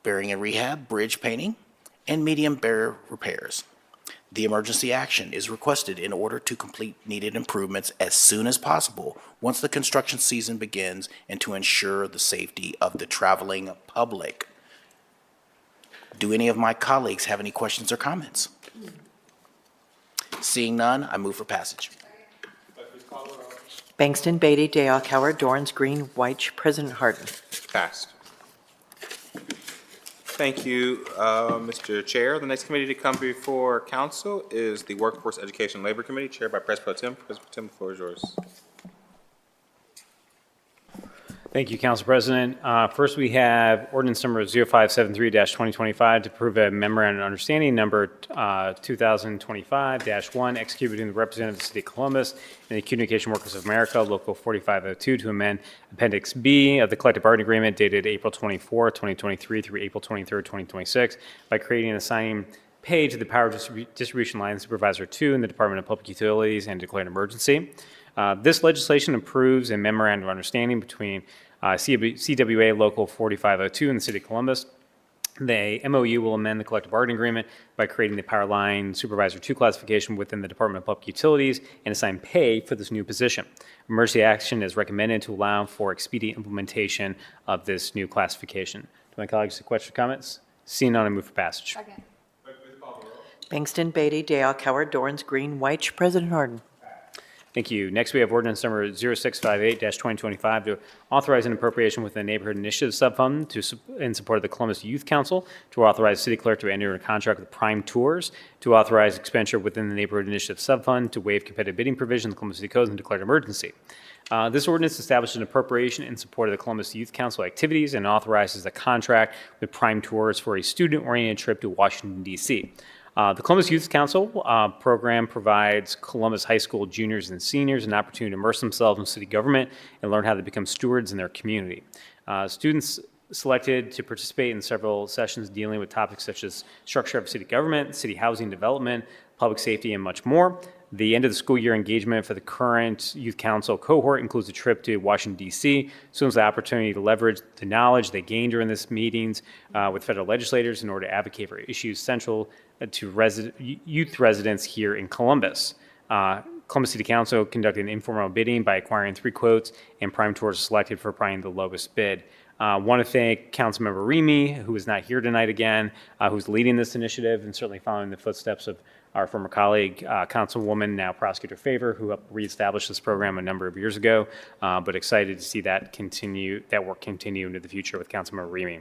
bearing and rehab, bridge painting, and medium barrier repairs. The emergency action is requested in order to complete needed improvements as soon as possible once the construction season begins and to ensure the safety of the traveling public. Do any of my colleagues have any questions or comments? Seeing none, I move for passage. Bangston, Beatty, Dale, Coward, Dorans, Green, White. President Harden. Passed. Thank you, Mr. Chair. The next committee to come before council is the Workforce Education and Labor Committee, chaired by President Pro Tem. President Pro Tem, the floor is yours. Thank you, Council President. First, we have ordinance number 0573-2025 to approve a memorandum of understanding number 2025-1 executed between the representative of the City of Columbus and the Communication Workers of America, Local 4502, to amend Appendix B of the collective bargaining agreement dated April 24, 2023 through April 23, 2026 by creating and assigning pay to the Power Distribution Line Supervisor 2 in the Department of Public Utilities and declared an emergency. This legislation approves a memorandum of understanding between CWA Local 4502 and the City of Columbus. The MOU will amend the collective bargaining agreement by creating the Power Line Supervisor 2 classification within the Department of Public Utilities and assign pay for this new position. Emergency action is recommended to allow for expedient implementation of this new classification. Do my colleagues have questions or comments? Seeing none, I move for passage. Second. Bangston, Beatty, Dale, Coward, Dorans, Green, White. President Harden. Thank you. Next, we have ordinance number 0658-2025 to authorize an appropriation within the Neighborhood Initiative Subfund in support of the Columbus Youth Council, to authorize city clerk to enter a contract with Prime Tours, to authorize expenditure within the Neighborhood Initiative Subfund, to waive competitive bidding provisions of the Columbus City Code and declare an emergency. This ordinance establishes an appropriation in support of the Columbus Youth Council activities and authorizes a contract with Prime Tours for a student-oriented trip to Washington, D.C. The Columbus Youth Council program provides Columbus High School juniors and seniors an opportunity to immerse themselves in city government and learn how to become stewards in their community. Students selected to participate in several sessions dealing with topics such as structure of city government, city housing development, public safety, and much more. The end of the school year engagement for the current Youth Council cohort includes a trip to Washington, D.C. Students have the opportunity to leverage the knowledge they gained during these meetings with federal legislators in order to advocate for issues central to youth residents here in Columbus. Columbus City Council conducted an informal bidding by acquiring 3 quotes, and Prime Tours selected for probably the lowest bid. I want to thank Councilmember Remy, who is not here tonight again, who's leading this initiative and certainly following the footsteps of our former colleague, Councilwoman, now Prosecutor Favor, who helped reestablish this program a number of years ago, but excited to see that work continue into the future with Councilmember Remy.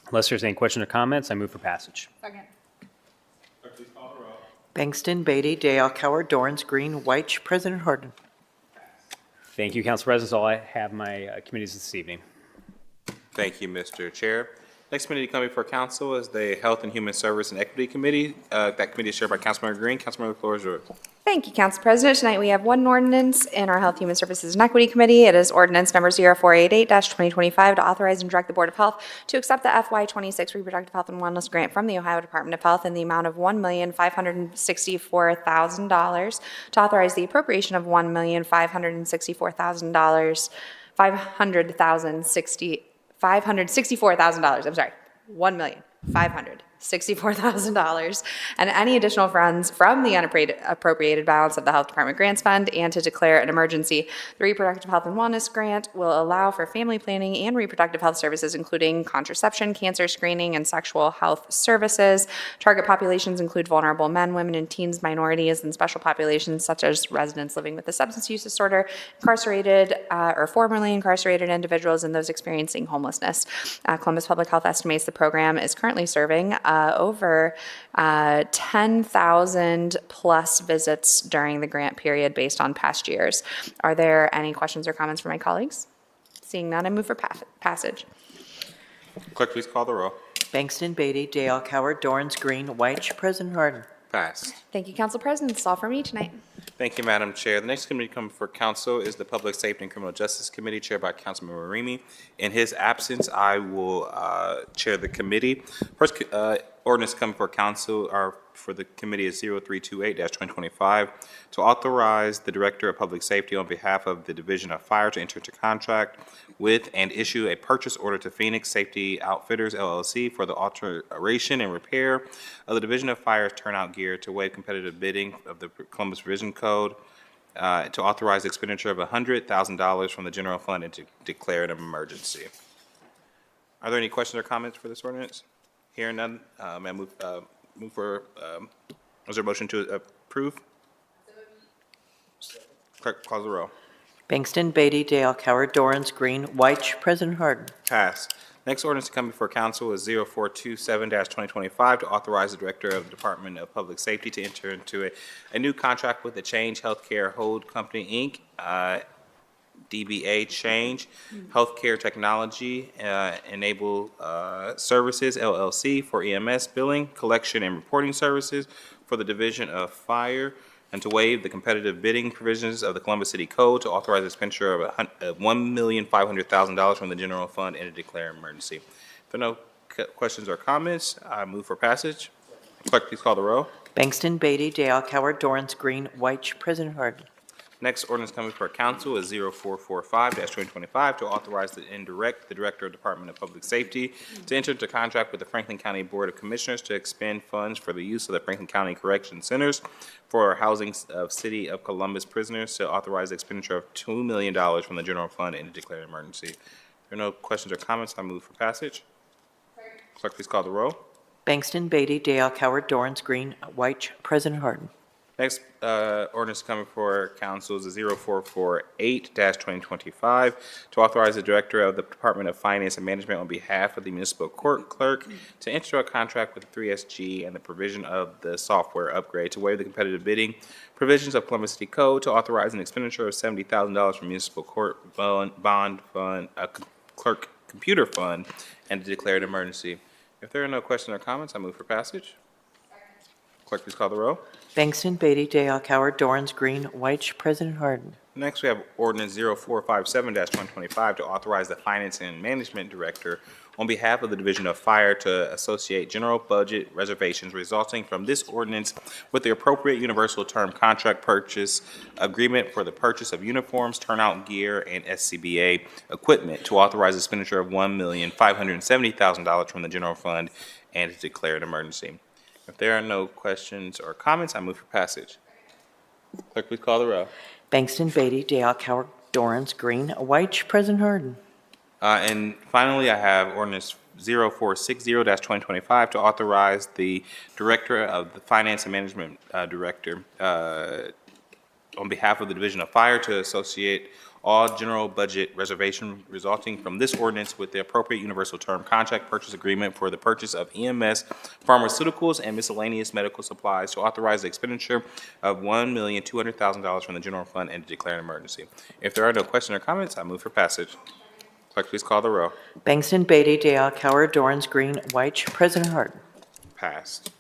Unless there's any questions or comments, I move for passage. Second. Bangston, Beatty, Dale, Coward, Dorans, Green, White. President Harden. Thank you, Council President. That's all I have my committees this evening. Thank you, Mr. Chair. Next committee coming before council is the Health and Human Service and Equity Committee. That committee is chaired by Councilmember Green. Councilmember, the floor is yours. Thank you, Council President. Tonight we have one ordinance in our Health, Human Services, and Equity Committee. It is ordinance number 0488-2025 to authorize and direct the Board of Health to accept the FY26 Reproductive Health and Wellness Grant from the Ohio Department of Health in the amount of $1,564,000, to authorize the appropriation of $1,564,000, $564,000, I'm sorry, $1,564,000, and any additional funds from the unappropriated balance of the Health Department Grants Fund, and to declare an emergency. The Reproductive Health and Wellness Grant will allow for family planning and reproductive health services, including contraception, cancer screening, and sexual health services. Target populations include vulnerable men, women, and teens, minorities, and special populations such as residents living with a substance use disorder, incarcerated or formerly incarcerated individuals, and those experiencing homelessness. Columbus Public Health estimates the program is currently serving over 10,000 plus visits during the grant period based on past years. Are there any questions or comments from my colleagues? Seeing none, I move for passage. Clerk, please call the roll. Bangston, Beatty, Dale, Coward, Dorans, Green, White, President Harden. Passed. Thank you, Council President. That's all for me tonight. Thank you, Madam Chair. The next committee coming before council is the Public Safety and Criminal Justice Committee, chaired by Councilmember Remy. In his absence, I will chair the committee. First ordinance coming before council are for the committee is 0328-2025 to authorize the Director of Public Safety on behalf of the Division of Fire to enter into contract with and issue a purchase order to Phoenix Safety Outfitters LLC for the alteration and repair of the Division of Fire's turnout gear, to waive competitive bidding of the Columbus Revision Code, to authorize the expenditure of $100,000 from the general fund, and to declare an emergency. Are there any questions or comments for this ordinance? Hearing none, may I move for, is there a motion to approve? Clerk, call the roll. Bangston, Beatty, Dale, Coward, Dorans, Green, White, President Harden. Passed. Next ordinance to come before council is 0427-2025 to authorize the Director of the Department of Public Safety to enter into a new contract with the Change Healthcare Hold Company, Inc., DBA Change Healthcare Technology Enable Services, LLC, for EMS billing, collection, and reporting services for the Division of Fire, and to waive the competitive bidding provisions of the Columbus City Code, to authorize the expenditure of $1,500,000 from the general fund, and to declare an emergency. If there are no questions or comments, I move for passage. Clerk, please call the roll. Bangston, Beatty, Dale, Coward, Dorans, Green, White, President Harden. Next ordinance coming before council is 0445-2025 to authorize and direct the Director of Department of Public Safety to enter into contract with the Franklin County Board of Commissioners to expend funds for the use of the Franklin County Correction Centers for housing of City of Columbus prisoners, to authorize the expenditure of $2 million from the general fund, and to declare an emergency. If there are no questions or comments, I move for passage. Clerk, please call the roll. Bangston, Beatty, Dale, Coward, Dorans, Green, White, President Harden. Next ordinance coming for council is 0448-2025 to authorize the Director of the Department of Finance and Management on behalf of the municipal court clerk to enter a contract with 3SG and the provision of the software upgrade, to waive the competitive bidding provisions of Columbus City Code, to authorize an expenditure of $70,000 from municipal court bond fund, clerk computer fund, and to declare an emergency. If there are no questions or comments, I move for passage. Clerk, please call the roll. Bangston, Beatty, Dale, Coward, Dorans, Green, White, President Harden. Next, we have ordinance 0457-2025 to authorize the Finance and Management Director on behalf of the Division of Fire to associate general budget reservations resulting from this ordinance with the appropriate universal term contract purchase agreement for the purchase of uniforms, turnout gear, and SCBA equipment, to authorize the expenditure of $1,570,000 from the general fund, and to declare an emergency. If there are no questions or comments, I move for passage. Clerk, please call the roll. Bangston, Beatty, Dale, Coward, Dorans, Green, White, President Harden. And finally, I have ordinance 0460-2025 to authorize the Director of the Finance and Management Director on behalf of the Division of Fire to associate all general budget reservation resulting from this ordinance with the appropriate universal term contract purchase agreement for the purchase of EMS, pharmaceuticals, and miscellaneous medical supplies, to authorize the expenditure of $1,200,000 from the general fund, and to declare an emergency. If there are no questions or comments, I move for passage. Clerk, please call the row. Bangston, Beatty, Dale, Coward, Dorans, Green, White, President Harden. Passed.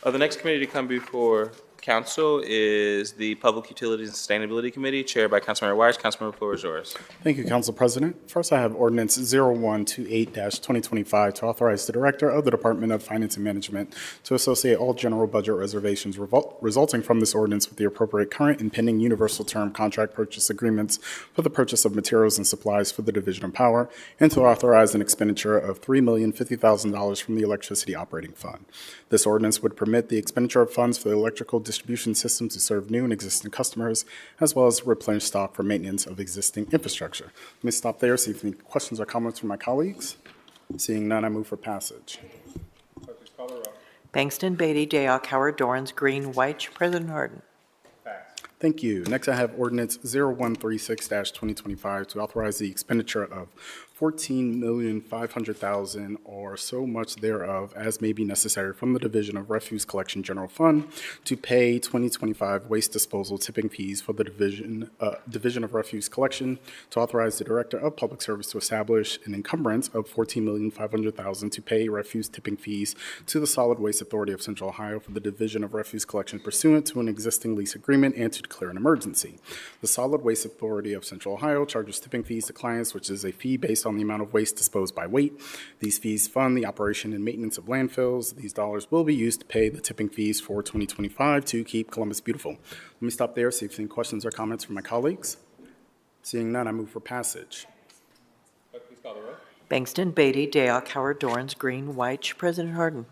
The next committee to come before council is the Public Utilities and Sustainability Committee, chaired by Councilmember Wise. Councilmember, the floor is yours. Thank you, Council President. First, I have ordinance 0128-2025 to authorize the Director of the Department of Finance and Management to associate all general budget reservations resulting from this ordinance with the appropriate current and pending universal term contract purchase agreements for the purchase of materials and supplies for the Division of Power, and to authorize an expenditure of $3,050,000 from the Electricity Operating Fund. This ordinance would permit the expenditure of funds for the electrical distribution system to serve new and existing customers, as well as replenish stock for maintenance of existing infrastructure. Let me stop there, see if any questions or comments from my colleagues. Seeing none, I move for passage. Bangston, Beatty, Dale, Coward, Dorans, Green, White, President Harden. Thank you. Next, I have ordinance 0136-2025 to authorize the expenditure of $14,500,000 or so much thereof as may be necessary from the Division of Refuse Collection General Fund to pay 2025 waste disposal tipping fees for the Division of Refuse Collection, to authorize the Director of Public Service to establish an encumbrance of $14,500,000 to pay refuse tipping fees to the Solid Waste Authority of Central Ohio for the Division of Refuse Collection pursuant to an existing lease agreement, and to declare an emergency. The Solid Waste Authority of Central Ohio charges tipping fees to clients, which is a fee based on the amount of waste disposed by weight. These fees fund the operation and maintenance of landfills. These dollars will be used to pay the tipping fees for 2025 to keep Columbus beautiful. Let me stop there, see if any questions or comments from my colleagues. Seeing none, I move for passage. Please call the row. Bangston, Beatty, Dale, Coward, Dorans, Green, White, President Harden.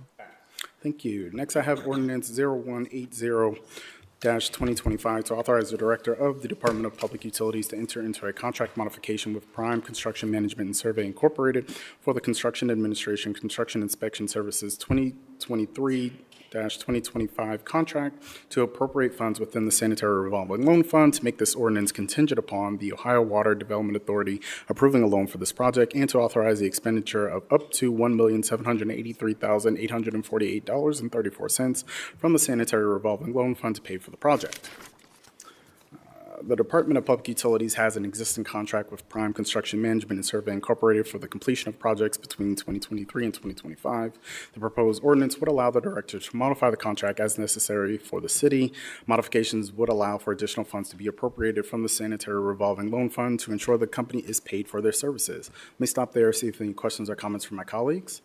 Thank you. Next, I have ordinance 0180-2025 to authorize the Director of the Department of Public Utilities to enter into a contract modification with Prime Construction Management and Survey Incorporated for the Construction Administration Construction Inspection Services 2023-2025 contract to appropriate funds within the Sanitary Revolving Loan Fund, to make this ordinance contingent upon the Ohio Water Development Authority approving a loan for this project, and to authorize the expenditure of up to $1,783,848.34 from the Sanitary Revolving Loan Fund to pay for the project. The Department of Public Utilities has an existing contract with Prime Construction Management and Survey Incorporated for the completion of projects between 2023 and 2025. The proposed ordinance would allow the Director to modify the contract as necessary for the city. Modifications would allow for additional funds to be appropriated from the Sanitary Revolving Loan Fund to ensure the company is paid for their services. Let me stop there, see if any questions or comments from my colleagues.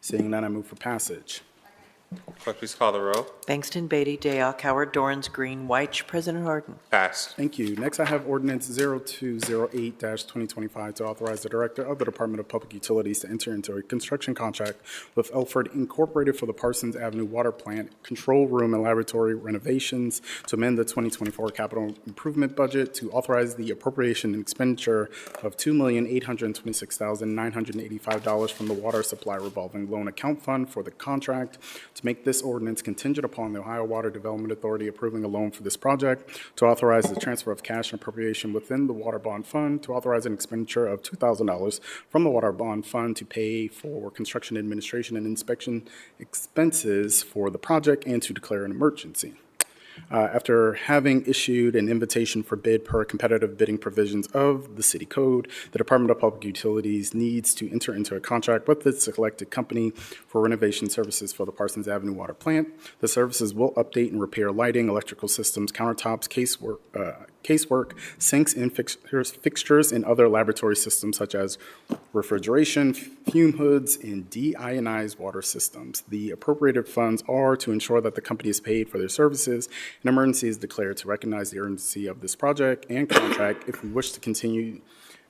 Seeing none, I move for passage. Clerk, please call the row. Bangston, Beatty, Dale, Coward, Dorans, Green, White, President Harden. Passed. Thank you. Next, I have ordinance 0208-2025 to authorize the Director of the Department of Public Utilities to enter into a construction contract with Elford Incorporated for the Parsons Avenue Water Plant Control Room and Laboratory renovations, to amend the 2024 capital improvement budget, to authorize the appropriation and expenditure of $2,826,985 from the Water Supply Revolving Loan Account Fund for the contract, to make this ordinance contingent upon the Ohio Water Development Authority approving a loan for this project, to authorize the transfer of cash and appropriation within the Water Bond Fund, to authorize an expenditure of $2,000 from the Water Bond Fund to pay for construction administration and inspection expenses for the project, and to declare an emergency. After having issued an invitation for bid per competitive bidding provisions of the city code, the Department of Public Utilities needs to enter into a contract with the selected company for renovation services for the Parsons Avenue Water Plant. The services will update and repair lighting, electrical systems, countertops, casework, sinks and fixtures, and other laboratory systems such as refrigeration, fume hoods, and deionized water systems. The appropriated funds are to ensure that the company is paid for their services. An emergency is declared to recognize the urgency of this project and contract if we wish to continue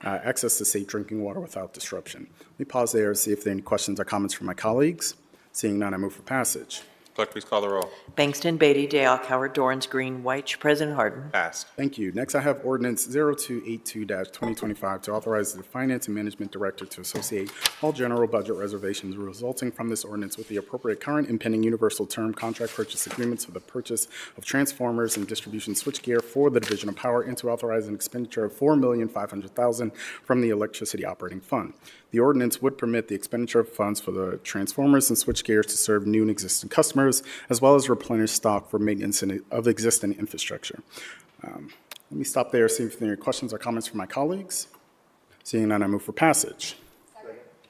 access to safe drinking water without disruption. Let me pause there and see if there are any questions or comments from my colleagues. Seeing none, I move for passage. Clerk, please call the roll. Bangston, Beatty, Dale, Coward, Dorans, Green, White, President Harden. Passed. Thank you. Next, I have ordinance 0282-2025 to authorize the Finance and Management Director to associate all general budget reservations resulting from this ordinance with the appropriate current and pending universal term contract purchase agreements for the purchase of transformers and distribution switchgear for the Division of Power, and to authorize an expenditure of $4,500,000 from the Electricity Operating Fund. The ordinance would permit the expenditure of funds for the transformers and switchgear to serve new and existing customers, as well as replenish stock for maintenance of existing infrastructure. Let me stop there, see if there are any questions or comments from my colleagues. Seeing none, I move for passage.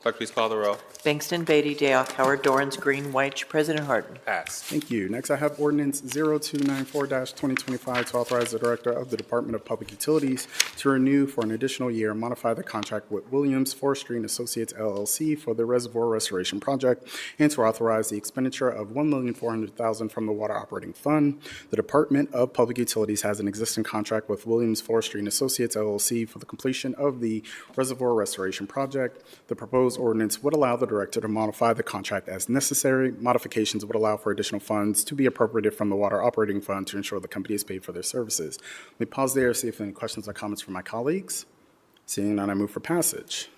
Clerk, please call the row. Bangston, Beatty, Day, Coward, Dorrance, Green, White, President Harden. Pass. Thank you. Next, I have ordinance 0294-2025 to authorize the Director of the Department of Public Utilities to renew for an additional year and modify the contract with Williams Forestry and Associates LLC for the Reservoir Restoration Project, and to authorize the expenditure of $1,400,000 from the Water Operating Fund. The Department of Public Utilities has an existing contract with Williams Forestry and Associates LLC for the completion of the Reservoir Restoration Project. The proposed ordinance would allow the Director to modify the contract as necessary. Modifications would allow for additional funds to be appropriated from the Water Operating Fund to ensure the company is paid for their services. Let me pause there, see if any questions or comments from my colleagues. Seeing none, I move for passage.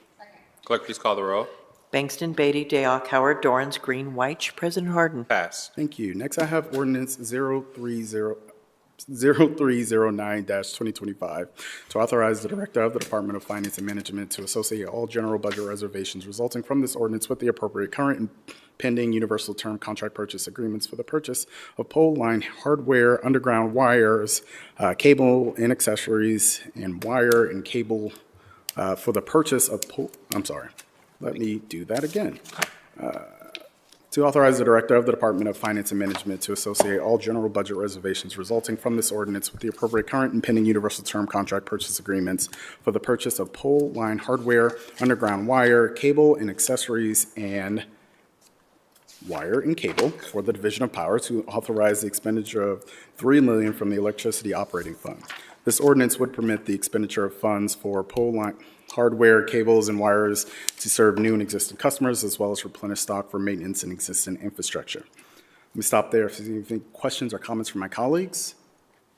Clerk, please call the row. Bangston, Beatty, Day, Coward, Dorrance, Green, White, President Harden. Pass. Thank you. Next, I have ordinance 0309-2025 to authorize the Director of the Department of Finance and Management to associate all general budget reservations resulting from this ordinance with the appropriate current and pending universal term contract purchase agreements for the purchase of pole line hardware, underground wires, cable and accessories, and wire and cable for the purchase of let me do that again. To authorize the Director of the Department of Finance and Management to associate all general budget reservations resulting from this ordinance with the appropriate current and pending universal term contract purchase agreements for the purchase of pole line hardware, underground wire, cable and accessories, and wire and cable for the division of power, to authorize the expenditure of $3 million from the Electricity Operating Fund. This ordinance would permit the expenditure of funds for pole line hardware, cables, and wires to serve new and existing customers, as well as replenish stock for maintenance and existing infrastructure. Let me stop there. If there's any questions or comments from my colleagues,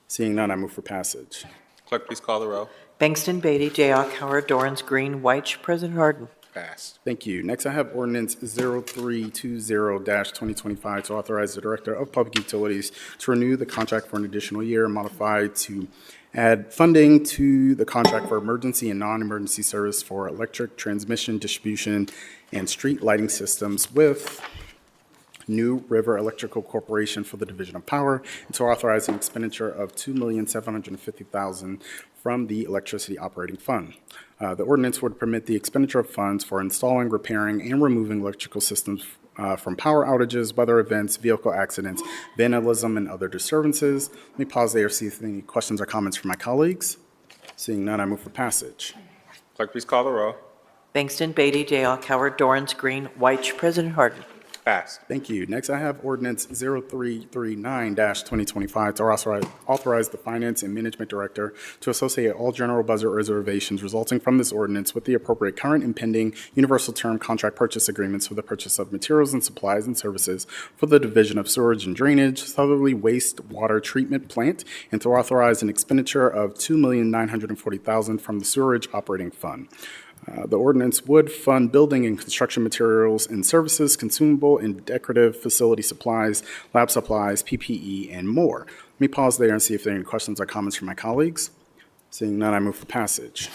seeing none, I move for passage. Clerk, please call the row. Bangston, Beatty, Day, Coward, Dorrance, Green, White, President Harden. Pass. Thank you. Next, I have ordinance 0320-2025 to authorize the Director of Public Utilities to renew the contract for an additional year and modify to add funding to the contract for emergency and non-emergency service for electric transmission, distribution, and street lighting systems with New River Electrical Corporation for the Division of Power, and to authorize an expenditure of $2,750,000 from the Electricity Operating Fund. The ordinance would permit the expenditure of funds for installing, repairing, and removing electrical systems from power outages, weather events, vehicle accidents, vandalism, and other disturbances. Let me pause there, see if there are any questions or comments from my colleagues. Seeing none, I move for passage. Clerk, please call the row. Bangston, Beatty, Day, Coward, Dorrance, Green, White, President Harden. Pass. Thank you. Next, I have ordinance 0339-2025 to authorize the Finance and Management Director to associate all general budget reservations resulting from this ordinance with the appropriate current and pending universal term contract purchase agreements for the purchase of materials and supplies and services for the Division of Sewerage and Drainage, Southerly Wastewater Treatment Plant, and to authorize an expenditure of $2,940,000 from the Sewerage Operating Fund. The ordinance would fund building and construction materials and services, consumable and decorative facility supplies, lab supplies, PPE, and more. Let me pause there and see if there are any questions or comments from my colleagues. Seeing none, I move for passage.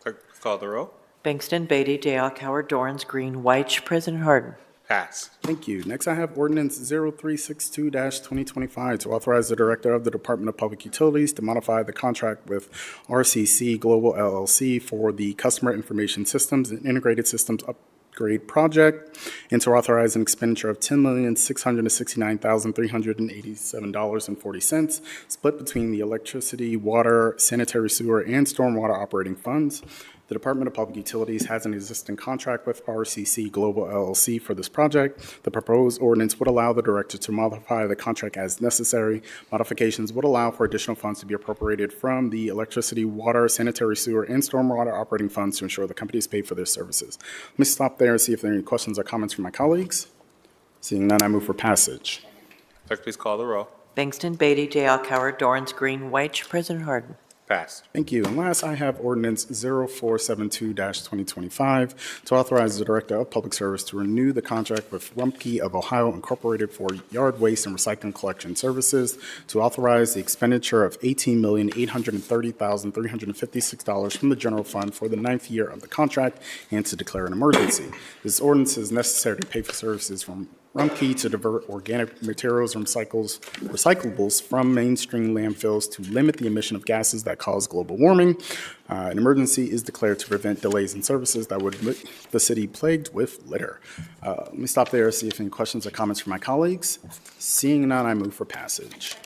Clerk, please call the row. Bangston, Beatty, Day, Coward, Dorrance, Green, White, President Harden. Pass. Thank you. Next, I have ordinance 0362-2025 to authorize the Director of the Department of Public Utilities to modify the contract with RCC Global LLC for the Customer Information Systems and Integrated Systems Upgrade Project, and to authorize an expenditure of $10,669,387.40, split between the electricity, water, sanitary sewer, and stormwater operating funds. The Department of Public Utilities has an existing contract with RCC Global LLC for this project. The proposed ordinance would allow the Director to modify the contract as necessary. Modifications would allow for additional funds to be appropriated from the electricity, water, sanitary sewer, and stormwater operating funds to ensure the company is paid for their services. Let me stop there and see if there are any questions or comments from my colleagues. Seeing none, I move for passage. Clerk, please call the row. Bangston, Beatty, Day, Coward, Dorrance, Green, White, President Harden. Passed. Thank you. And last, I have ordinance 0472-2025 to authorize the Director of Public Service to renew the contract with Rumpke of Ohio Incorporated for yard waste and recycling collection services, to authorize the expenditure of $18,830,356 from the general fund for the 9th year of the contract, and to declare an emergency. This ordinance is necessary to pay for services from Rumpke to divert organic materials and recyclables from mainstream landfills to limit the emission of gases that cause global warming. An emergency is declared to prevent delays in services that would put the city plagued with litter. Let me stop there, see if any questions or comments from my colleagues. Seeing none, I move for passage.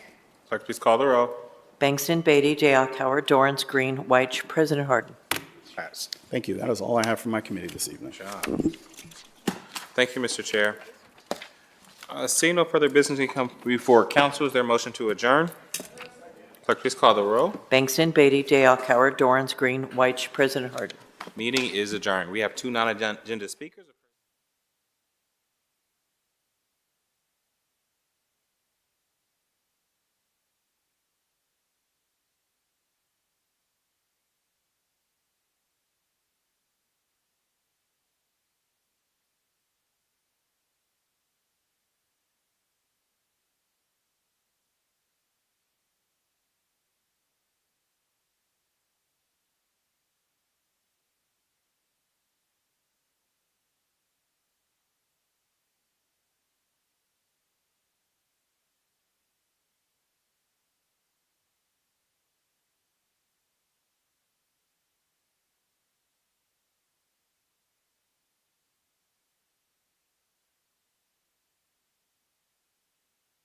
Clerk, please call the row. Bangston, Beatty, Day, Alcoward, Dorrance, Green, White, President Harden. Passed. Thank you. That is all I have from my committee this evening. Thank you, Mr. Chair. Seeing no further business to come before council, is there a motion to adjourn? Clerk, please call the row. Bangston, Beatty, Day, Alcoward, Dorrance, Green, White, President Harden. Meeting is adjourned. We have two non-agenda speakers.